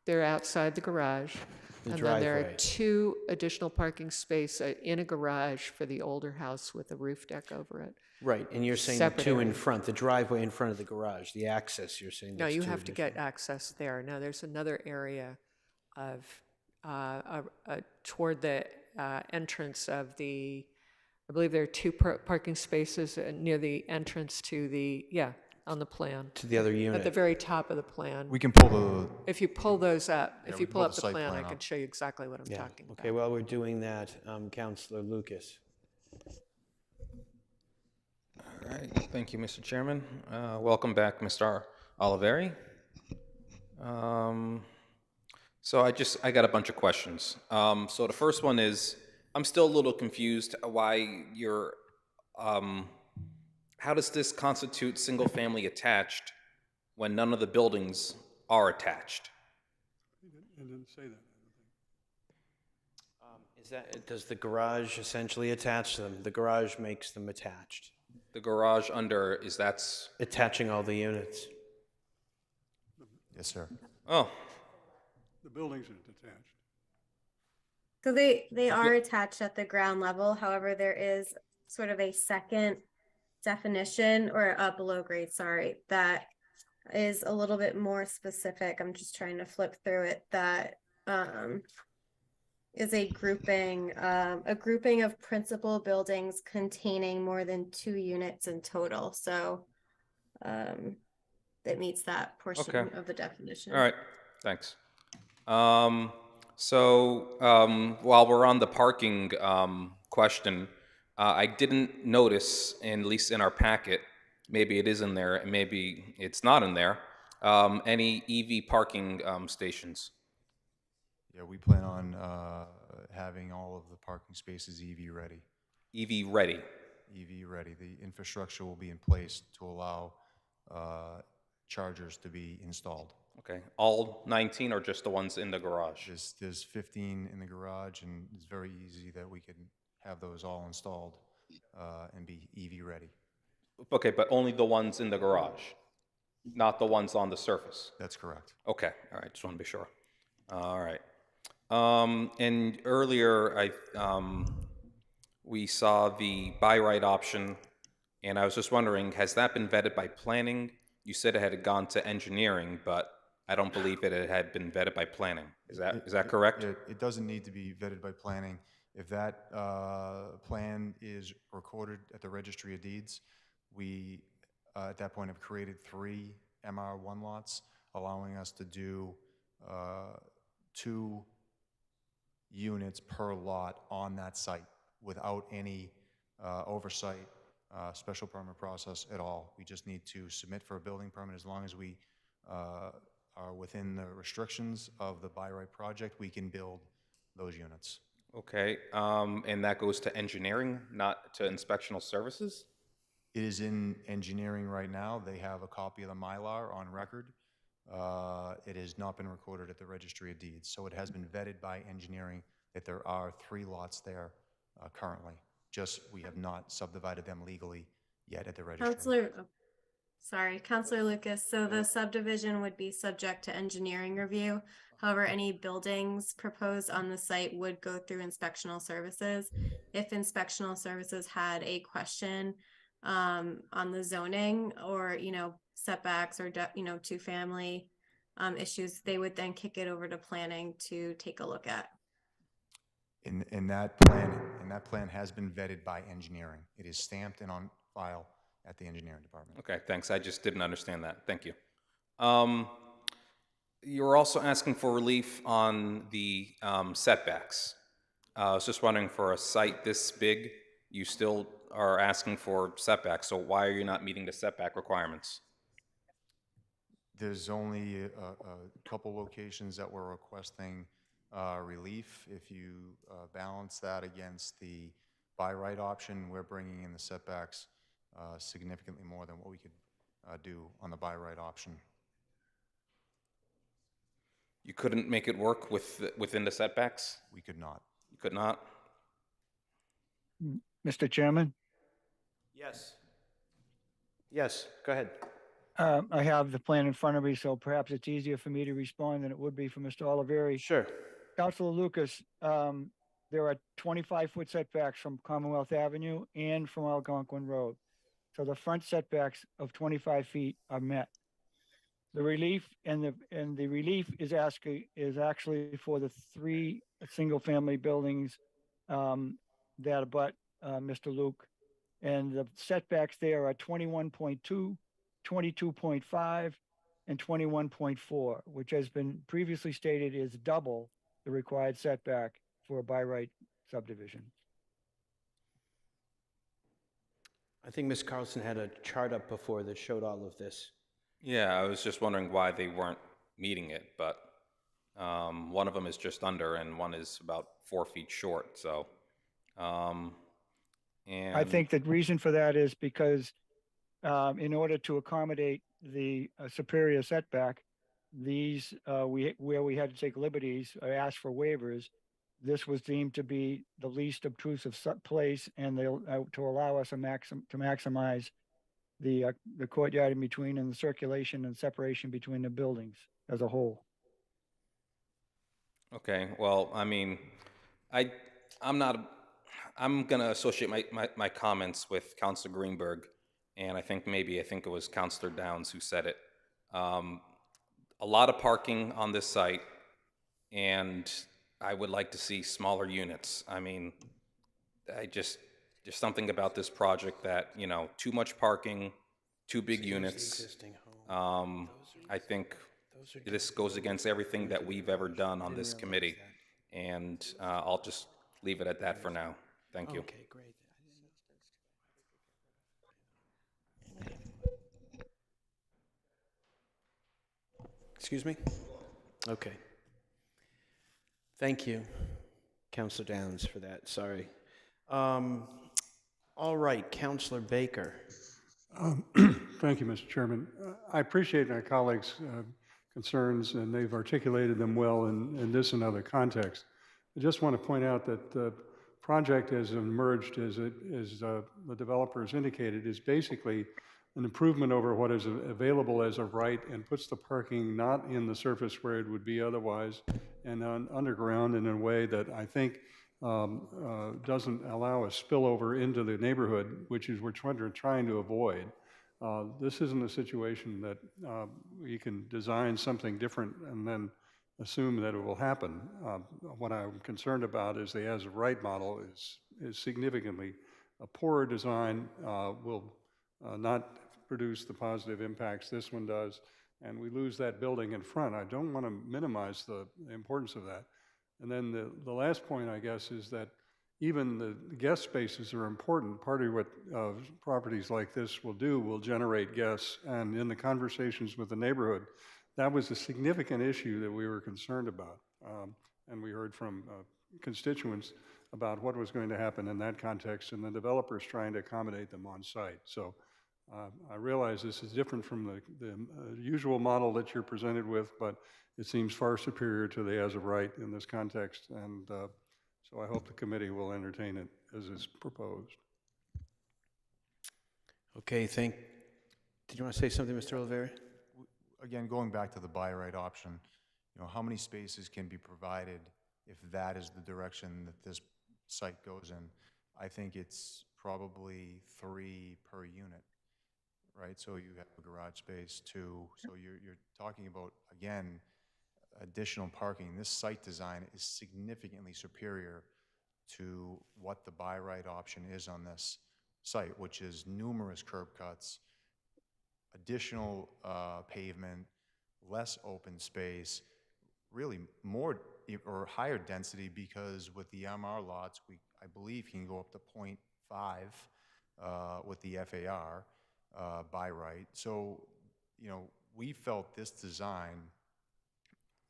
They're outside the garage. The and driveway. then there are 2 additional parking spaces in a garage for the older house with a roof deck over it. Right, and you're saying Separate the 2 in area. front, the driveway in front of the garage, the access, you're saying No, that's you 2 have to additional. get access there. No, there's another area of toward the entrance of the, I believe there are 2 parking spaces near the entrance to the, on the plan. To the other unit. At the very top of the plan. We can pull the. If you pull those up, Yeah, if we you can pull pull up the the site plan, I plan can up. show you exactly what I'm talking about. Okay, while we're doing that, Councilor Lucas. All right, thank you, Mr. Chairman. Welcome back, Mr. Oliveri. So I got a bunch of questions. So the first one is, I'm still a little confused why you're, how does this constitute single-family attached when none of the buildings are attached? It didn't say that. Does the garage essentially attach them? The garage makes them attached. The garage under, attaching all the units. Yes, sir. Oh. The buildings are detached. So they are attached at the ground level. However, there is sort of a second definition, or below grade, sorry, that is a little bit more specific. I'm just trying to flip through it. That is a grouping of principal buildings containing more than 2 units in total. So that meets that portion of the definition. All right, thanks. So while we're on the parking question, I didn't notice, at least in our packet, maybe it is in there, and maybe it's not in there, any EV parking stations. Yeah, we plan on having all of the parking spaces EV ready. EV ready? EV ready. The infrastructure will be in place to allow chargers to be installed. Okay, all 19 or just the ones in the garage? There's 15 in the garage, and it's very easy that we can have those all installed and be EV ready. Okay, but only the ones in the garage, not the ones on the surface? That's correct. Okay, all right, just want to be sure. All right. And earlier, we saw the by right option, and I was just wondering, has that been vetted by planning? You said it had gone to engineering, but I don't believe it had been vetted by planning. Is that correct? It doesn't need to be vetted by planning. If that plan is recorded at the Registry of Deeds, we at that point have created 3 MR1 lots, allowing us to do 2 units per lot on that site without any oversight, special permit process at all. We just need to submit for a building permit as long as we are within the restrictions of the by right project, we can build those units. Okay, and that goes to engineering, not to inspectional services? It is in engineering right now. They have a copy of the Mylar on record. It has not been recorded at the Registry of Deeds, so it has been vetted by engineering that there are 3 lots there currently. Just we have not subdivided them legally yet at the registry. Counselor Lucas, so the subdivision would be subject to engineering review. However, any buildings proposed on the site would go through inspectional services. If inspectional services had a question on the zoning or, setbacks or, 2-family issues, they would then kick it over to planning to take a look at. And that plan has been vetted by engineering. It is stamped and on file at the engineering department. Okay, thanks. I just didn't understand that. Thank you. You're also asking for relief on the setbacks. I was just wondering, for a site this big, you still are asking for setbacks, so why are you not meeting the setback requirements? There's only a couple locations that we're requesting relief. If you balance that against the by right option, we're bringing in the setbacks significantly more than what we could do on the by right option. You couldn't make it work within the setbacks? We could not. You could not? Mr. Chairman? Yes. Yes, go ahead. I have the plan in front of me, so perhaps it's easier for me to respond than it would be for Mr. Oliveri. Sure. Councilor Lucas, there are 25-foot setbacks from Commonwealth Avenue and from Algonquin Road. So the front setbacks of 25 feet are met. The relief and the relief is actually for the 3 single-family buildings that abut Mr. Luke, and the setbacks there are 21.2, 22.5, and 21.4, which has been previously stated is double the required setback for a by right subdivision. I think Ms. Carlson had a chart up before that showed all of this. Yeah, I was just wondering why they weren't meeting it, but one of them is just under and one is about 4 feet short, so. And I think the reason for that is because in order to accommodate the superior setback, these where we had to take liberties or ask for waivers, this was deemed to be the least obtrusive place, and to allow us to maximize the courtyard in between and the circulation and separation between the buildings as a whole. Okay, well, I mean, I'm going to associate my comments with Councilor Greenberg, and I think it was Councilor Downs who said it. A lot of parking on this site, and I would like to see smaller units. I mean, there's something about this project that, too much parking, too big units. I think this goes against everything that we've ever done on this committee, and I'll just leave it at that for now. Thank you. Okay, great. Excuse me? Okay. Thank you, Councilor Downs, for that. Sorry. All right, Councilor Baker. Thank you, Mr. Chairman. I appreciate my colleagues' concerns, and they've articulated them well in this and other contexts. I just want to point out that the project as emerged, as the developers indicated, is basically an improvement over what is available as of right, and puts the parking not in the surface where it would be otherwise, and underground in a way that I think doesn't allow a spillover into the neighborhood, which is what we're trying to avoid. This isn't a situation that you can design something different and then assume that it will happen. What I'm concerned about is the as of right model is significantly a poorer design, will not produce the positive impacts this one does, and we lose that building in front. I don't want to minimize the importance of that. And then the last point, I guess, is that even the guest spaces are important. Part of what properties like this will do will generate guests, and in the conversations with the neighborhood, that was a significant issue that we were concerned about. And we heard from constituents about what was going to happen in that context and the developers trying to accommodate them on site. So I realize this is different from the usual model that you're presented with, but it seems far superior to the as of right in this context. And so I hope the committee will entertain it as is proposed. Okay, did you want to say something, Mr. Oliveri? Again, going back to the by right option, how many spaces can be provided if that is the direction that this site goes in? I think it's probably 3 per unit, right? So you have a garage space, 2. So you're talking about, again, additional parking. This site design is significantly superior to what the by right option is on this site, which is numerous curb cuts, additional pavement, less open space, really more or higher density, because with the MR lots, I believe can go up to 0.5 with the FAR by right. So, we felt this design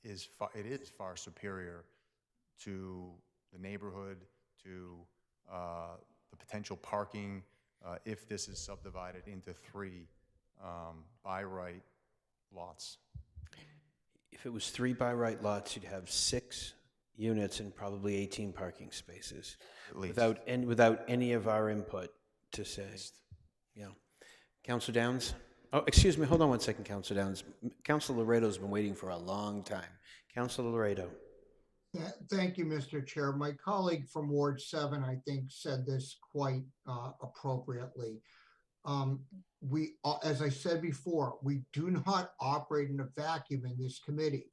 is far superior to the neighborhood, to the potential parking if this is subdivided into 3 by right lots. If it was 3 by right lots, you'd have 6 units and probably 18 parking spaces. At least. Without any of our input to say. Yeah. Councilor Downs? Oh, excuse me, hold on one second, Councilor Downs. Councilor Laredo's been waiting for a long time. Councilor Laredo. Yeah, thank you, Mr. Chair. My colleague from Ward 7, I think, said this quite appropriately. As I said before, we do not operate in a vacuum in this committee.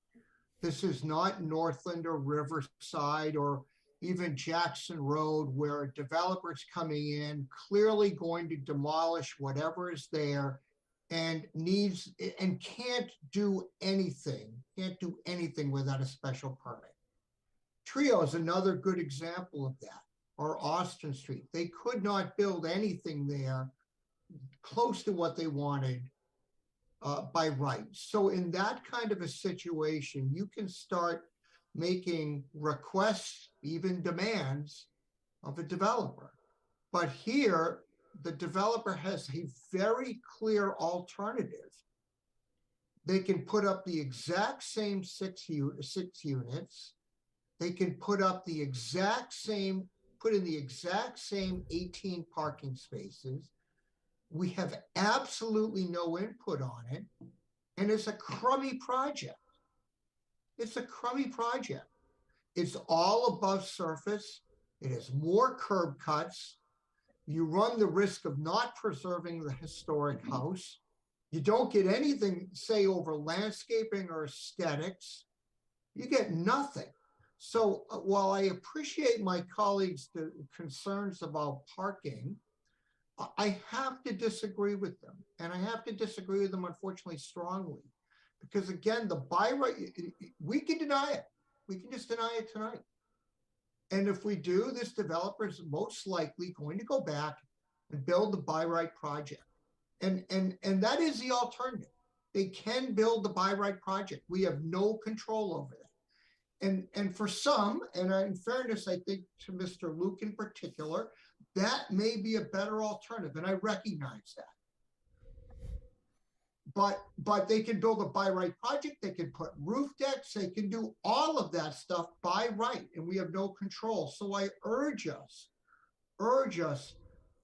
This is not Northland or Riverside or even Jackson Road, where a developer's coming in, clearly going to demolish whatever is there and can't do anything without a special permit. Trio is another good example of that, or Austin Street. They could not build anything there close to what they wanted by right. So in that kind of a situation, you can start making requests, even demands of a developer. But here, the developer has a very clear alternative. They can put up the exact same 6 units. They can put in the exact same 18 parking spaces. We have absolutely no input on it. And it's a crummy project. It's a crummy project. It's all above surface. It has more curb cuts. You run the risk of not preserving the historic house. You don't get anything, say, over landscaping or aesthetics. You get nothing. So while I appreciate my colleagues' concerns about parking, I have to disagree with them. And I have to disagree with them, unfortunately, strongly. Because again, the by right, we can deny it. We can just deny it tonight. And if we do, this developer is most likely going to go back and build the by right project. And that is the alternative. They can build the by right project. We have no control over that. And for some, and in fairness, I think to Mr. Luke in particular, that may be a better alternative, and I recognize that. But they can build a by right project, they can put roof decks, they can do all of that stuff by right, and we have no control. So I urge us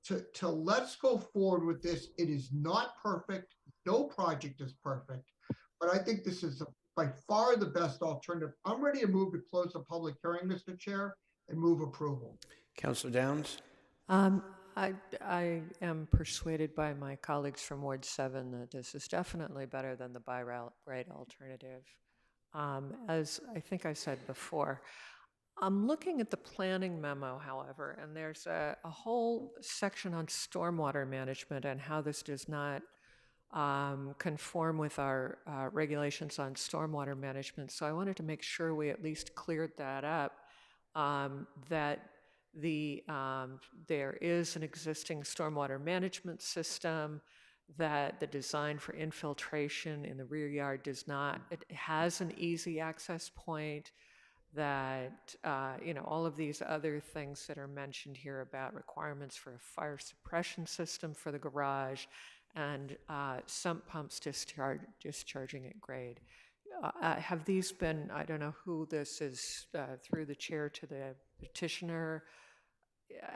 to let's go forward with this. It is not perfect. No project is perfect, but I think this is by far the best alternative. I'm ready to move to close the public hearing, Mr. Chair, and move approval. Councilor Downs? I am persuaded by my colleagues from Ward 7 that this is definitely better than the by right alternative. As I think I said before, I'm looking at the planning memo, however, and there's a whole section on stormwater management and how this does not conform with our regulations on stormwater management. So I wanted to make sure we at least cleared that up, that there is an existing stormwater management system, that the design for infiltration in the rear yard it has an easy access point, that, all of these other things that are mentioned here about requirements for a fire suppression system for the garage and sump pumps discharging at grade. Have these been, I don't know who this is, through the chair to the petitioner,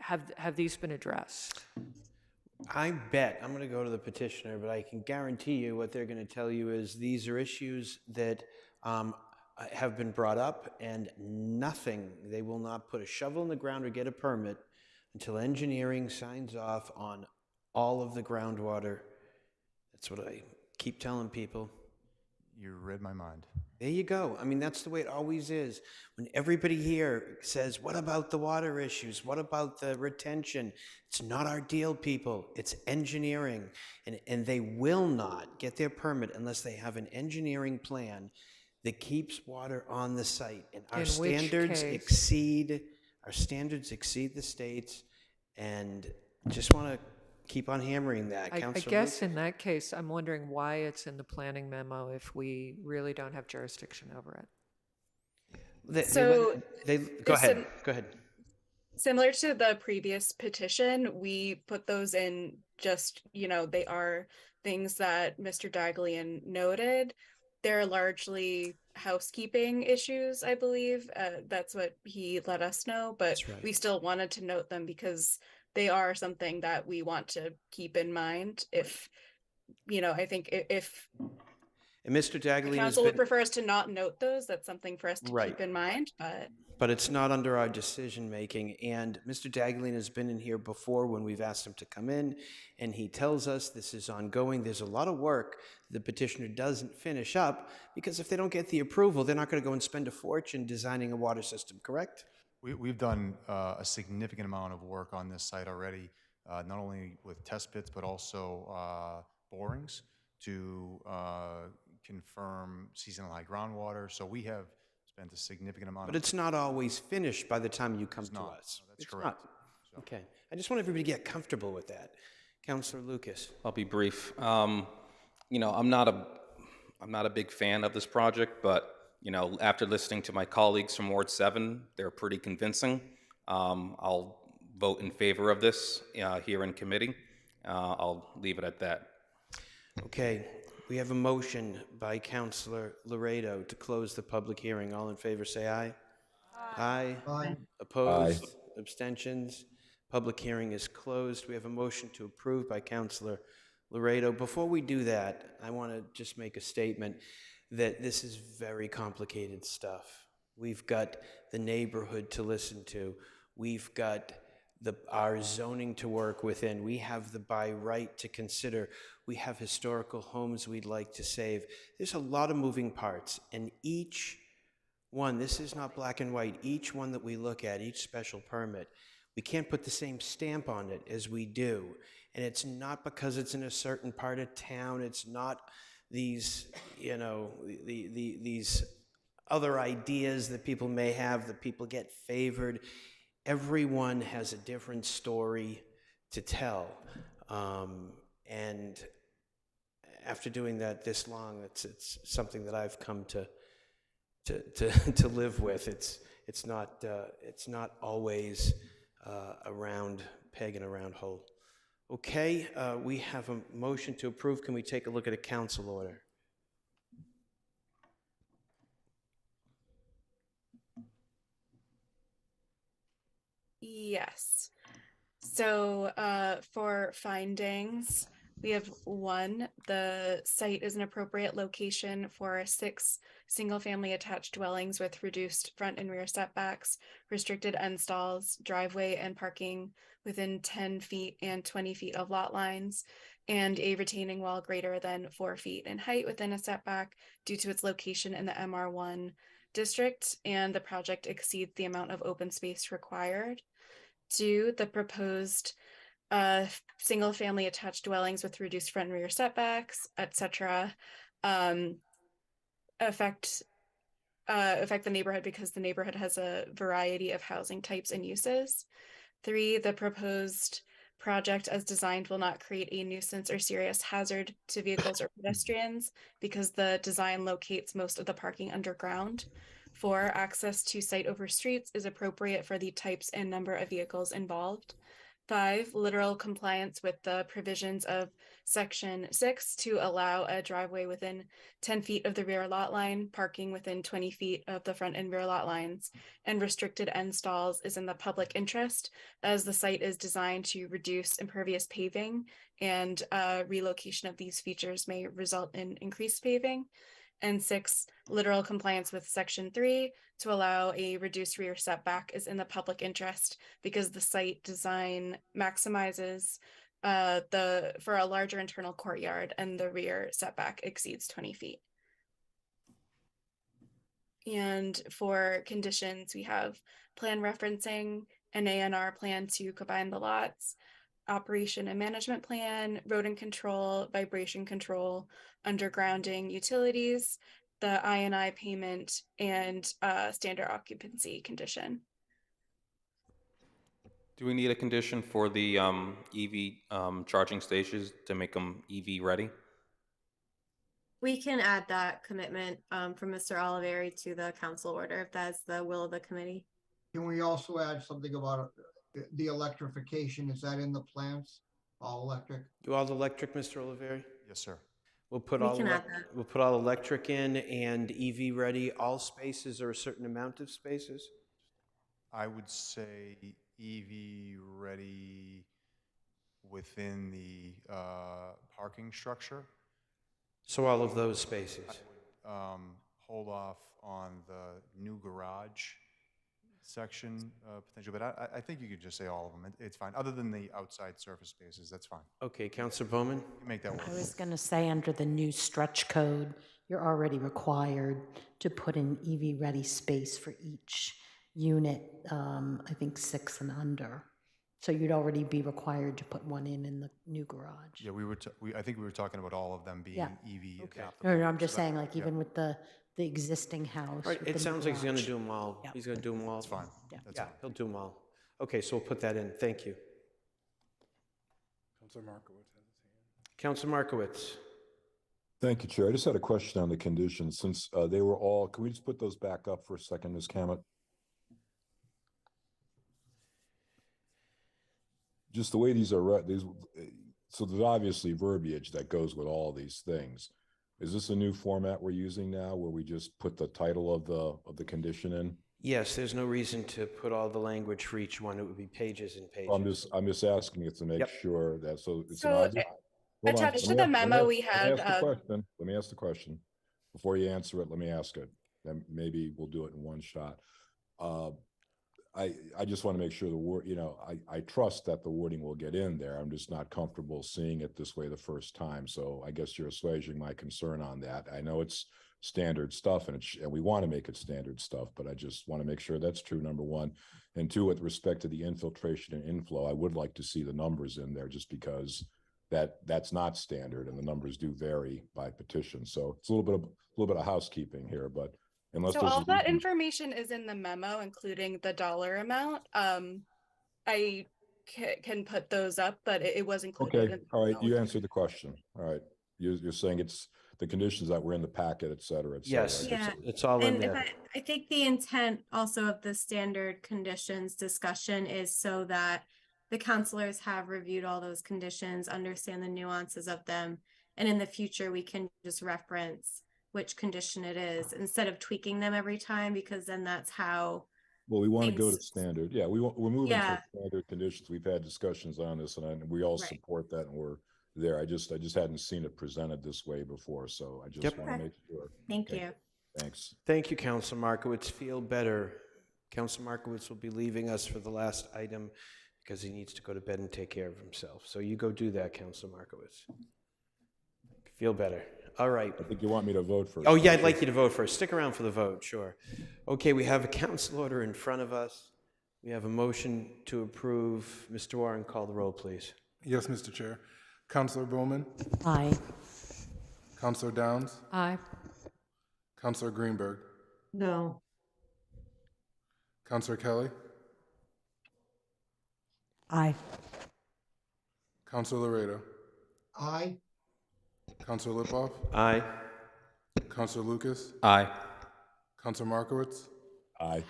have these been addressed? I bet I'm going to go to the petitioner, but I can guarantee you what they're going to tell you is these are issues that have been brought up, and they will not put a shovel in the ground or get a permit until engineering signs off on all of the groundwater. That's what I keep telling people. You read my mind. There you go. I mean, that's the way it always is. When everybody here says, what about the water issues? What about the retention? It's not our deal, people. It's engineering. And they will not get their permit unless they have an engineering plan that keeps water on the site. And our standards exceed the state's, and just want to keep on hammering that. I guess in that case, I'm wondering why it's in the planning memo if we really don't have jurisdiction over it. Go ahead. Similar to the previous petition, we put those in just, they are things that Mr. Daglian noted. They're largely housekeeping issues, I believe. That's what he let us know, but we still wanted to note them because they are something that we want to keep in mind. If, I think if and Mr. Daglian council would prefer us to not note those, that's something for us to keep in mind, but it's not under our decision making. And Mr. Daglian has been in here before when we've asked him to come in, and he tells us this is ongoing. There's a lot of work the petitioner doesn't finish up, because if they don't get the approval, they're not going to go and spend a fortune designing a water system, correct? We've done a significant amount of work on this site already, not only with test pits, but also borings to confirm seasonal high groundwater. So we have spent a significant amount. But it's not always finished by the time you come to us. No, that's correct. So. Okay. I just want everybody to get comfortable with that. Councilor Lucas. I'll be brief. I'm not a big fan of this project, but after listening to my colleagues from Ward 7, they're pretty convincing. I'll vote in favor of this here in committee. I'll leave it at that. Okay. We have a motion by Councilor Laredo to close the public hearing. All in favor, say aye. Aye. Aye. Opposed? Aye. Abstentions? Public hearing is closed. We have a motion to approve by Councilor Laredo. Before we do that, I want to just make a statement that this is very complicated stuff. We've got the neighborhood to listen to. We've got our zoning to work within. We have the by right to consider. We have historical homes we'd like to save. There's a lot of moving parts, and each one, this is not black and white, each one that we look at, each special permit, we can't put the same stamp on it as we do. And it's not because it's in a certain part of town. It's not these, these other ideas that people may have, that people get favored. Everyone has a different story to tell. And after doing that this long, it's something that I've come to live with. It's not always a round peg in a round hole. Okay, we have a motion to approve. Can we take a look at a council order? Yes. So for findings, we have 1, the site is an appropriate location for 6 single-family attached dwellings with reduced front and rear setbacks, restricted end stalls, driveway and parking within 10 feet and 20 feet of lot lines, and a retaining wall greater than 4 feet in height within a setback due to its location in the MR1 district, and the project exceeds the amount of open space required. 2, the proposed single-family attached dwellings with reduced front and rear setbacks, etc., affect the neighborhood because the neighborhood has a variety of housing types and uses. 3, the proposed project as designed will not create a nuisance or serious hazard to vehicles or pedestrians because the design locates most of the parking underground. 4, access to site over streets is appropriate for the types and number of vehicles involved. 5, literal compliance with the provisions of Section 6 to allow a driveway within 10 feet of the rear lot line, parking within 20 feet of the front and rear lot lines, and restricted end stalls is in the public interest as the site is designed to reduce impervious paving, and relocation of these features may result in increased paving. And 6, literal compliance with Section 3 to allow a reduced rear setback is in the public interest because the site design maximizes for a larger internal courtyard and the rear setback exceeds 20 feet. And for conditions, we have plan referencing, an A&R plan to combine the lots, operation and management plan, rodent control, vibration control, undergrounding utilities, the I&I payment, and standard occupancy condition. Do we need a condition for the EV charging stations to make them EV ready? We can add that commitment from Mr. Oliveri to the council order if that's the will of the committee. Can we also add something about the electrification? Is that in the plans? All electric? You all electric, Mr. Oliveri? Yes, sir. We'll put We all can add that. we'll put all electric in and EV ready, all spaces or a certain amount of spaces? I would say EV ready within the parking structure. So all of those spaces. Hold off on the new garage section potentially, but I think you could just say all of them. It's fine, other than the outside surface spaces, that's fine. Okay, Councilor Bowman? You can make that work. I was going to say, under the new stretch code, you're already required to put an EV-ready space for each unit, I think 6 and under. So you'd already be required to put one in the new garage. Yeah, I think we were talking about all of them being Yeah. EV adaptable. No, I'm just So that- saying, like, yeah. even with the existing house. Right, with it the new sounds like he's going to garage. do them all. Yeah. He's going to do them all. That's fine. Yeah. That's Yeah, fine. he'll do them all. Okay, so we'll put that in. Thank you. Councilor Markowitz has his hand. Councilor Markowitz? Thank you, Chair. I just had a question on the conditions. Since they were all, can we just put those back up for a second, Ms. Cammett? Just the way these are read, so there's obviously verbiage that goes with all these things. Is this a new format we're using now where we just put the title of the condition in? Yes, there's no reason to put all the language for each one. It would be pages and pages. I'm just asking it to make Yep. sure that, so it's So, an obvious. Hold on, attached let to me the ask- memo, let me we ask- had, Let me ask the question. Before you answer it, let me ask it. Then maybe we'll do it in one shot. I just want to make sure the word, I trust that the wording will get in there. I'm just not comfortable seeing it this way the first time. So I guess you're assuaging my concern on that. I know it's standard stuff and we want to make it standard stuff, but I just want to make sure that's true, number one. And two, with respect to the infiltration and inflow, I would like to see the numbers in there just because that's not standard and the numbers do vary by petition. So it's a little bit of housekeeping here, but unless So there's all a that reason- information is in the memo, including the dollar amount. I can put those up, but it was included. Okay, in the all right, memo. you answered the question. All right. You're saying it's the conditions that were in the packet, et cetera, et cetera. Yes, Yeah. it's all in And there. I think the intent also of the standard conditions discussion is so that the counselors have reviewed all those conditions, understand the nuances of them, and in the future, we can just reference which condition it is instead of tweaking them every time, because then that's how. Well, we want to go to things- standard. Yeah, we're moving Yeah. to standard conditions. We've had discussions on this and we all Right. support that and we're there. I just hadn't seen it presented this way before. So I just Yep. want to Okay. make sure. Thank Okay, you. Thanks. Thank you, Councilor Markowitz. Feel better. Councilor Markowitz will be leaving us for the last item because he needs to go to bed and take care of himself. So you go do that, Councilor Markowitz. Feel better. All right. I think you want me to vote first. Oh, yeah, I'd like you to vote first. Stick around for the vote, sure. Okay, we have a council order in front of us. We have a motion to approve. Mr. Warren, call the roll, please. Yes, Mr. Chair. Councilor Bowman, Aye. Councilor Downs, Aye. Councilor Greenberg, No. Councilor Kelly, Aye. Counselor Laredo, Aye. Counselor Lipoff, Aye. Counselor Lucas, Aye. Counselor Markowitz, Aye.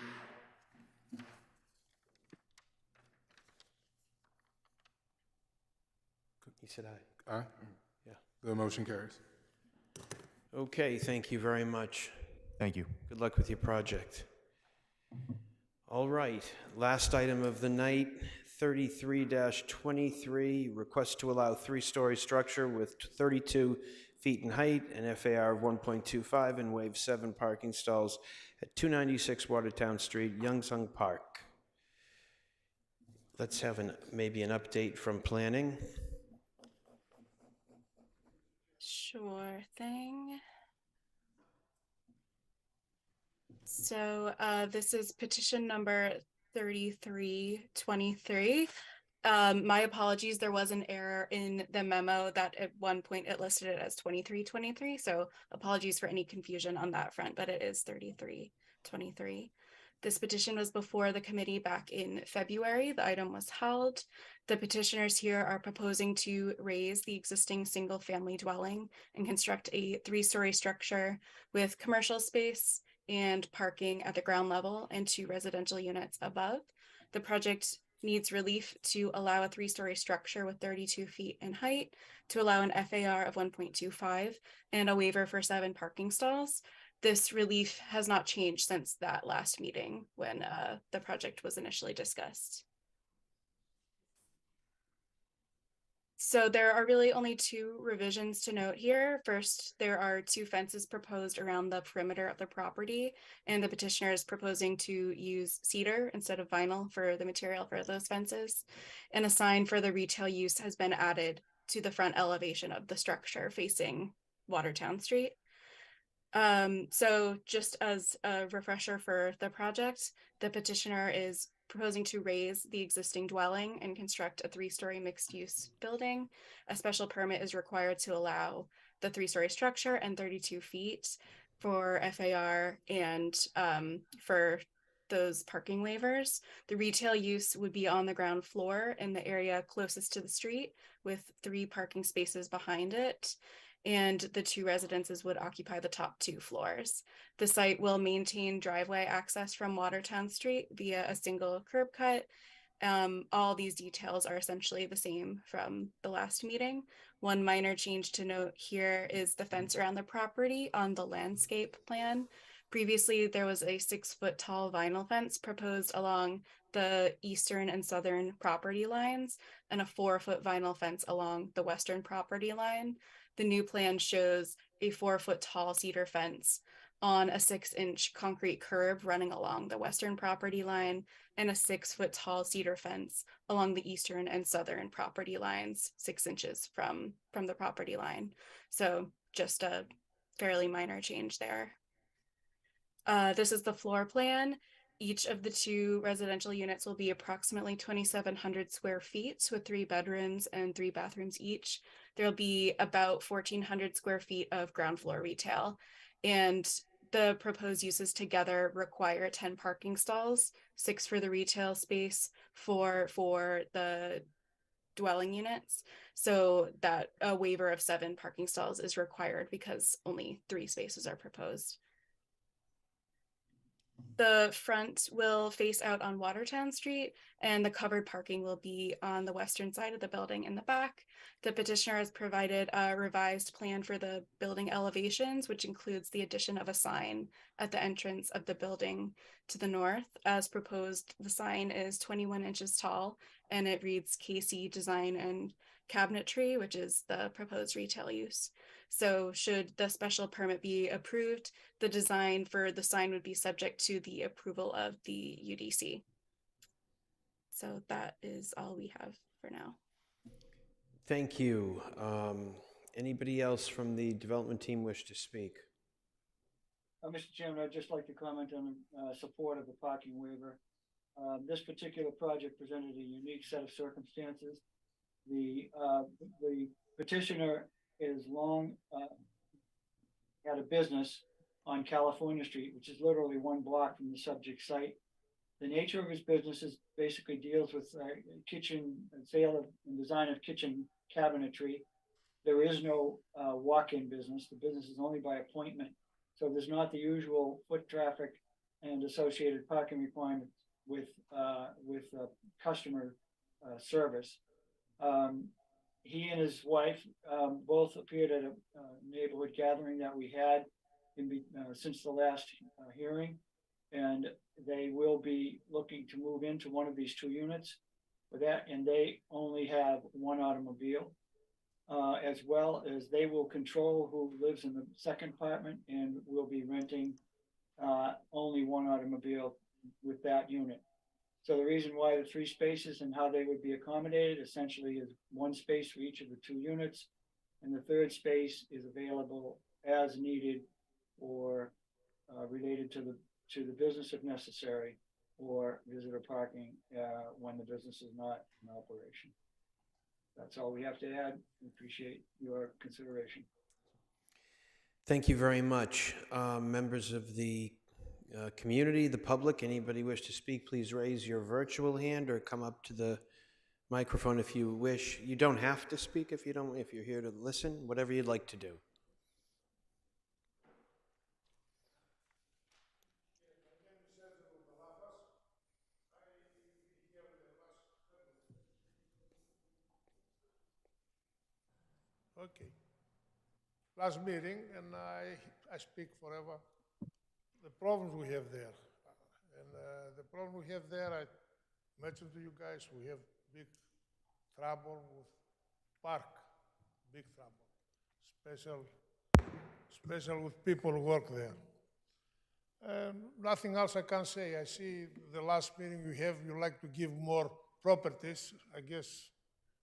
He said aye. aye. Yeah. The motion carries. Okay, thank you very much. Thank you. Good luck with your project. All right, last item of the night, 33-23, request to allow three-story structure with 32 feet in height and FAR of 1.25 and waive 7 parking stalls at 296 Watertown Street, Youngsung Park. Let's have maybe an update from planning. Sure thing. So this is petition number 3323. My apologies, there was an error in the memo that at one point it listed it as 2323. So apologies for any confusion on that front, but it is 3323. This petition was before the committee back in February. The item was held. The petitioners here are proposing to raise the existing single-family dwelling and construct a 3-story structure with commercial space and parking at the ground level and 2 residential units above. The project needs relief to allow a 3-story structure with 32 feet in height, to allow an FAR of 1.25 and a waiver for 7 parking stalls. This relief has not changed since that last meeting when the project was initially discussed. So there are really only 2 revisions to note here. First, there are 2 fences proposed around the perimeter of the property, and the petitioner is proposing to use cedar instead of vinyl for the material for those fences. And a sign for the retail use has been added to the front elevation of the structure facing Watertown Street. So just as a refresher for the project, the petitioner is proposing to raise the existing dwelling and construct a 3-story mixed-use building. A special permit is required to allow the 3-story structure and 32 feet for FAR and for those parking waivers. The retail use would be on the ground floor in the area closest to the street with 3 parking spaces behind it, and the 2 residences would occupy the top 2 floors. The site will maintain driveway access from Watertown Street via a single curb cut. All these details are essentially the same from the last meeting. One minor change to note here is the fence around the property on the landscape plan. Previously, there was a 6-foot tall vinyl fence proposed along the eastern and southern property lines and a 4-foot vinyl fence along the western property line. The new plan shows a 4-foot tall cedar fence on a 6-inch concrete curb running along the western property line and a 6-foot tall cedar fence along the eastern and southern property lines, 6 inches from the property line. So just a fairly minor change there. This is the floor plan. Each of the 2 residential units will be approximately 2,700 square feet with 3 bedrooms and 3 bathrooms each. There'll be about 1,400 square feet of ground floor retail, and the proposed uses together require 10 parking stalls, 6 for the retail space, 4 for the dwelling units. So that a waiver of 7 parking stalls is required because only 3 spaces are proposed. The front will face out on Watertown Street, and the covered parking will be on the western side of the building in the back. The petitioner has provided a revised plan for the building elevations, which includes the addition of a sign at the entrance of the building to the north. As proposed, the sign is 21 inches tall, and it reads KC Design and Cabinetry, which is the proposed retail use. So should the special permit be approved, the design for the sign would be subject to the approval of the UDC. So that is all we have for now. Thank you. Anybody else from the development team wish to speak? Mr. Chairman, I'd just like to comment on support of the parking waiver. This particular project presented a unique set of circumstances. The petitioner is long had a business on California Street, which is literally 1 block from the subject site. The nature of his business is basically deals with kitchen and sale of and design of kitchen cabinetry. There is no walk-in business. The business is only by appointment. So there's not the usual foot traffic and associated parking requirements with customer service. He and his wife both appeared at a neighborhood gathering that we had since the last hearing, and they will be looking to move into one of these 2 units with that, and they only have 1 automobile, as well as they will control who lives in the second apartment and will be renting only 1 automobile with that unit. So the reason why the 3 spaces and how they would be accommodated essentially is 1 space for each of the 2 units, and the 3rd space is available as needed or related to the business if necessary, or visitor parking when the business is not in operation. That's all we have to add. We appreciate your consideration. Thank you very much. Members of the community, the public, anybody wish to speak, please raise your virtual hand or come up to the microphone if you wish. You don't have to speak if you're here to listen, whatever you'd like to do. Okay. Last meeting, and I speak forever. The problems we have there, and the problem we have there, I mentioned to you guys, we have big trouble with park, big trouble, special with people who work there. Nothing else I can say. I see the last meeting you have, you like to give more properties. I guess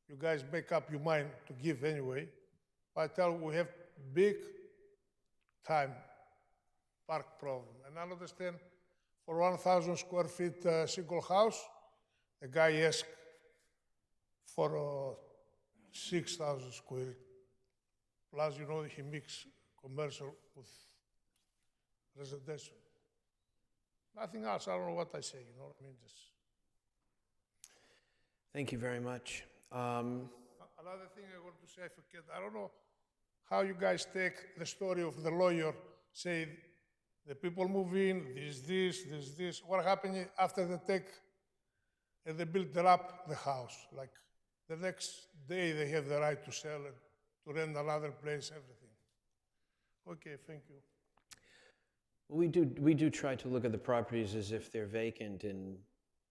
you guys make up your mind to give anyway. I tell you, we have big time park problem. And I understand for 1,000 square feet single house, the guy asked for 6,000 square. Plus, you know, he mix commercial with residential. Nothing else. I don't know what I say, you know what I mean? Just. Thank you very much. Another thing I want to say, I forget, I don't know how you guys take the story of the lawyer, say the people move in, this. What happened after they take and they build up the house? Like the next day they have the right to sell it, to rent another place, everything. Okay, thank you. We do try to look at the properties as if they're vacant and,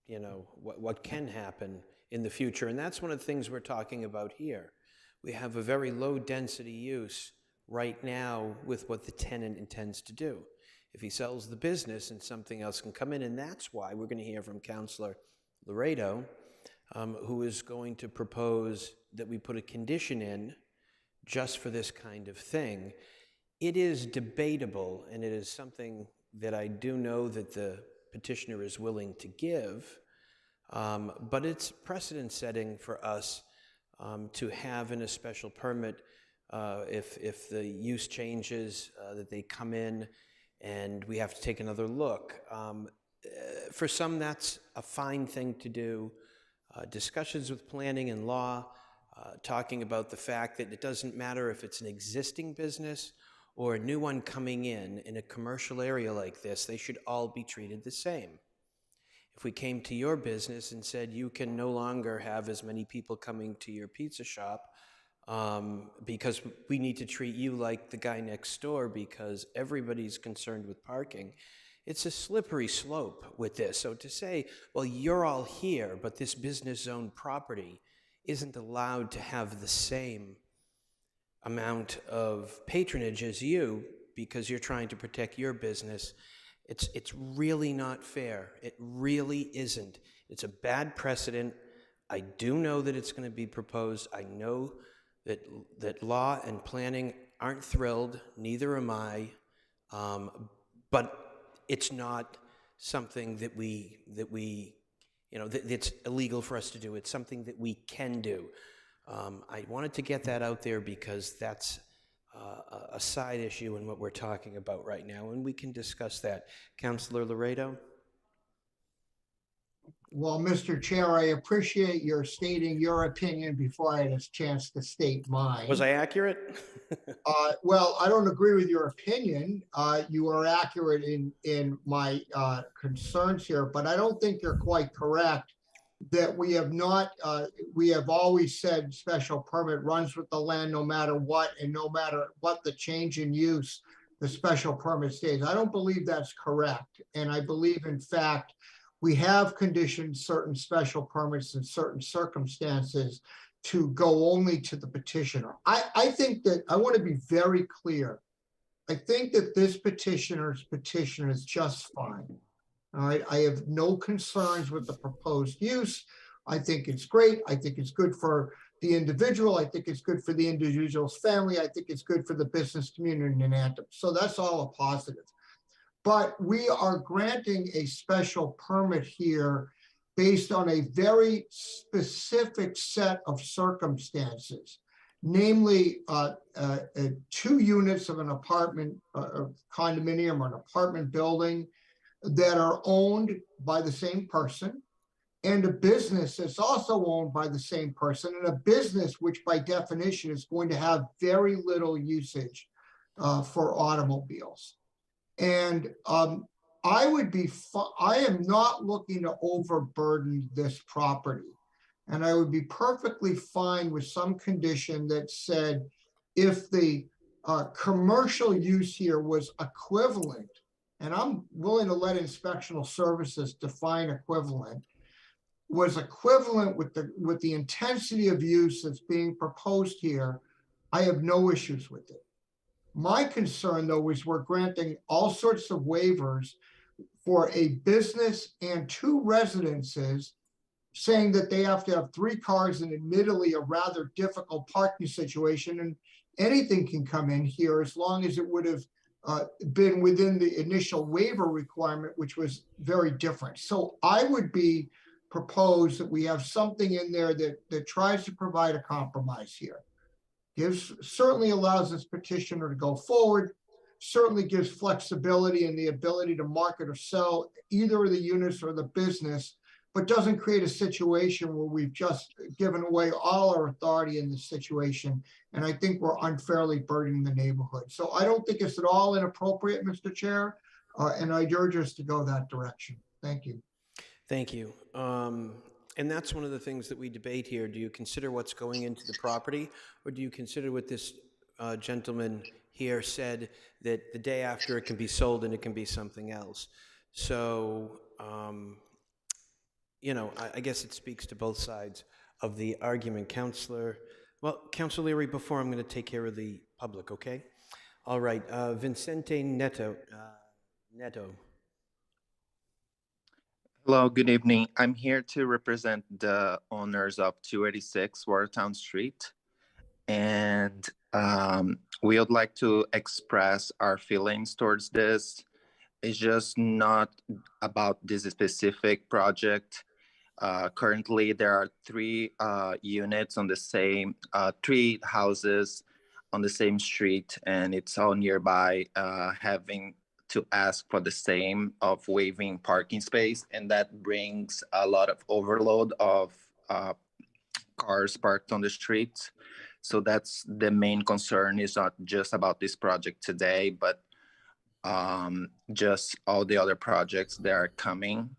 you know, what can happen in the future. And that's one of the things we're talking about here. We have a very low density use right now with what the tenant intends to do. If he sells the business and something else can come in, and that's why we're going to hear from Councilor Laredo, who is going to propose that we put a condition in just for this kind of thing. It is debatable, and it is something that I do know that the petitioner is willing to give, but it's precedent setting for us to have in a special permit, if the use changes, that they come in and we have to take another look. For some, that's a fine thing to do. Discussions with planning and law, talking about the fact that it doesn't matter if it's an existing business or a new one coming in a commercial area like this, they should all be treated the same. If we came to your business and said you can no longer have as many people coming to your pizza shop because we need to treat you like the guy next door because everybody's concerned with parking, it's a slippery slope with this. So to say, well, you're all here, but this business zone property isn't allowed to have the same amount of patronage as you because you're trying to protect your business, it's really not fair. It really isn't. It's a bad precedent. I do know that it's going to be proposed. I know that law and planning aren't thrilled, neither am I, but it's not something that we that's illegal for us to do. It's something that we can do. I wanted to get that out there because that's a side issue in what we're talking about right now, and we can discuss that. Councilor Laredo? Well, Mr. Chair, I appreciate your stating your opinion before I had a chance to state mine. Was I accurate? Well, I don't agree with your opinion. You are accurate in my concerns here, but I don't think you're quite correct that we have not, we have always said special permit runs with the land no matter what, and no matter what the change in use, the special permit stays. I don't believe that's correct. And I believe, in fact, we have conditioned certain special permits in certain circumstances to go only to the petitioner. I think that, I want to be very clear. I think that this petitioner's petition is just fine. All right, I have no concerns with the proposed use. I think it's great. I think it's good for the individual. I think it's good for the individual's family. I think it's good for the business community in Anthem. So that's all a positive. But we are granting a special permit here based on a very specific set of circumstances, namely 2 units of an apartment condominium or an apartment building that are owned by the same person, and a business that's also owned by the same person, and a business which by definition is going to have very little usage for automobiles. And I am not looking to overburden this property. And I would be perfectly fine with some condition that said, if the commercial use here was equivalent, and I'm willing to let inspectional services define equivalent, was equivalent with the intensity of use that's being proposed here, I have no issues with it. My concern, though, is we're granting all sorts of waivers for a business and 2 residences, saying that they have to have 3 cars in admittedly a rather difficult parking situation, and anything can come in here as long as it would have been within the initial waiver requirement, which was very different. So I would propose that we have something in there that tries to provide a compromise here. Certainly allows this petitioner to go forward, certainly gives flexibility and the ability to market or sell either of the units or the business, but doesn't create a situation where we've just given away all our authority in this situation. And I think we're unfairly burdening the neighborhood. So I don't think it's at all inappropriate, Mr. Chair, and I'd urge us to go that direction. Thank you. Thank you. And that's one of the things that we debate here. Do you consider what's going into the property, or do you consider what this gentleman here said, that the day after it can be sold and it can be something else? So, you know, I guess it speaks to both sides of the argument. Councilor Leary, before I'm going to take care of the public, okay? All right, Vicente Neto. Hello, good evening. I'm here to represent the owners of 286 Watertown Street. And we would like to express our feelings towards this. It's just not about this specific project. Currently, there are 3 units on the same, 3 houses on the same street, and it's all nearby, having to ask for the same of waiving parking space, and that brings a lot of overload of cars parked on the streets. So that's the main concern. Is not just about this project today, but just all the other projects that are coming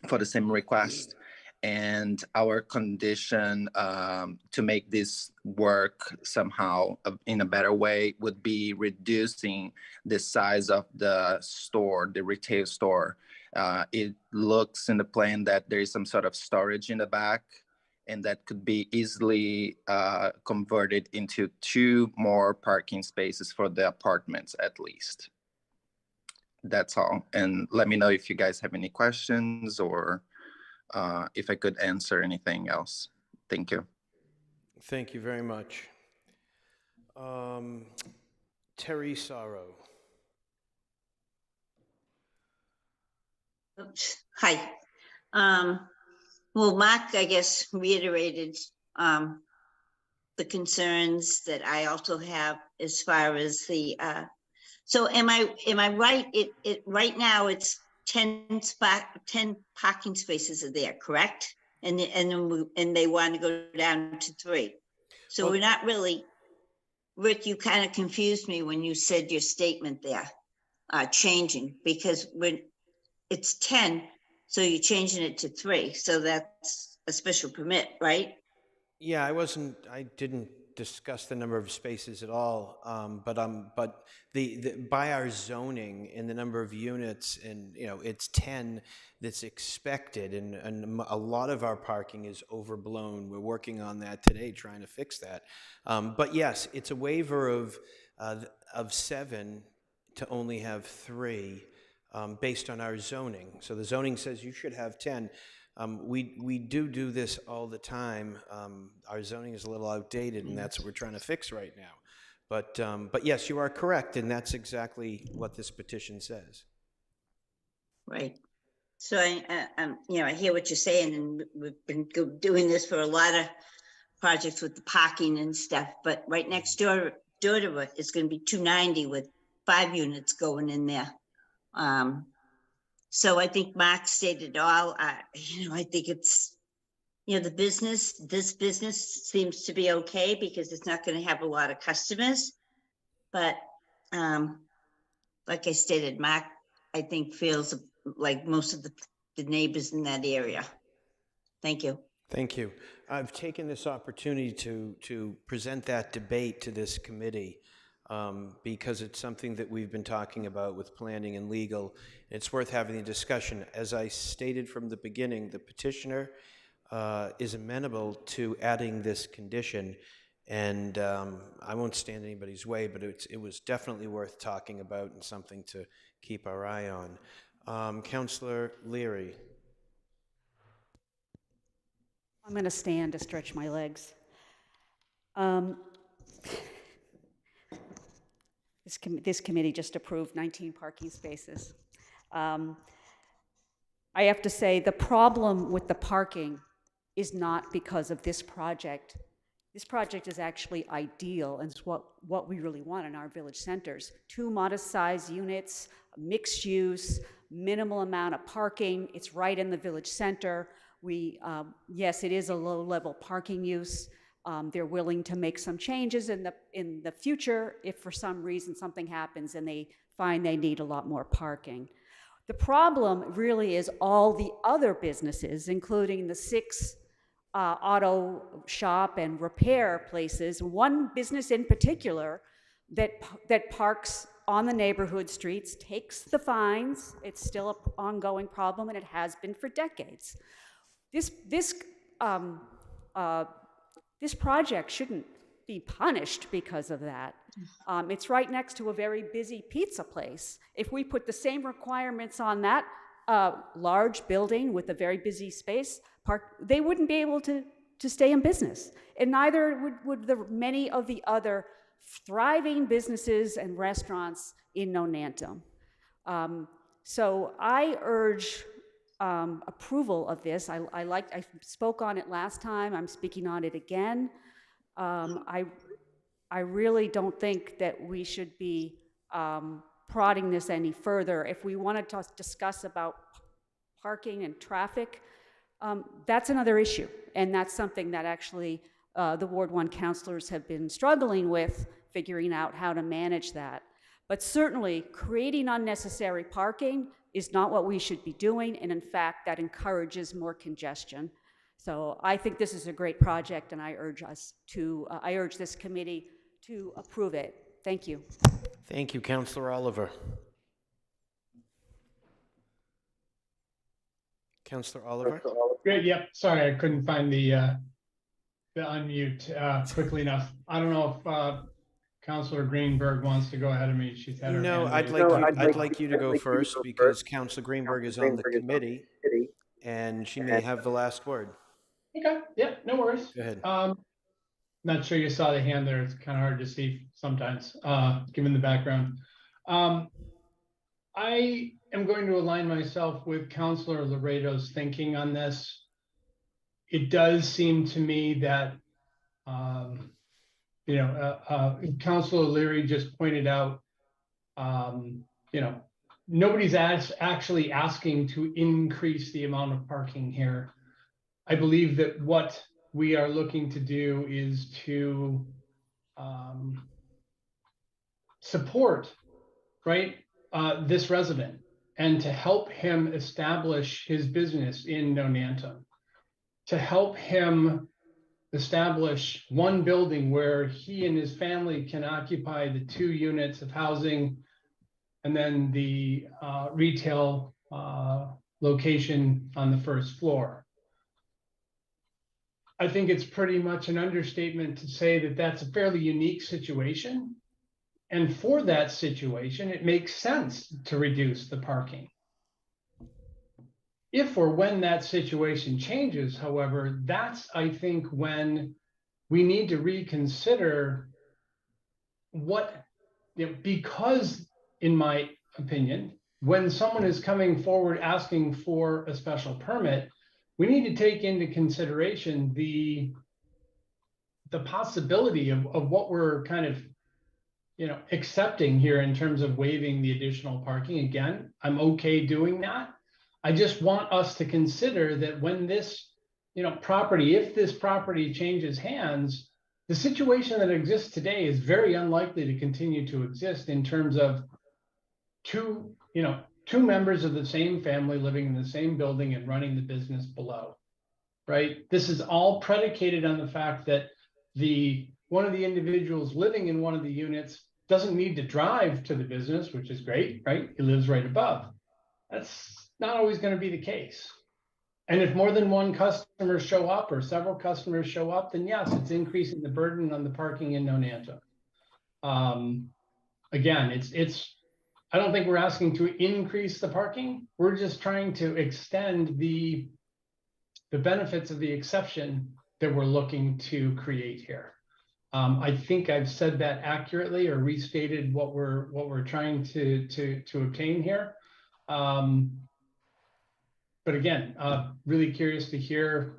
for the same request. And our condition to make this work somehow in a better way would be reducing the size of the store, the retail store. It looks in the plan that there is some sort of storage in the back, and that could be easily converted into 2 more parking spaces for the apartments at least. That's all. And let me know if you guys have any questions, or if I could answer anything else. Thank you. Thank you very much. Terry Sorrow. Hi. Well, Mark, I guess, reiterated the concerns that I also have as far as the. So am I right? It right now it's 10 parking spaces are there, correct? And they want to go down to 3. So Well- we're not really, Rick, you kind of confused me when you said your statement there, changing, because when it's 10, so you're changing it to 3. So that's a special permit, right? Yeah, I didn't discuss the number of spaces at all, but by our zoning and the number of units, and, you know, it's 10 that's expected, and a lot of our parking is overblown. We're working on that today, trying to fix that. But yes, it's a waiver of 7 to only have 3, based on our zoning. So the zoning says you should have 10. We do this all the time. Our zoning is a little outdated, and that's what we're trying to fix right now. But yes, you are correct, and that's exactly what this petition says. Right. So I hear what you're saying, and we've been doing this for a lot of projects with the parking and stuff, but right next door to it is going to be 290 with 5 units going in there. So I think Mark stated all. I think it's, this business seems to be okay because it's not going to have a lot of customers. But like I stated, Mark, I think feels like most of the neighbors in that area. Thank you. Thank you. I've taken this opportunity to present that debate to this committee, because it's something that we've been talking about with planning and legal. It's worth having a discussion. As I stated from the beginning, the petitioner is amenable to adding this condition, and I won't stand in anybody's way, but it was definitely worth talking about and something to keep our eye on. Councillor Leary. I'm going to stand to stretch my legs. This committee just approved 19 parking spaces. I have to say the problem with the parking is not because of this project. This project is actually ideal, and it's what we really want in our village centers. 2 modest-sized units, mixed use, minimal amount of parking. It's right in the village center. Yes, it is a low-level parking use. They're willing to make some changes in the future if for some reason something happens and they find they need a lot more parking. The problem really is all the other businesses, including the 6 auto shop and repair places. One business in particular that parks on the neighborhood streets, takes the fines. It's still an ongoing problem, and it has been for decades. This project shouldn't be punished because of that. It's right next to a very busy pizza place. If we put the same requirements on that large building with a very busy space, they wouldn't be able to stay in business. And neither would the many of the other thriving businesses and restaurants in Nonantum. So I urge approval of this. I spoke on it last time. I'm speaking on it again. I really don't think that we should be prodding this any further. If we wanted to discuss about parking and traffic, that's another issue, and that's something that actually the Ward 1 councilors have been struggling with, figuring out how to manage that. But certainly, creating unnecessary parking is not what we should be doing, and in fact, that encourages more congestion. So I think this is a great project, and I urge this committee to approve it. Thank you. Thank you, Councillor Oliver. Councillor Oliver? Good, yep, sorry, I couldn't find the unmute quickly enough. I don't know if Councillor Greenberg wants to go ahead of me. She's had her No, hand I'd like you to go first because Councillor Greenberg is on the committee, and she may have the last word. Okay, yeah, no worries. Go ahead. Not sure you saw the hand there. It's kind of hard to see sometimes, given the background. I am going to align myself with Councillor Laredo's thinking on this. It does seem to me that, Councillor Leary just pointed out, nobody's actually asking to increase the amount of parking here. I believe that what we are looking to do is to support, right, this resident and to help him establish his business in Nonantum, to help him establish one building where he and his family can occupy the 2 units of housing and then the retail location on the first floor. I think it's pretty much an understatement to say that that's a fairly unique situation. And for that situation, it makes sense to reduce the parking. If or when that situation changes, however, that's, I think, when we need to reconsider what, because in my opinion, when someone is coming forward asking for a special permit, we need to take into consideration the possibility of what we're kind of accepting here in terms of waiving the additional parking. Again, I'm okay doing that. I just want us to consider that when this, property, if this property changes hands, the situation that exists today is very unlikely to continue to exist in terms of two members of the same family living in the same building and running the business below, right? This is all predicated on the fact that one of the individuals living in one of the units doesn't need to drive to the business, which is great, right? He lives right above. That's not always going to be the case. And if more than one customer show up or several customers show up, then yes, it's increasing the burden on the parking in Nonantum. Again, I don't think we're asking to increase the parking. We're just trying to extend the benefits of the exception that we're looking to create here. I think I've said that accurately or restated what we're trying to obtain here. But again, really curious to hear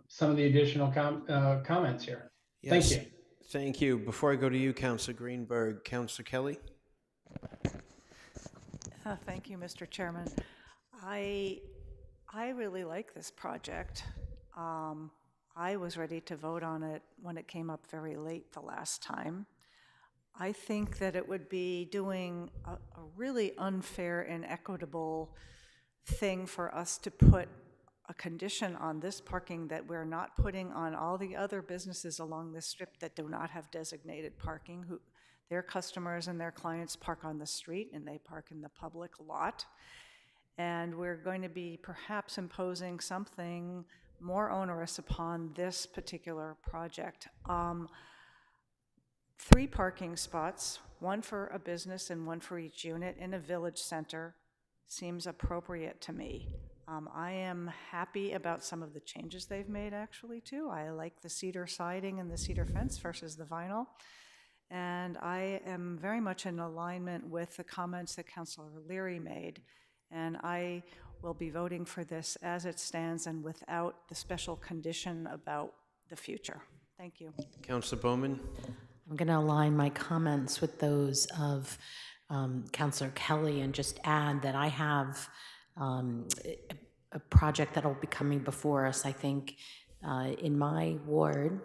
some of the additional comments here. Yes. Thank you. Thank you. Before I go to you, Councilor Greenberg, Councilor Kelly. Thank you, Mr. Chairman. I really like this project. I was ready to vote on it when it came up very late the last time. I think that it would be doing a really unfair and inequitable thing for us to put a condition on this parking that we're not putting on all the other businesses along this strip that do not have designated parking, who their customers and their clients park on the street and they park in the public lot. And we're going to be perhaps imposing something more onerous upon this particular project. 3 parking spots, 1 for a business and 1 for each unit in a village center seems appropriate to me. I am happy about some of the changes they've made actually too. I like the cedar siding and the cedar fence versus the vinyl. And I am very much in alignment with the comments that Councilor Leary made. And I will be voting for this as it stands and without the special condition about the future. Thank you. Councilor Bowman. I'm going to align my comments with those of Councilor Kelly and just add that I have a project that will be coming before us, I think, in my ward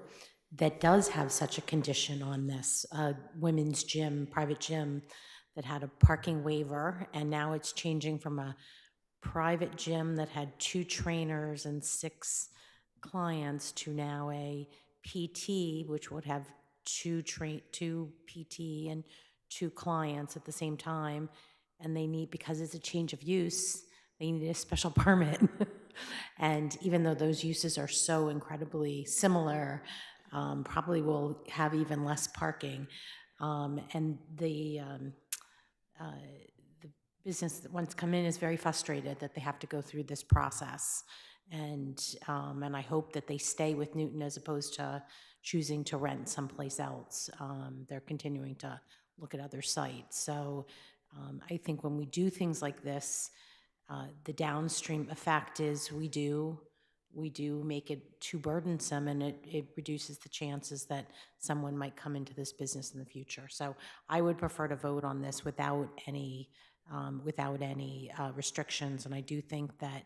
that does have such a condition on this, women's gym, private gym that had a parking waiver, and now it's changing from a private gym that had 2 trainers and 6 clients to now a PT, which would have 2 PT and 2 clients at the same time. And they need, because it's a change of use, they need a special permit. And even though those uses are so incredibly similar, probably will have even less parking. And the business that once come in is very frustrated that they have to go through this process. And I hope that they stay with Newton as opposed to choosing to rent someplace else. They're continuing to look at other sites. So I think when we do things like this, the downstream effect is we do make it too burdensome, and it reduces the chances that someone might come into this business in the future. So I would prefer to vote on this without any without any restrictions. And I do think that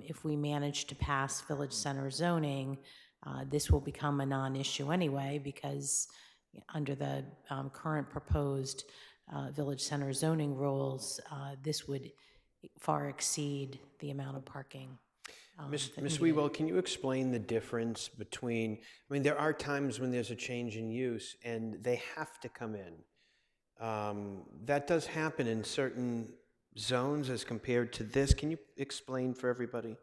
if we manage to pass Village Center zoning, this will become a non-issue anyway, because under the current proposed Village Center zoning rules, this would far exceed the amount of parking. Ms. that needed. Wewell, can you explain the difference between, I mean, there are times when there's a change in use and they have to come in. That does happen in certain zones as compared to this. Can you explain for everybody?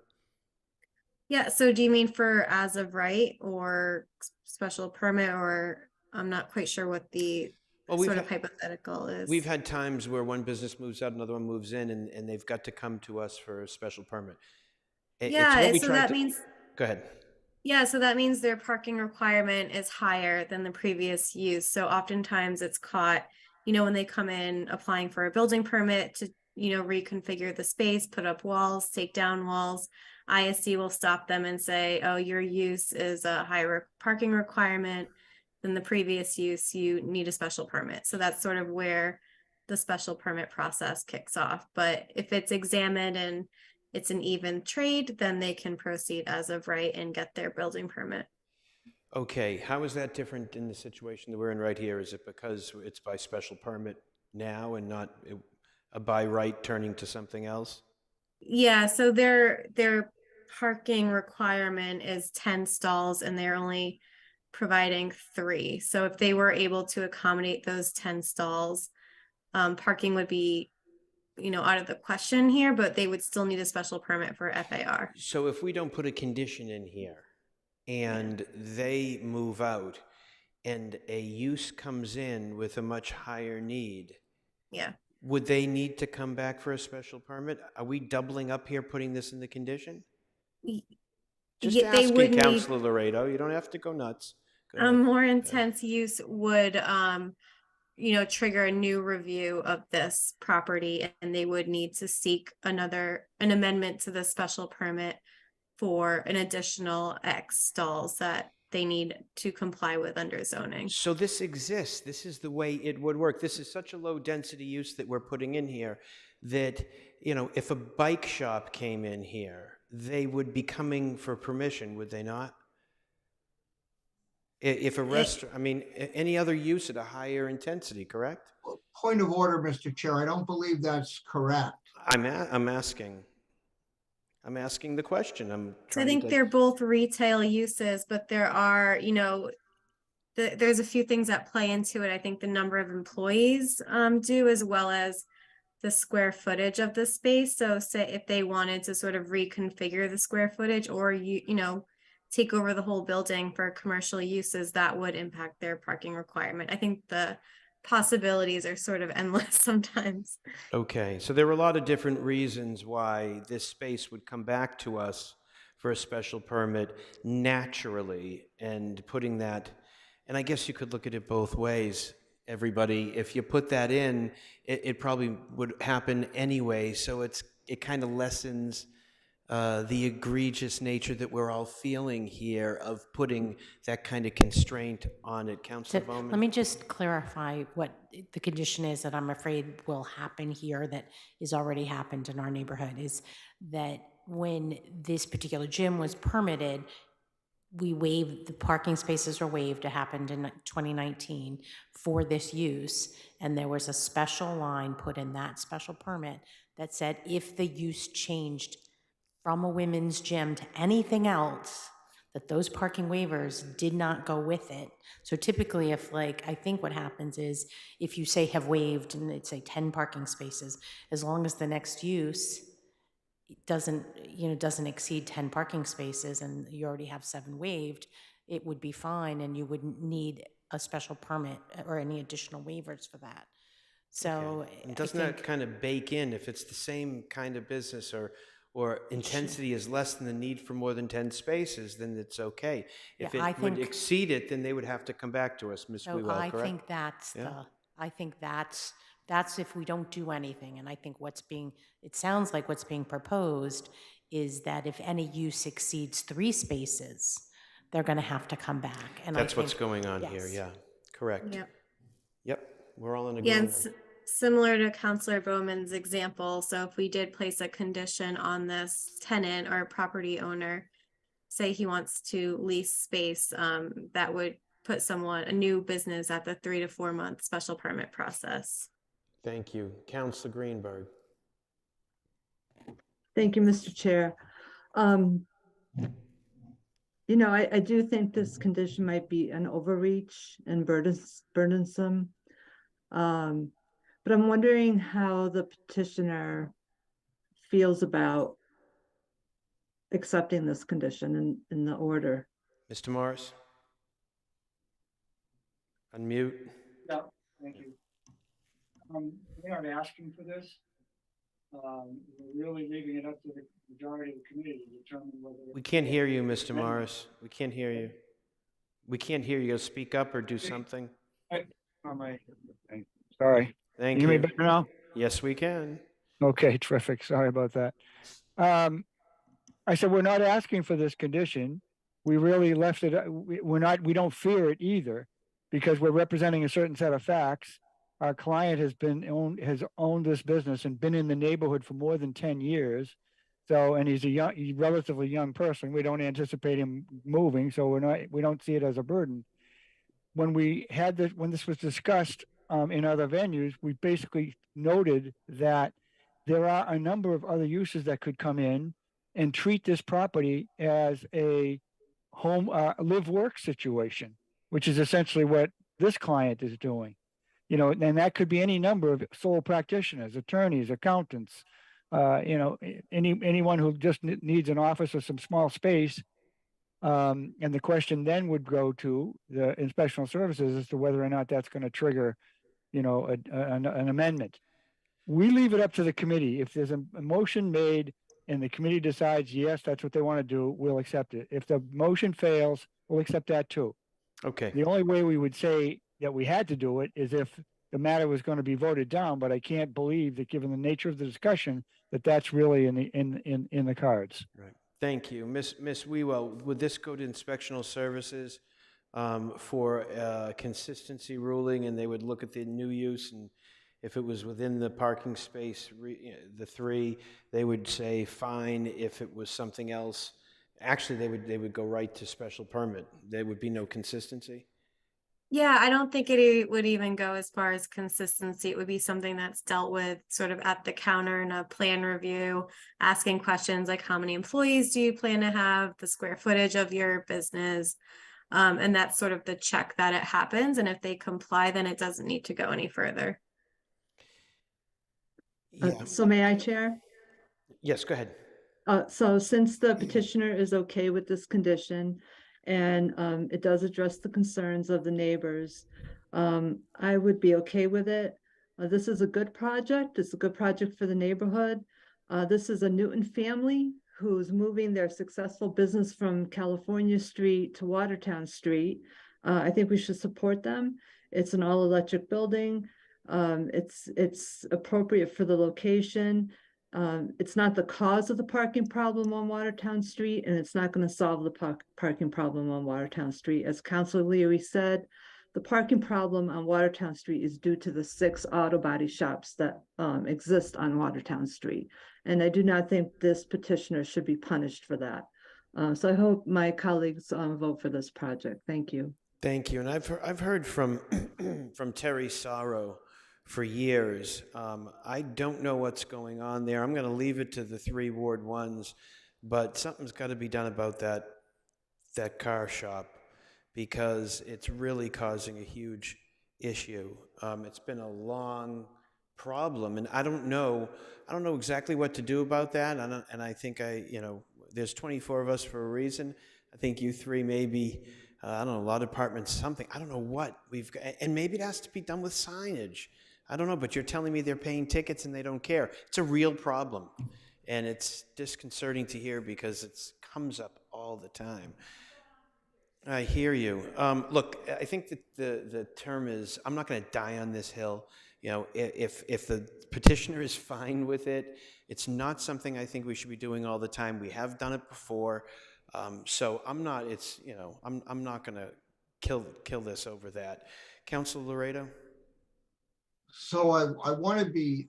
Yeah, so do you mean for as of right or special permit, or I'm not quite sure what the sort of hypothetical is. We've had times where one business moves out, another one moves in, and they've got to come to us for a special permit. Yeah, so that means, Go ahead. yeah, so that means their parking requirement is higher than the previous use. So oftentimes it's caught, when they come in applying for a building permit to, reconfigure the space, put up walls, take down walls. ISD will stop them and say, oh, your use is a higher parking requirement than the previous use, you need a special permit. So that's sort of where the special permit process kicks off. But if it's examined and it's an even trade, then they can proceed as of right and get their building permit. Okay, how is that different in the situation that we're in right here? Is it because it's by special permit now and not a by right turning to something else? Yeah, so their parking requirement is 10 stalls and they're only providing 3. So if they were able to accommodate those 10 stalls, parking would be out of the question here, but they would still need a special permit for FAR. So if we don't put a condition in here and they move out and a use comes in with a much higher need, yeah, would they need to come back for a special permit? Are we doubling up here, putting this in the condition? Just they asking, would need Councilor Laredo. You don't have to go nuts. Go a ahead. more intense use would trigger a new review of this property, and they would need to seek an amendment to the special permit for an additional X stalls that they need to comply with under zoning. So this exists. This is the way it would work. This is such a low density use that we're putting in here that, if a bike shop came in here, they would be coming for permission, would they not? If a restaurant, any other use at a higher intensity, correct? Point of order, Mr. Chair. I don't believe that's correct. I'm asking the question. So I think they're both retail uses, but there are, there's a few things that play into it. I think the number of employees do, as well as the square footage of the space. So say if they wanted to sort of reconfigure the square footage or, take over the whole building for commercial uses, that would impact their parking requirement. I think the possibilities are sort of endless sometimes. Okay, so there are a lot of different reasons why this space would come back to us for a special permit naturally, and putting that, and I guess you could look at it both ways, everybody. If you put that in, it probably would happen anyway, so it kind of lessens the egregious nature that we're all feeling here of putting that kind of constraint on it. Councilor Bowman? Let me just clarify what the condition is that I'm afraid will happen here, that is already happened in our neighborhood, is that when this particular gym was permitted, we waived, the parking spaces are waived. It happened in 2019 for this use, and there was a special line put in that special permit that said if the use changed from a women's gym to anything else, that those parking waivers did not go with it. So typically if I think what happens is if you say have waived and it's say 10 parking spaces, as long as the next use doesn't exceed 10 parking spaces and you already have 7 waived, it would be fine and you wouldn't need a special permit or any additional waivers for that. So okay. And doesn't that kind of bake in if it's the same kind of business or intensity is less than the need for more than 10 spaces, then it's okay. If it would exceed it, then they would have to come back to us, Ms. Wewell, correct? I think that's I think that's if we don't do anything. And I think it sounds like what's being proposed is that if any use exceeds 3 spaces, they're going to have to come back. And that's what's going on here, yeah, correct. Yep. Yep, we're all in Yeah, agreement. similar to Counselor Bowman's example, so if we did place a condition on this tenant or property owner, say he wants to lease space, that would put a new business at the 3 to 4 month special permit process. Thank you. Councilor Greenberg. Thank you, Mr. Chair. You know, I do think this condition might be an overreach and burdensome. But I'm wondering how the petitioner feels about accepting this condition in the order. Mr. Morris? Unmute. Yeah, thank you. We aren't asking for this. We're really leaving it up to the majority of the committee to determine whether. We can't hear you, Mr. Morris. We can't hear you. We can't hear you. Speak up or do something. Sorry. Thank you. you. Hear me better now? Yes, we can. Okay, terrific. Sorry about that. I said, we're not asking for this condition. We really left it, we don't fear it either, because we're representing a certain set of facts. Our client has owned this business and been in the neighborhood for more than 10 years. So, and he's a relatively young person. We don't anticipate him moving, so we don't see it as a burden. When this was discussed in other venues, we basically noted that there are a number of other uses that could come in and treat this property as a home live-work situation, which is essentially what this client is doing. You know, and that could be any number of sole practitioners, attorneys, accountants, you know, anyone who just needs an office or some small space. And the question then would go to the inspectional services as to whether or not that's going to trigger, you know, an amendment. We leave it up to the committee. If there's a motion made and the committee decides, yes, that's what they want to do, we'll accept it. If the motion fails, we'll accept that too. Okay. The only way we would say that we had to do it is if the matter was going to be voted down, but I can't believe that given the nature of the discussion, that that's really in the cards. Right. Thank you. Ms. Wewell, would this go to inspectional services for consistency ruling, and they would look at the new use, and if it was within the parking space, the 3, they would say fine. If it was something else, actually they would go right to special permit. There would be no consistency? Yeah, I don't think it would even go as far as consistency. It would be something that's dealt with sort of at the counter in a plan review, asking questions like how many employees do you plan to have, the square footage of your business, and that's sort of the check that it happens. And if they comply, then it doesn't need to go any further. Yeah. So may I, Chair? Yes, go ahead. So since the petitioner is okay with this condition, and it does address the concerns of the neighbors, I would be okay with it. This is a good project. It's a good project for the neighborhood. This is a Newton family who's moving their successful business from California Street to Watertown Street. I think we should support them. It's an all-electric building. It's appropriate for the location. It's not the cause of the parking problem on Watertown Street, and it's not going to solve the parking problem on Watertown Street. As Councilor Leary said, the parking problem on Watertown Street is due to the 6 auto body shops that exist on Watertown Street. And I do not think this petitioner should be punished for that. So I hope my colleagues vote for this project. Thank you. Thank you. And I've heard from from Terry Sorrow for years. I don't know what's going on there. I'm going to leave it to the 3 Ward 1s, but something's got to be done about that car shop, because it's really causing a huge issue. It's been a long problem, and I don't know exactly what to do about that. And I think there's 24 of us for a reason. I think you 3 maybe, I don't know, law department, something. I don't know what we've got, and maybe it has to be done with signage. I don't know, but you're telling me they're paying tickets and they don't care. It's a real problem, and it's disconcerting to hear because it comes up all the time. I hear you. Look, I think that the term is, I'm not going to die on this hill. You know, if the petitioner is fine with it, it's not something I think we should be doing all the time. We have done it before, so I'm not. I'm not going to kill this over that. Councilor Laredo. So I want to be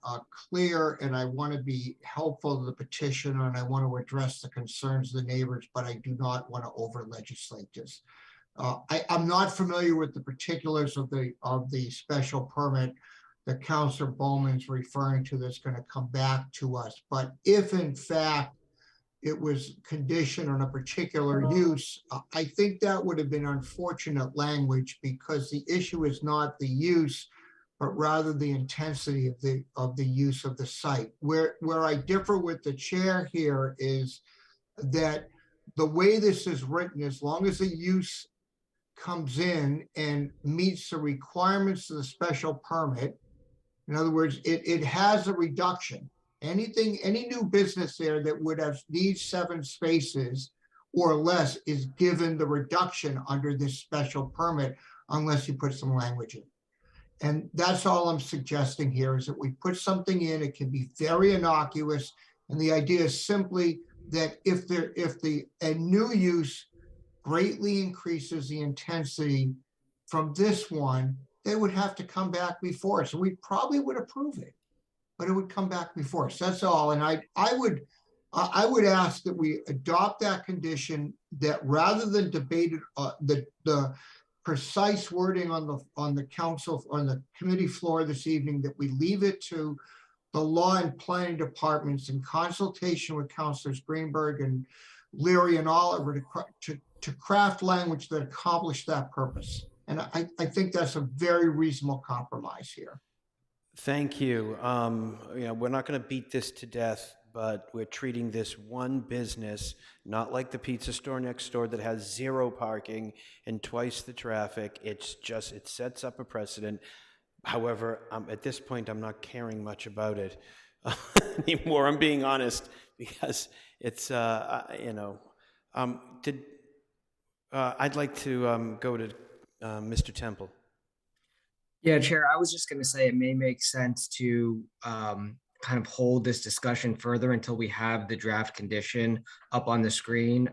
clear and I want to be helpful to the petitioner and I want to address the concerns of the neighbors, but I do not want to over legislate this. I'm not familiar with the particulars of the special permit that Councilor Bowman's referring to that's going to come back to us. But if in fact it was conditioned on a particular use, I think that would have been unfortunate language because the issue is not the use, but rather the intensity of the use of the site. Where I differ with the chair here is that the way this is written, as long as the use comes in and meets the requirements of the special permit, in other words, it has a reduction. Any new business there that would have needs 7 spaces or less is given the reduction under this special permit unless you put some language in. And that's all I'm suggesting here is that we put something in, it can be very innocuous. And the idea is simply that if a new use greatly increases the intensity from this one, they would have to come back before us. And we probably would approve it, but it would come back before us. That's all. And I would ask that we adopt that condition, that rather than debate the precise wording on the committee floor this evening, that we leave it to the law and planning departments in consultation with Councilors Greenberg and Leary and Oliver to craft language that accomplish that purpose. And I think that's a very reasonable compromise here. Thank you. We're not going to beat this to death, but we're treating this one business, not like the pizza store next door that has 0 parking and twice the traffic. It sets up a precedent. However, at this point, I'm not caring much about it anymore. I'm being honest because it's, I'd like to go to Mr. Temple. Yeah, Chair, I was just going to say it may make sense to kind of hold this discussion further until we have the draft condition up on the screen.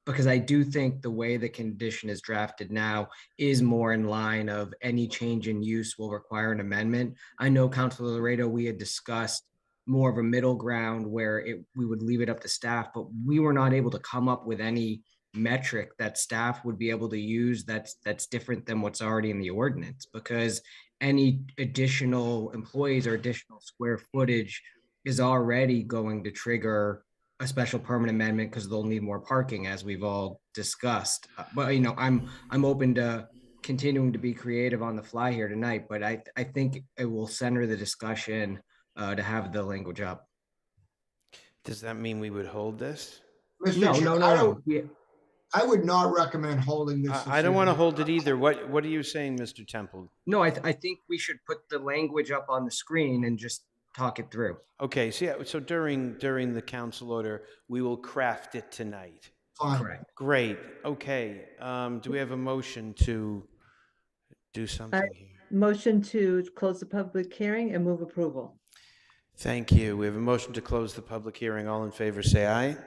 Because I do think the way the condition is drafted now is more in line of any change in use will require an amendment. I know, Councilor Laredo, we had discussed more of a middle ground where we would leave it up to staff, but we were not able to come up with any metric that staff would be able to use that's different than what's already in the ordinance, because any additional employees or additional square footage is already going to trigger a special permit amendment because they'll need more parking, as we've all discussed. But I'm open to continuing to be creative on the fly here tonight, but I think it will center the discussion to have the language up. Does that mean we would hold this? No. I would not recommend holding this. I don't want to hold it either. What are you saying, Mr. Temple? No, I think we should put the language up on the screen and just talk it through. Okay, so during the council order, we will craft it tonight. Fine. Correct. Great. Okay. Do we have a motion to do something here? Motion to close the public hearing and move approval. Thank you. We have a motion to close the public hearing. All in favor, say aye.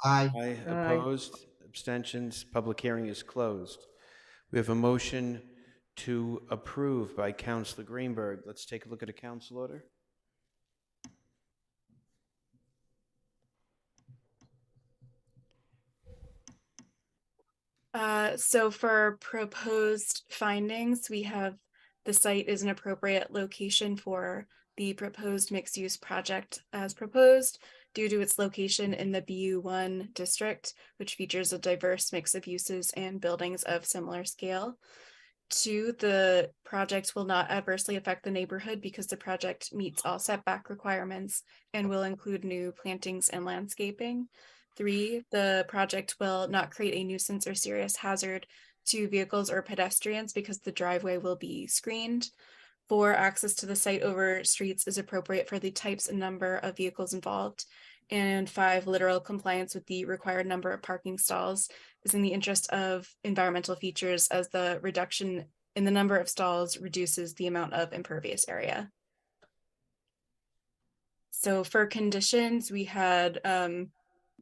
Aye. Aye. Opposed? Abstentions? Public hearing is closed. We have a motion to approve by Councilor Greenberg. Let's take a look at a council order. So for proposed findings, we have the site is an appropriate location for the proposed mixed-use project as proposed due to its location in the BU1 district, which features a diverse mix of uses and buildings of similar scale. 2, the project will not adversely affect the neighborhood because the project meets all setback requirements and will include new plantings and landscaping. 3, the project will not create a nuisance or serious hazard to vehicles or pedestrians because the driveway will be screened. 4, access to the site over streets is appropriate for the types and number of vehicles involved. And 5, literal compliance with the required number of parking stalls is in the interest of environmental features, as the reduction in the number of stalls reduces the amount of impervious area. So for conditions, we had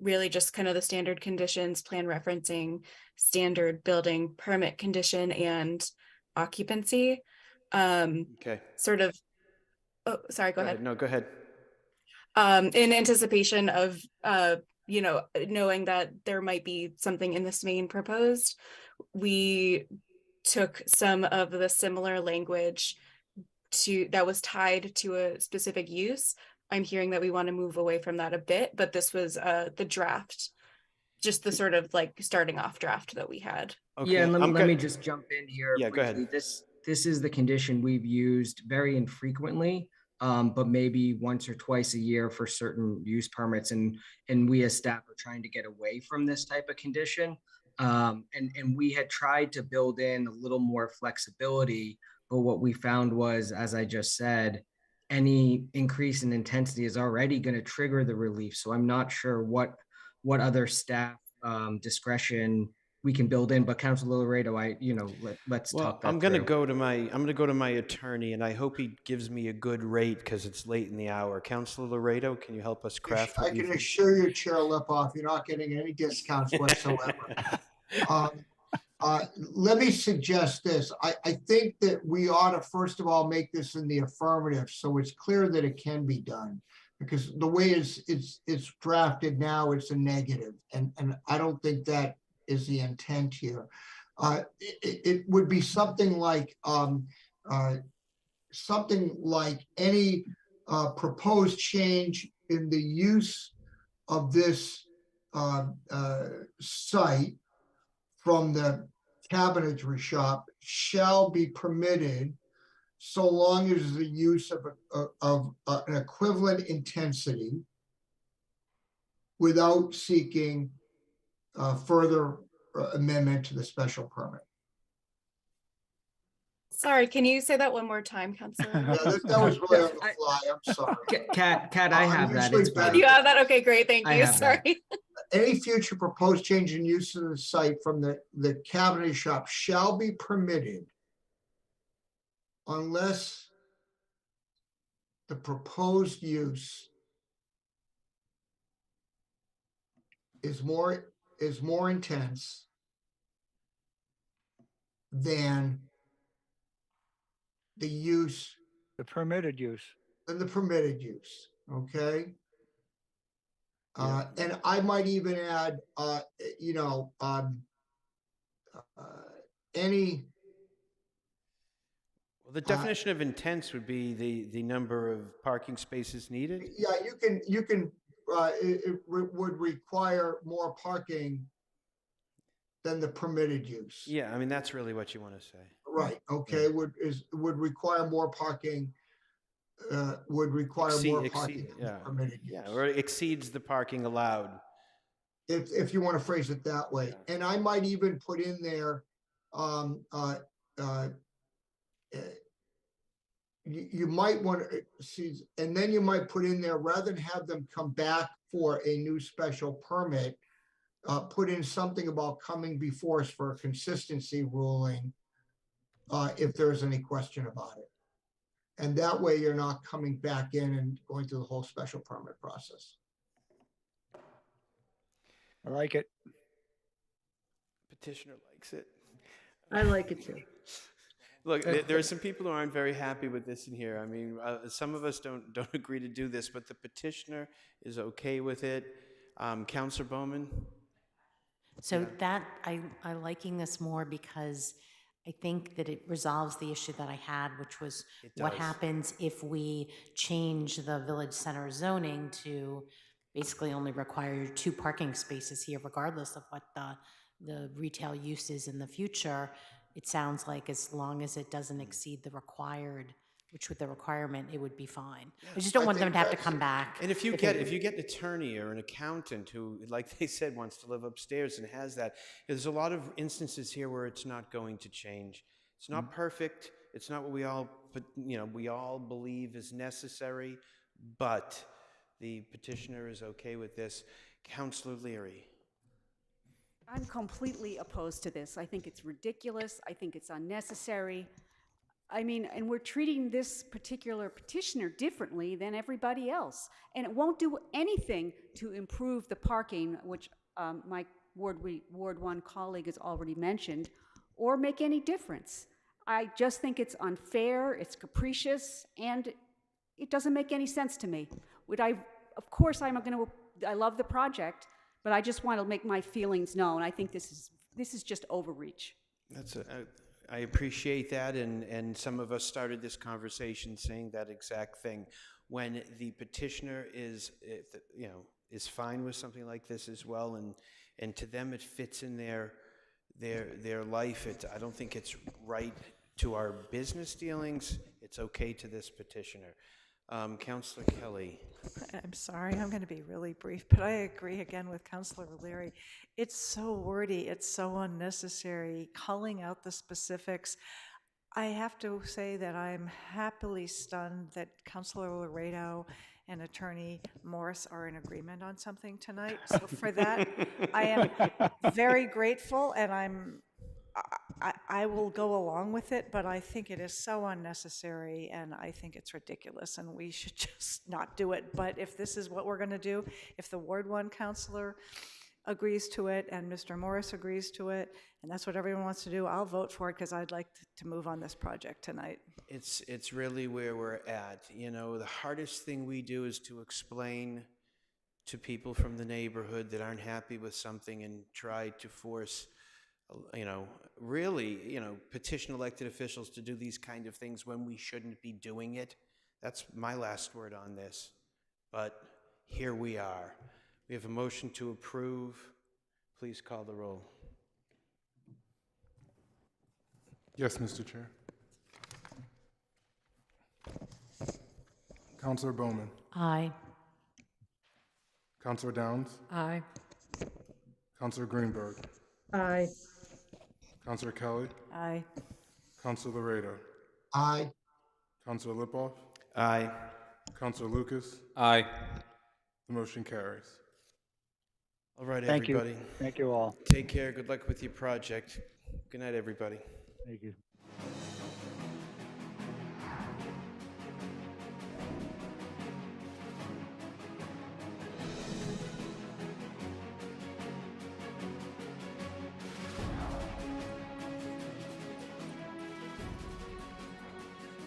really just kind of the standard conditions, plan referencing, standard building permit condition, and occupancy. Okay. sort of, oh, sorry, go ahead. No, go ahead. In anticipation of, knowing that there might be something in this main proposed, we took some of the similar language that was tied to a specific use. I'm hearing that we want to move away from that a bit, but this was the draft, just the sort of like starting off draft that we had. Okay. Yeah, and I'm let me good. just jump in here Yeah, go ahead. briefly. This is the condition we've used very infrequently, but maybe once or twice a year for certain use permits, and we as staff are trying to get away from this type of condition. And we had tried to build in a little more flexibility, but what we found was, as I just said, any increase in intensity is already going to trigger the relief. So I'm not sure what other staff discretion we can build in. But Councilor Laredo, let's Well, talk that I'm going to through. go to my attorney, and I hope he gives me a good rate because it's late in the hour. Councilor Laredo, can you help us craft? I can assure you, Chair Lipoff, you're not getting any discounts whatsoever. Let me suggest this. I think that we ought to, first of all, make this in the affirmative so it's clear that it can be done. Because the way it's drafted now, it's a negative. And I don't think that is the intent here. It would be something like any proposed change in the use of this site from the cabinetry shop shall be permitted so long as the use of an equivalent intensity without seeking further amendment to the special permit. Sorry, can you say that one more time, Councilor? Yeah, that was really on the fly. I'm sorry. Kat, I have that. It's better. You have that? Okay, great. Thank I you. have that. Sorry. Any future proposed change in use of the site from the cabinet shop shall be permitted unless the proposed use is more intense than the use, The permitted use. than the permitted use, okay? And I might even add, any. Well, the definition of intense would be the number of parking spaces needed. Yeah, you can, it would require more parking than the permitted use. Yeah, I mean, that's really what you want to say. Right, okay, would require more parking, would require more parking than the permitted use. Yeah, or exceeds the parking allowed. If you want to phrase it that way. Yeah. And I might even put in there, you might want to see, and then you might put in there, rather than have them come back for a new special permit, put in something about coming before us for a consistency ruling, if there's any question about it. And that way you're not coming back in and going through the whole special permit process. I like it. Petitioner likes it. I like it too. Look, there are some people who aren't very happy with this in here. I mean, some of us don't agree to do this, but the petitioner is okay with it. Councilor Bowman? So that, I'm liking this more because I think that it resolves the issue that I had, which was what does. happens if we change the village center zoning to basically only require 2 parking spaces here, regardless of what the retail use is in the future. It sounds like as long as it doesn't exceed the required, which with the requirement, it would be fine. I just don't want them to have to come back. And if you get an attorney or an accountant who, like they said, wants to live upstairs and has that, there's a lot of instances here where it's not going to change. It's not perfect. It's not what we all believe is necessary, but the petitioner is okay with this. Councilor Leary. I'm completely opposed to this. I think it's ridiculous. I think it's unnecessary. I mean, and we're treating this particular petitioner differently than everybody else. And it won't do anything to improve the parking, which my Ward 1 colleague has already mentioned, or make any difference. I just think it's unfair, it's capricious, and it doesn't make any sense to me. Of course, I love the project, but I just want to make my feelings known. I think this is just overreach. I appreciate that, and some of us started this conversation saying that exact thing. When the petitioner is fine with something like this as well, and to them it fits in their life, I don't think it's right to our business dealings. It's okay to this petitioner. Councillor Kelly. I'm sorry, I'm going to be really brief, but I agree again with Councillor O'Leary. It's so wordy, it's so unnecessary, calling out the specifics. I have to say that I'm happily stunned that Councillor Laredo and Attorney Morris are in agreement on something tonight. So for that, I am very grateful, and I will go along with it, but I think it is so unnecessary, and I think it's ridiculous, and we should just not do it. But if this is what we're going to do, if the Ward 1 councillor agrees to it and Mr. Morris agrees to it, and that's what everyone wants to do, I'll vote for it because I'd like to move on this project tonight. It's really where we're at. You know, the hardest thing we do is to explain to people from the neighborhood that aren't happy with something and try to force, really, petition elected officials to do these kind of things when we shouldn't be doing it. That's my last word on this. But here we are. We have a motion to approve. Please call the roll. Yes, Mr. Chair. Councilor Bowman. Aye. Councilor Downs. Aye. Councilor Greenberg. Aye. Councilor Kelly. Aye. Councilor Laredo. Aye. Councilor Lipoff. Aye. Councilor Lucas. Aye. The motion carries. All right, Thank you. everybody. Thank you all. Take care. Good luck with your project. Good night, everybody. Thank you.